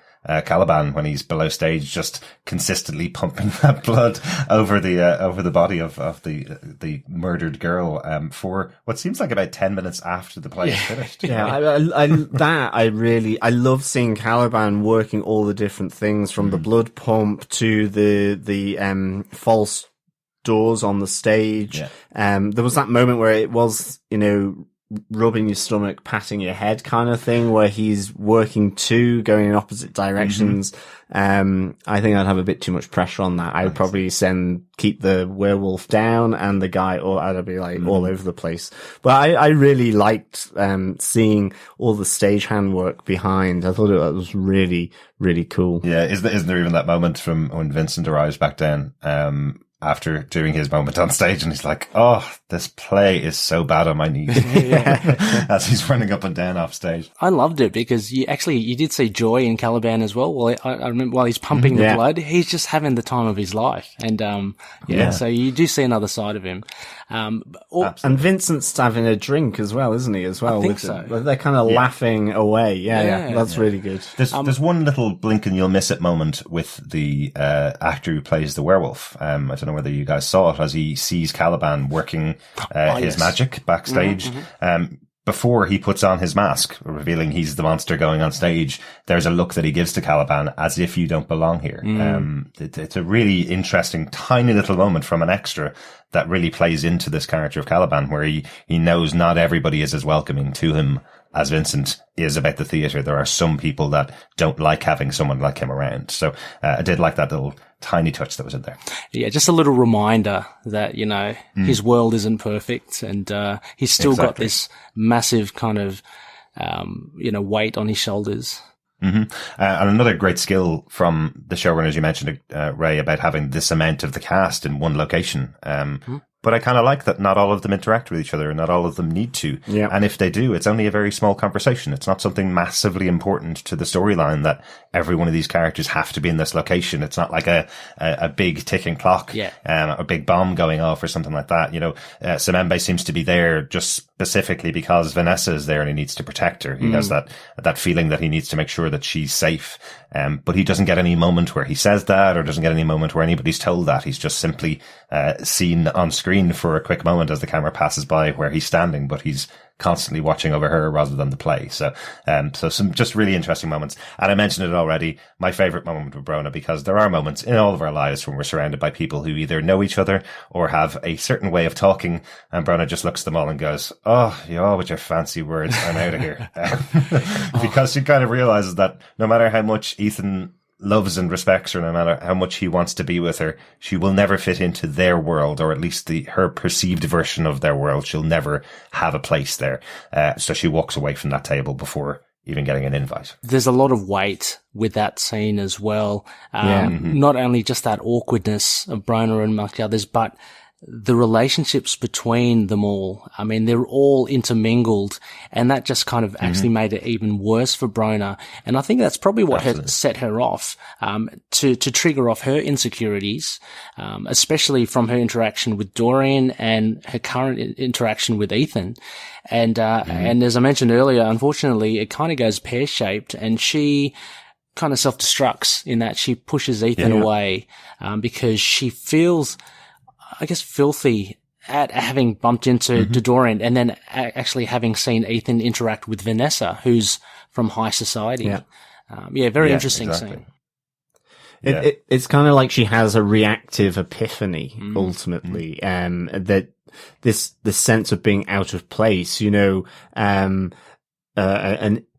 Caliban when he's below stage, just consistently pumping that blood over the body of the murdered girl, for what seems like about 10 minutes after the play is finished. Yeah, I love seeing Caliban working all the different things, from the blood pump to the false doors on the stage. There was that moment where it was, rubbing your stomach, patting your head kind of thing, where he's working going in opposite directions. I think I'd have a bit too much pressure on that. I would probably keep the werewolf down and the guy, or I'd be all over the place. But I really liked, seeing all the stagehand work behind. I thought it was really, really cool. Yeah. Isn't there even that moment from when Vincent arrives back down, after doing his moment on stage, and he's like, oh, this play is so bad on my knees. As he's running up and down off stage. I loved it because you did see joy in Caliban as well. Well, I remember while he's pumping the blood, he's just having the time of his life. And, so you do see another side of him. And Vincent's having a drink as well, isn't he? I think so. They're kind of laughing away. That's really good. There's one little blink and you'll miss it moment with the actor who plays the werewolf. I don't know whether you guys saw it, as he sees Caliban working his magic backstage. Before he puts on his mask, revealing he's the monster going on stage, there's a look that he gives to Caliban as if you don't belong here. It's a really interesting, tiny little moment from an extra that really plays into this character of Caliban, where he knows not everybody is as welcoming to him as Vincent is about the theatre. There are some people that don't like having someone like him around. So I did like that little tiny touch that was in there. Yeah, just a little reminder that, his world isn't perfect, and he's still got this massive kind of, weight on his shoulders. And another great skill from the showrunners, you mentioned, Ray, about having this amount of the cast in one location. But I kind of like that not all of them interact with each other and not all of them need to. Yeah. And if they do, it's only a very small conversation. It's not something massively important to the storyline that every one of these characters have to be in this location. It's not like a big ticking clock, a big bomb going off or something like that. You know, Semembe seems to be there just specifically because Vanessa is there and he needs to protect her. He has that feeling that he needs to make sure that she's safe. But he doesn't get any moment where he says that or doesn't get any moment where anybody's told that. He's just simply seen on screen for a quick moment as the camera passes by where he's standing, but he's constantly watching over her rather than the play. So some just really interesting moments. And I mentioned it already, my favorite moment with Brona, because there are moments in all of our lives when we're surrounded by people who either know each other or have a certain way of talking, and Brona just looks at them all and goes, "Oh, you all with your fancy words, I'm out of here." Because she kind of realizes that no matter how much Ethan loves and respects her, no matter how much he wants to be with her, she will never fit into their world, or at least her perceived version of their world. She'll never have a place there. So she walks away from that table before even getting an invite. There's a lot of weight with that scene as well. Not only just that awkwardness of Brona and amongst the others, but the relationships between them all. I mean, they're all intermingled, and that just kind of actually made it even worse for Brona. And I think that's probably what set her off, to trigger off her insecurities, especially from her interaction with Dorian and her current interaction with Ethan. And as I mentioned earlier, unfortunately, it kind of goes pear-shaped, and she kind of self-destructs in that she pushes Ethan away, because she feels, I guess, filthy at having bumped into Dorian and then actually having seen Ethan interact with Vanessa, who's from high society. Very interesting scene. It's kind of like she has a reactive epiphany, ultimately, that this sense of being out of place, you know,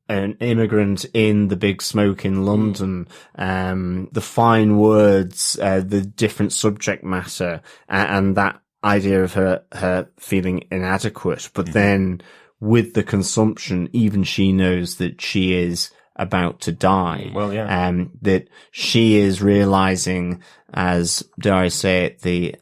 an immigrant in the big smoke in London, the fine words, the different subject matter, and that idea of her feeling inadequate. But then with the consumption, even she knows that she is about to die. Well, that she is realizing, as dare I say it, the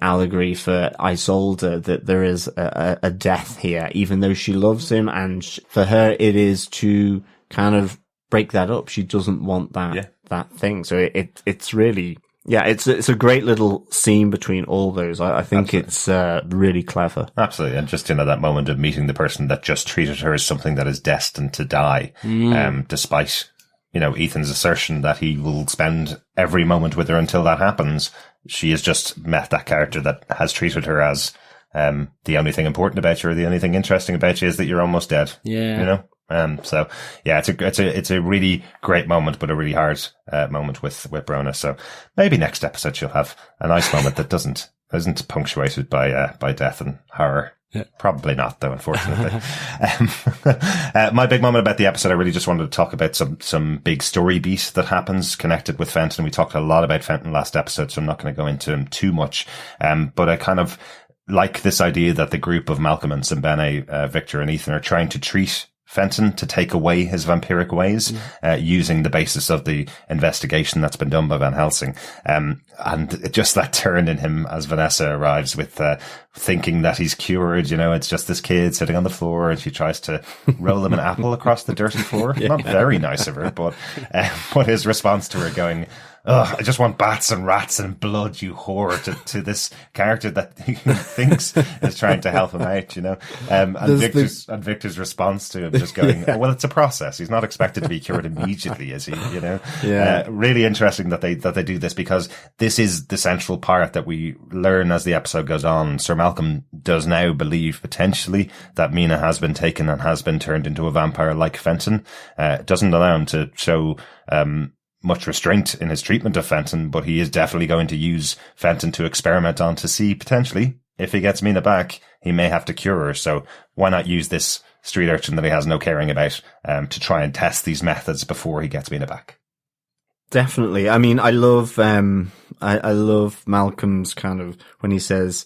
allegory for Isolde, that there is a death here, even though she loves him. And for her, it is to kind of break that up. She doesn't want that thing. So it's really, it's a great little scene between all those. I think it's really clever. Absolutely. And just, that moment of meeting the person that just treated her as something that is destined to die, despite, Ethan's assertion that he will spend every moment with her until that happens. She has just met that character that has treated her as the only thing important about you, or the only thing interesting about you is that you're almost dead. Yeah. It's a really great moment, but a really hard moment with Brona. So maybe next episode she'll have a nice moment that isn't punctuated by death and horror. Yeah. Probably not, though, unfortunately. My big moment about the episode, I really just wanted to talk about some big story beat that happens connected with Fenton. We talked a lot about Fenton last episode, so I'm not going to go into him too much. But I kind of like this idea that the group of Malcolm and Simbene, Victor and Ethan, are trying to treat Fenton to take away his vampiric ways, using the basis of the investigation that's been done by Van Helsing. And just that turn in him as Vanessa arrives with, thinking that he's cured, it's just this kid sitting on the floor and she tries to roll him an apple across the dirty floor. Not very nice of her, but his response to her going, "Oh, I just want bats and rats and blood, you whore," to this character that he thinks is trying to help him out, and Victor's response to him just going, "Well, it's a process. He's not expected to be cured immediately, is he?" Really interesting that they do this, because this is the central part that we learn as the episode goes on. Sir Malcolm does now believe potentially that Mina has been taken and has been turned into a vampire like Fenton. It doesn't allow him to show much restraint in his treatment of Fenton, but he is definitely going to use Fenton to experiment on to see, potentially, if he gets Mina back, he may have to cure her. So why not use this street urchin that he has no caring about to try and test these methods before he gets Mina back? Definitely. I mean, I love Malcolm's kind of, when he says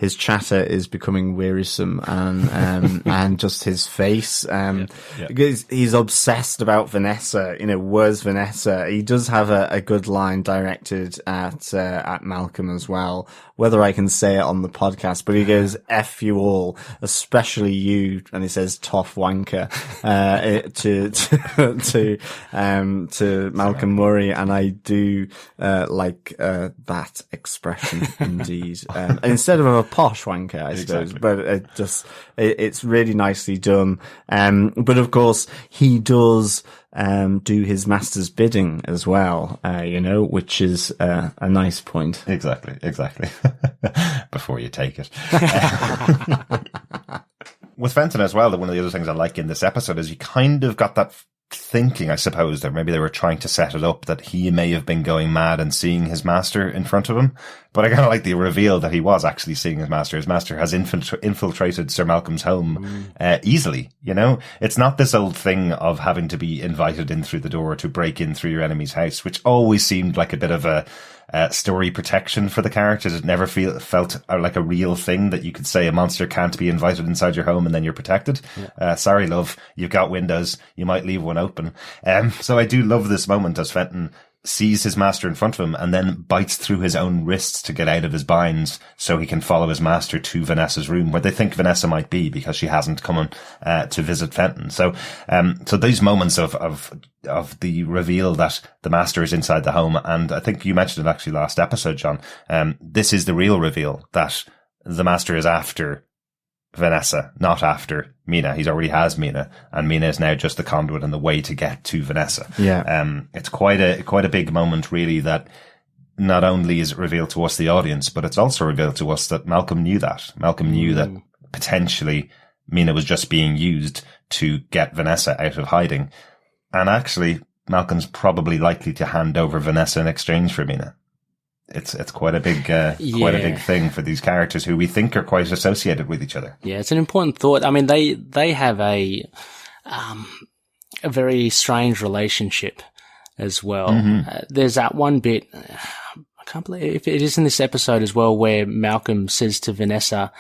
his chatter is becoming wearisome, and just his face, because he's obsessed about Vanessa. Where's Vanessa? He does have a good line directed at Malcolm as well. Whether I can say it on the podcast, but he goes, "F you all, especially you," and he says "toff wanker" to Malcolm Murray, and I do like that expression indeed. Instead of a posh wanker, I suppose, but it's really nicely done. But of course, he does do his master's bidding as well, which is a nice point. Exactly. Before you take it. With Fenton as well, one of the other things I like in this episode is you kind of got that thinking, I suppose, that maybe they were trying to set it up that he may have been going mad and seeing his master in front of him. But I kind of like the reveal that he was actually seeing his master. His master has infiltrated Sir Malcolm's home easily, It's not this old thing of having to be invited in through the door to break in through your enemy's house, which always seemed like a bit of a story protection for the characters. It never felt like a real thing that you could say a monster can't be invited inside your home and then you're protected. Yeah. Sorry, love, you've got windows. You might leave one open. So I do love this moment as Fenton sees his master in front of him and then bites through his own wrists to get out of his binds so he can follow his master to Vanessa's room, where they think Vanessa might be because she hasn't come on to visit Fenton. So these moments of the reveal that the master is inside the home, and I think you mentioned it actually last episode, John, this is the real reveal that the master is after Vanessa, not after Mina. He already has Mina, and Mina is now just the conduit and the way to get to Vanessa. Yeah. It's quite a big moment, really, that not only is it revealed to us, the audience, but it's also revealed to us that Malcolm knew that. Malcolm knew that potentially Mina was just being used to get Vanessa out of hiding. And actually, Malcolm's probably likely to hand over Vanessa in exchange for Mina. It's quite a big thing for these characters who we think are quite associated with each other. Yeah, it's an important thought. I mean, they have a very strange relationship as well. Mm-hmm. There's that one bit, I can't believe if it is in this episode as well, where Malcolm says to Vanessa,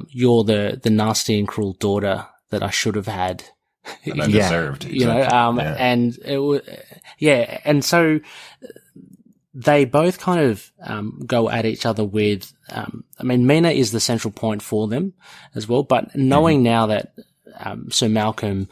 "You're the nasty and cruel daughter that I should have had." That I deserved. Exactly. And it was, and so they both kind of go at each other with, Mina is the central point for them as well, but knowing now that Sir Malcolm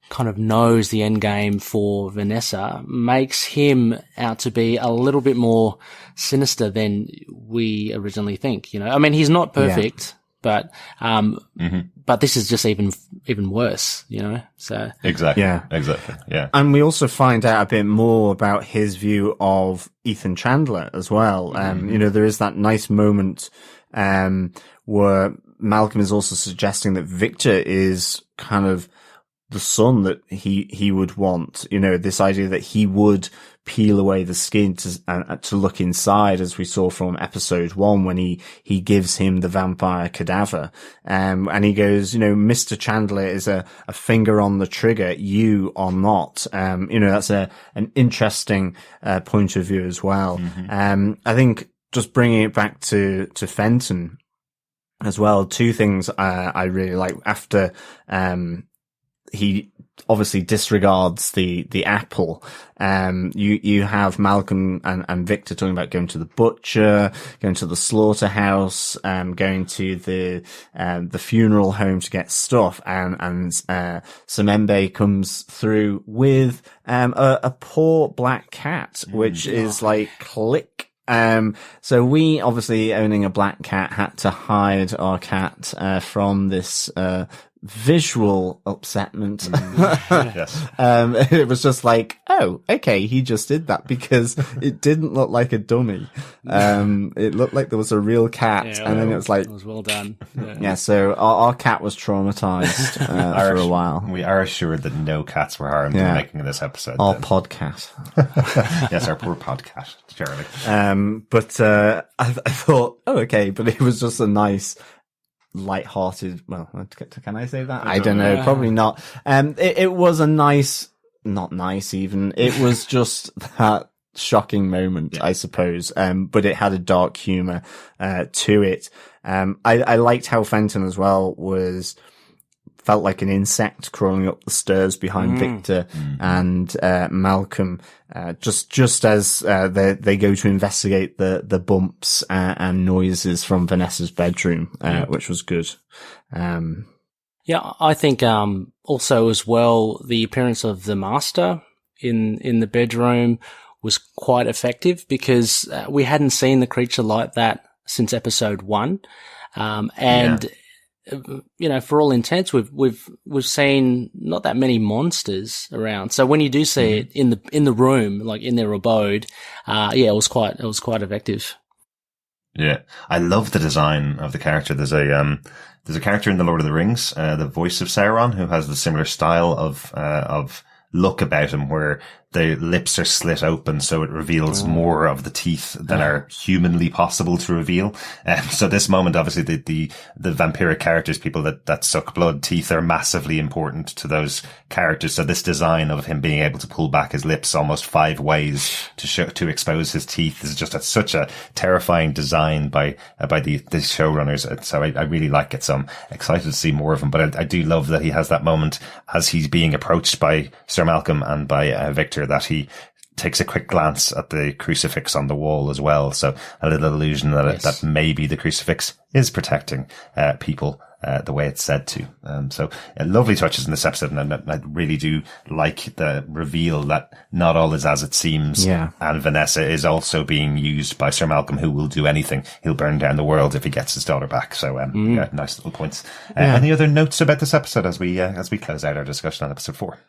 kind of knows the end game for Vanessa makes him out to be a little bit more sinister than we originally think, he's not perfect, but this is just even worse, so. Exactly. Yeah. Exactly. Yeah. And we also find out a bit more about his view of Ethan Chandler as well. There is that nice moment, where Malcolm is also suggesting that Victor is kind of the son that he would want, this idea that he would peel away the skin to look inside, as we saw from episode 1 when he gives him the vampire cadaver. And he goes, Mr. Chandler is a finger on the trigger. You are not. That's an interesting, point of view as well. I think just bringing it back to Fenton as well, two things I really like after, he obviously disregards the apple. You have Malcolm and Victor talking about going to the butcher, going to the slaughterhouse, going to the funeral home to get stuff, and Semembe comes through with a poor black cat, which is like click. So we obviously, owning a black cat, had to hide our cat from this visual upsetment. Yes. It was just like, oh, okay, he just did that, because it didn't look like a dummy. It looked like there was a real cat, and then it was like, it was well done. So our cat was traumatized for a while. We are assured that no cats were harmed in the making of this episode. Our podcat. Yes, our poor podcat, Charlie. But I thought, oh, okay, but it was just a nice, light-hearted, well, can I say that? I don't know, probably not. It was a nice, not nice even, it was just that shocking moment, I suppose. But it had a dark humor, to it. I liked how Fenton as well felt like an insect crawling up the stairs behind Victor and Malcolm, just as they go to investigate the bumps and noises from Vanessa's bedroom, which was good. Yeah, I think also as well the appearance of the Master in the bedroom was quite effective because we hadn't seen the creature like that since episode 1, and. You know, for all intents, we've seen not that many monsters around. So when you do see it in the room, like in their abode, it was quite effective. Yeah, I love the design of the character. There's a character in The Lord of the Rings, the voice of Sauron, who has the similar style of look about him, where the lips are slit open, so it reveals more of the teeth than are humanly possible to reveal. So this moment, obviously, the vampiric characters, people that suck blood, teeth are massively important to those characters. So this design of him being able to pull back his lips almost 5 ways to expose his teeth is just such a terrifying design by the showrunners. So I really like it. So I'm excited to see more of him. But I do love that he has that moment as he's being approached by Sir Malcolm and by Victor, that he takes a quick glance at the crucifix on the wall as well. So a little illusion that maybe the crucifix is protecting people the way it's said to. So lovely touches in this episode, and I really do like the reveal that not all is as it seems. Yeah. And Vanessa is also being used by Sir Malcolm, who will do anything. He'll burn down the world if he gets his daughter back. So nice little points. Any other notes about this episode as we close out our discussion on episode 4?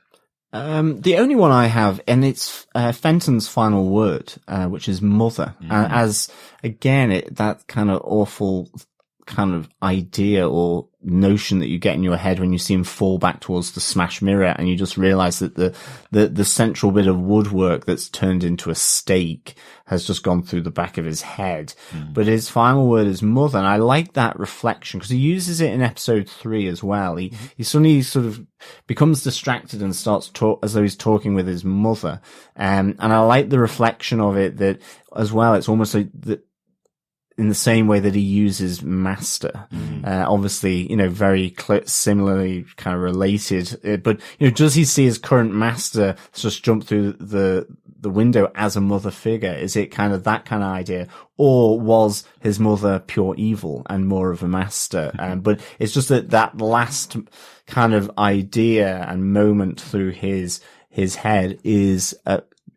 The only one I have, and it's Fenton's final word, which is mother. As again, that kind of awful kind of idea or notion that you get in your head when you see him fall back towards the smashed mirror, and you just realize that the central bit of woodwork that's turned into a stake has just gone through the back of his head. But his final word is mother, and I like that reflection because he uses it in episode 3 as well. He suddenly sort of becomes distracted and starts talk as though he's talking with his mother. And I like the reflection of it that as well. It's almost like in the same way that he uses master. Obviously, very similarly kind of related, but, does he see his current master just jump through the window as a mother figure? Is it kind of that kind of idea? Or was his mother pure evil and more of a master? But it's just that last kind of idea and moment through his head is,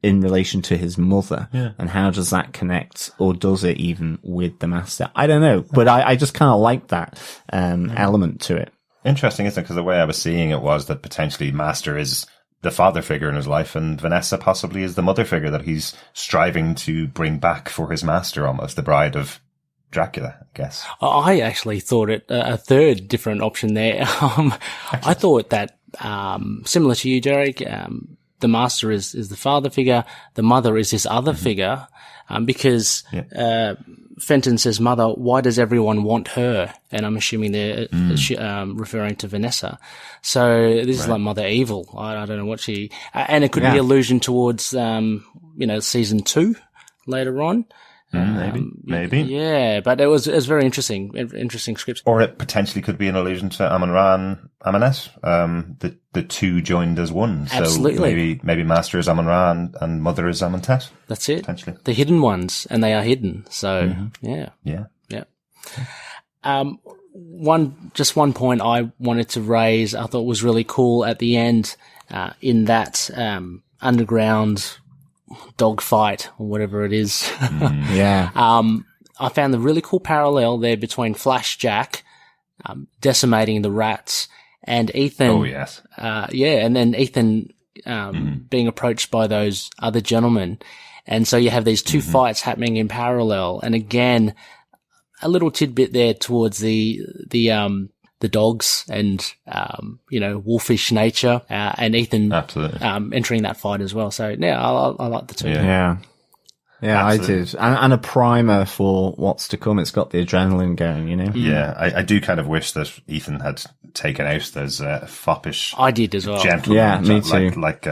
in relation to his mother. And how does that connect, or does it even, with the master? I don't know, but I just kind of like that element to it. Interesting, isn't it? Because the way I was seeing it was that potentially Master is the father figure in his life, and Vanessa possibly is the mother figure that he's striving to bring back for his master, almost the bride of Dracula, I guess. I actually thought it a third different option there. I thought that similar to you, Derek. The master is the father figure. The mother is this other figure, because Fenton says, "Mother, why does everyone want her?" And I'm assuming they're referring to Vanessa. So this is like Mother Evil. I don't know what she, and it could be allusion towards season 2 later on. Maybe. Yeah, but it was very interesting script. Or it potentially could be an allusion to Amon-Ra and Amunet. The two joined as one. Absolutely. So maybe Master is Amon-Ra and Mother is Amun-Tet. That's it. Potentially. The hidden ones, and they are hidden. So, yeah. One point I wanted to raise, I thought was really cool at the end, in that, underground dogfight or whatever it is. I found the really cool parallel there between Flash Jack decimating the rats and Ethan. Oh yes. And then Ethan being approached by those other gentlemen, and so you have these two fights happening in parallel. And again, a little tidbit there towards the dogs and, wolfish nature, and Ethan, entering that fight as well. So yeah, I like the two. Yeah, I did. And a primer for what's to come. It's got the adrenaline going, Yeah, I do kind of wish that Ethan had taken out those, foppish. I did as well. Gentlemen. Yeah, me too. Like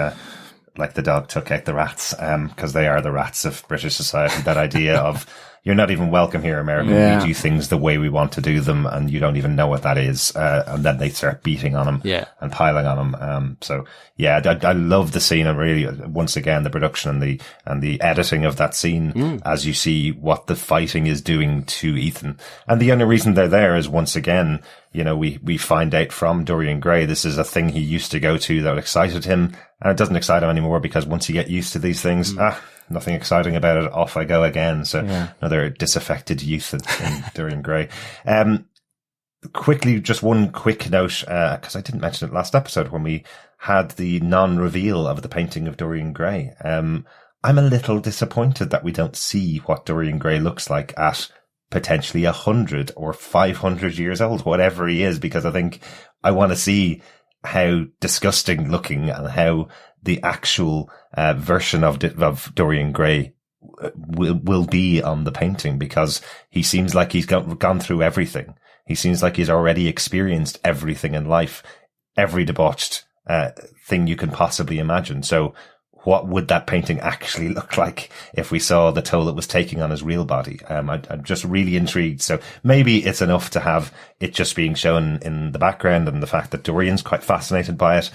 like the dog took out the rats, because they are the rats of British society. That idea of, you're not even welcome here, America. Yeah. We do things the way we want to do them, and you don't even know what that is. And then they start beating on him and piling on him. So yeah, I love the scene, and really, once again, the production and the editing of that scene as you see what the fighting is doing to Ethan. And the only reason they're there is, once again, you know, we find out from Dorian Gray, this is a thing he used to go to that excited him, and it doesn't excite him anymore, because once you get used to these things, nothing exciting about it, off I go again. So another disaffected youth in Dorian Gray. Quickly, just one quick note, because I didn't mention it last episode when we had the non-reveal of the painting of Dorian Gray. I'm a little disappointed that we don't see what Dorian Gray looks like at potentially 100 or 500 years old, whatever he is, because I think I want to see how disgusting looking and how the actual version of Dorian Gray will be on the painting, because he seems like he's gone through everything. He seems like he's already experienced everything in life, every debauched thing you can possibly imagine. So what would that painting actually look like if we saw the toll it was taking on his real body? I'm just really intrigued. So maybe it's enough to have it just being shown in the background, and the fact that Dorian's quite fascinated by it.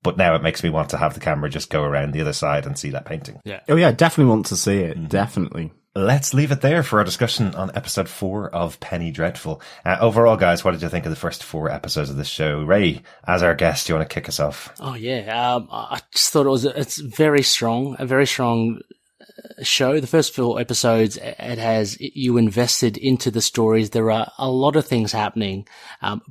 But now it makes me want to have the camera just go around the other side and see that painting. Yeah. Oh yeah, definitely want to see it. Definitely. Let's leave it there for our discussion on episode 4 of Penny Dreadful. Overall, guys, what did you think of the first 4 episodes of this show? Ray, as our guest, do you want to kick us off? Oh yeah, I just thought it's very strong, a very strong show. The first 4 episodes, it has you invested into the stories. There are a lot of things happening,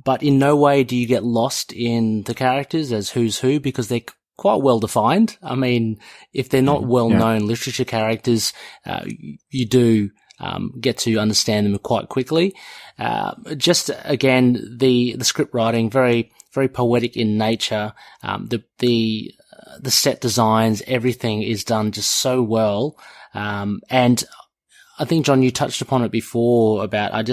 but in no way do you get lost in the characters as who's who, because they're quite well defined. I mean, if they're not well-known literature characters, you do get to understand them quite quickly. Just again, the script writing, very, very poetic in nature. The set designs, everything is done just so well. And I think, John, you touched upon it before about,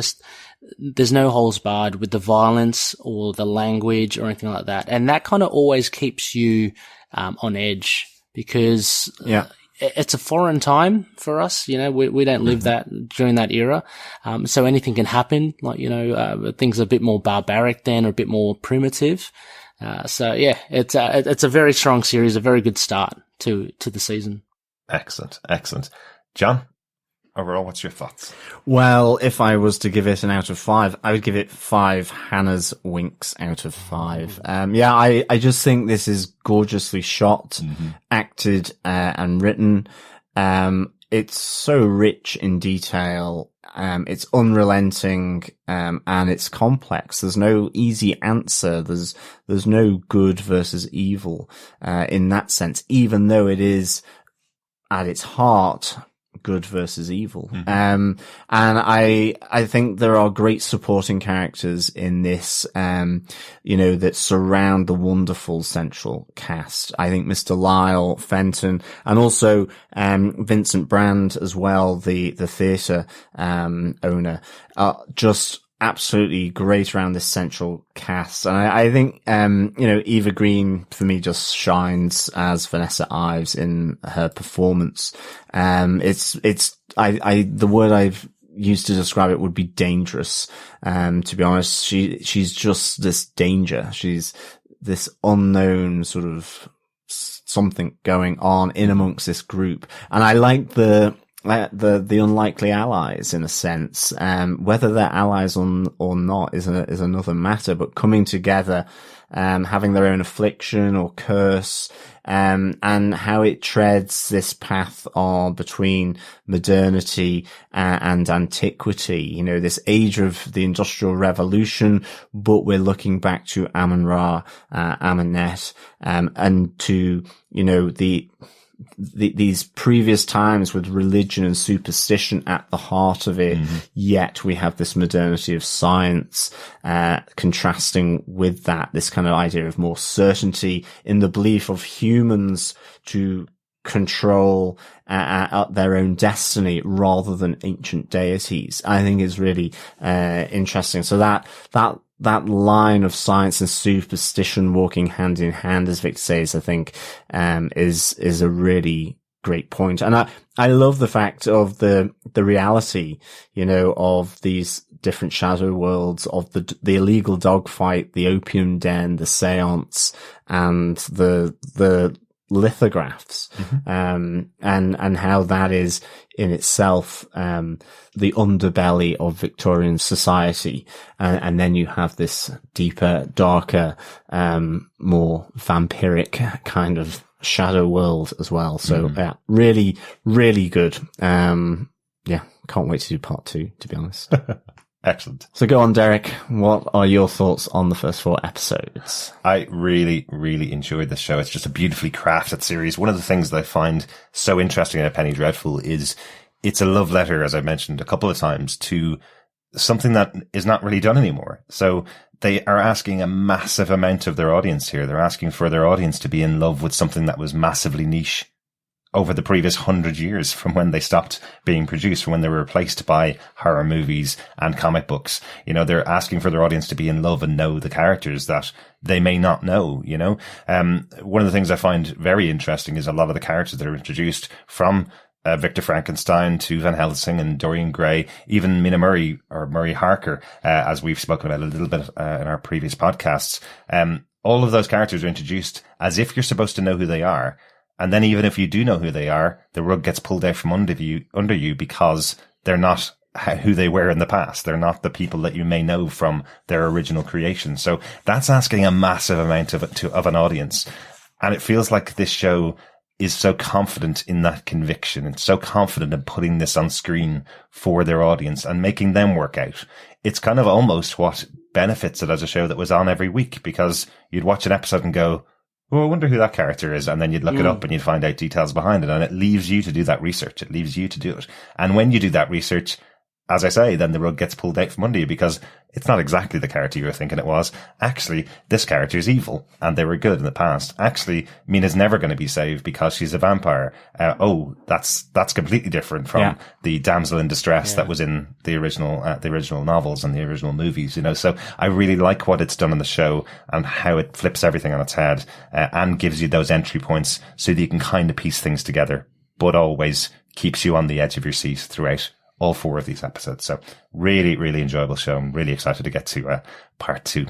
there's no holes barred with the violence or the language or anything like that. And that kind of always keeps you on edge, because it's a foreign time for us. You know, we don't live that during that era. So anything can happen. Like, you know, things are a bit more barbaric then, or a bit more primitive. So yeah, it's a very strong series, a very good start to the season. Excellent. John, overall, what's your thoughts? Well, if I was to give it an out of 5, I would give it 5 Hannah's winks out of 5. I just think this is gorgeously shot, acted, and written. It's so rich in detail. It's unrelenting, and it's complex. There's no easy answer. There's no good versus evil, in that sense, even though it is at its heart good versus evil. And I think there are great supporting characters in this, that surround the wonderful central cast. I think Mr. Lyle Fenton, and also, Vincent Brand as well, the theatre, owner, are just absolutely great around this central cast. And I think, Eva Green for me just shines as Vanessa Ives in her performance. The word I've used to describe it would be dangerous. To be honest, she's just this danger. She's this unknown sort of something going on in amongst this group. And I like the unlikely allies, in a sense. Whether they're allies or not is another matter, but coming together, having their own affliction or curse, and how it treads this path between modernity and antiquity. You know, this age of the Industrial Revolution, but we're looking back to Amun-Ra, Amunet, and to, these previous times with religion and superstition at the heart of it, yet we have this modernity of science, contrasting with that, this kind of idea of more certainty in the belief of humans to control their own destiny rather than ancient deities. I think is really interesting. So that that line of science and superstition walking hand in hand, as Victor says, I think, is a really great point. And I love the fact of the reality, you know, of these different shadow worlds, of the illegal dogfight, the opium den, the séance, and the lithographs, and how that is in itself, the underbelly of Victorian society. And then you have this deeper, darker, more vampiric kind of shadow world as well. So yeah, really, really good. Yeah, can't wait to do part 2, to be honest. Excellent. So go on, Derek. What are your thoughts on the first 4 episodes? I really, really enjoyed this show. It's just a beautifully crafted series. One of the things that I find so interesting about Penny Dreadful is it's a love letter, as I mentioned a couple of times, to something that is not really done anymore. So they are asking a massive amount of their audience here. They're asking for their audience to be in love with something that was massively niche over the previous 100 years, from when they stopped being produced, from when they were replaced by horror movies and comic books. You know, they're asking for their audience to be in love and know the characters that they may not know, you know. One of the things I find very interesting is a lot of the characters that are introduced, from Victor Frankenstein to Van Helsing and Dorian Gray, even Mina Murray or Murray Harker, as we've spoken about a little bit in our previous podcasts. All of those characters are introduced as if you're supposed to know who they are. And then even if you do know who they are, the rug gets pulled out from under you because they're not who they were in the past. They're not the people that you may know from their original creation. So that's asking a massive amount of an audience. And it feels like this show is so confident in that conviction and so confident in putting this on screen for their audience and making them work out. It's kind of almost what benefits it as a show that was on every week, because you'd watch an episode and go, well, I wonder who that character is. And then you'd look it up and you'd find out details behind it. And it leaves you to do that research. It leaves you to do it. And when you do that research, as I say, then the rug gets pulled out from under you, because it's not exactly the character you were thinking it was. Actually, this character is evil and they were good in the past. Actually, Mina's never going to be saved because she's a vampire. That's completely different from the damsel in distress that was in the original novels and the original movies, you know. So I really like what it's done in the show and how it flips everything on its head, and gives you those entry points so that you can kind of piece things together, but always keeps you on the edge of your seat throughout all 4 of these episodes. So really, really enjoyable show. I'm really excited to get to part 2.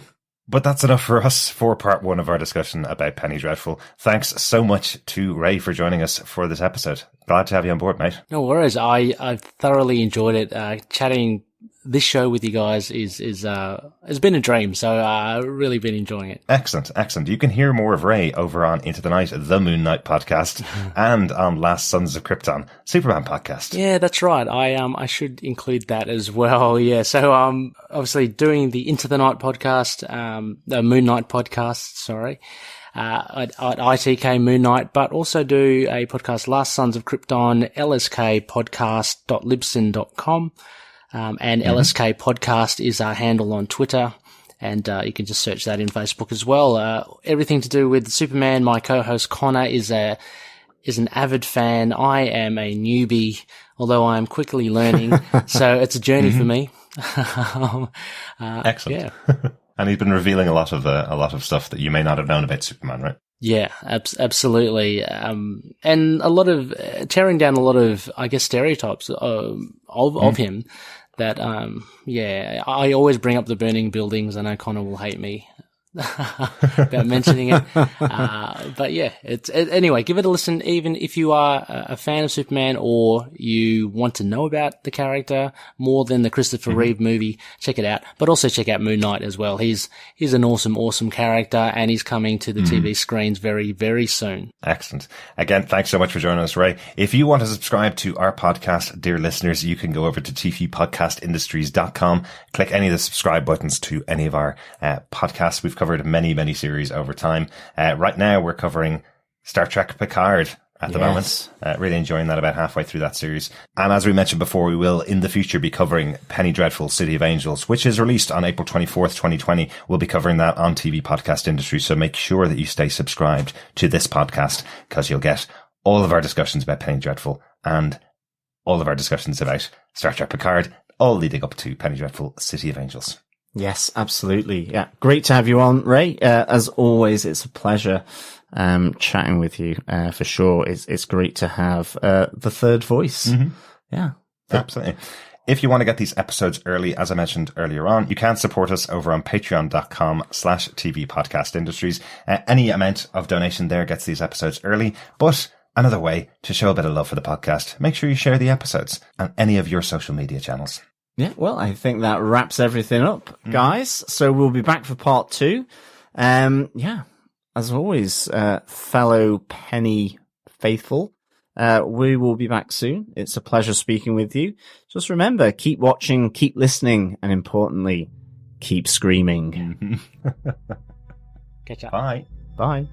But that's enough for us for part 1 of our discussion about Penny Dreadful. Thanks so much to Ray for joining us for this episode. Glad to have you on board, mate. No worries. I thoroughly enjoyed it. Chatting this show with you guys has been a dream. So I've really been enjoying it. Excellent. Excellent. You can hear more of Ray over on Into the Night, the Moon Knight podcast, and on Last Sons of Krypton, Superman podcast. Yeah, that's right. I should include that as well. Yeah. So, obviously doing the Into the Night podcast, the Moon Knight podcast, sorry. At ITK Moon Knight, but also do a podcast, Last Sons of Krypton, lskpodcast.libsyn.com. And LSK Podcast is our handle on Twitter, and you can just search that in Facebook as well. Everything to do with Superman. My co-host Connor is an avid fan. I am a newbie, although I am quickly learning. So it's a journey for me. Excellent. Yeah. And he's been revealing a lot of stuff that you may not have known about Superman, right? Yeah, absolutely. And a lot of, tearing down a lot of, I guess, stereotypes of him that, I always bring up the burning buildings. I know Connor will hate me about mentioning it. But yeah, anyway, give it a listen. Even if you are a fan of Superman or you want to know about the character more than the Christopher Reeve movie, check it out. But also check out Moon Knight as well. He's an awesome character, and he's coming to the TV screens very, very soon. Excellent. Again, thanks so much for joining us, Ray. If you want to subscribe to our podcast, dear listeners, you can go over to tvpodcastindustries.com, click any of the subscribe buttons to any of our podcasts. We've covered many series over time. Right now we're covering Star Trek Picard at the moment. Really enjoying that, about halfway through that series. And as we mentioned before, we will in the future be covering Penny Dreadful, City of Angels, which is released on April 24th, 2020. We'll be covering that on TV Podcast Industry. So make sure that you stay subscribed to this podcast, because you'll get all of our discussions about Penny Dreadful and all of our discussions about Star Trek Picard, all leading up to Penny Dreadful, City of Angels. Yes, absolutely. Yeah, great to have you on, Ray. As always, it's a pleasure chatting with you. For sure, it's great to have the third voice. Yeah, absolutely. If you want to get these episodes early, as I mentioned earlier on, you can support us over on patreon.com/TV Podcast Industries. Any amount of donation there gets these episodes early, but another way to show a bit of love for the podcast, make sure you share the episodes on any of your social media channels. Yeah, well, I think that wraps everything up, guys. So we'll be back for part 2. Yeah, as always, fellow Penny faithful, we will be back soon. It's a pleasure speaking with you. Just remember, keep watching, keep listening, and importantly, keep screaming. Catch up. Bye. Bye.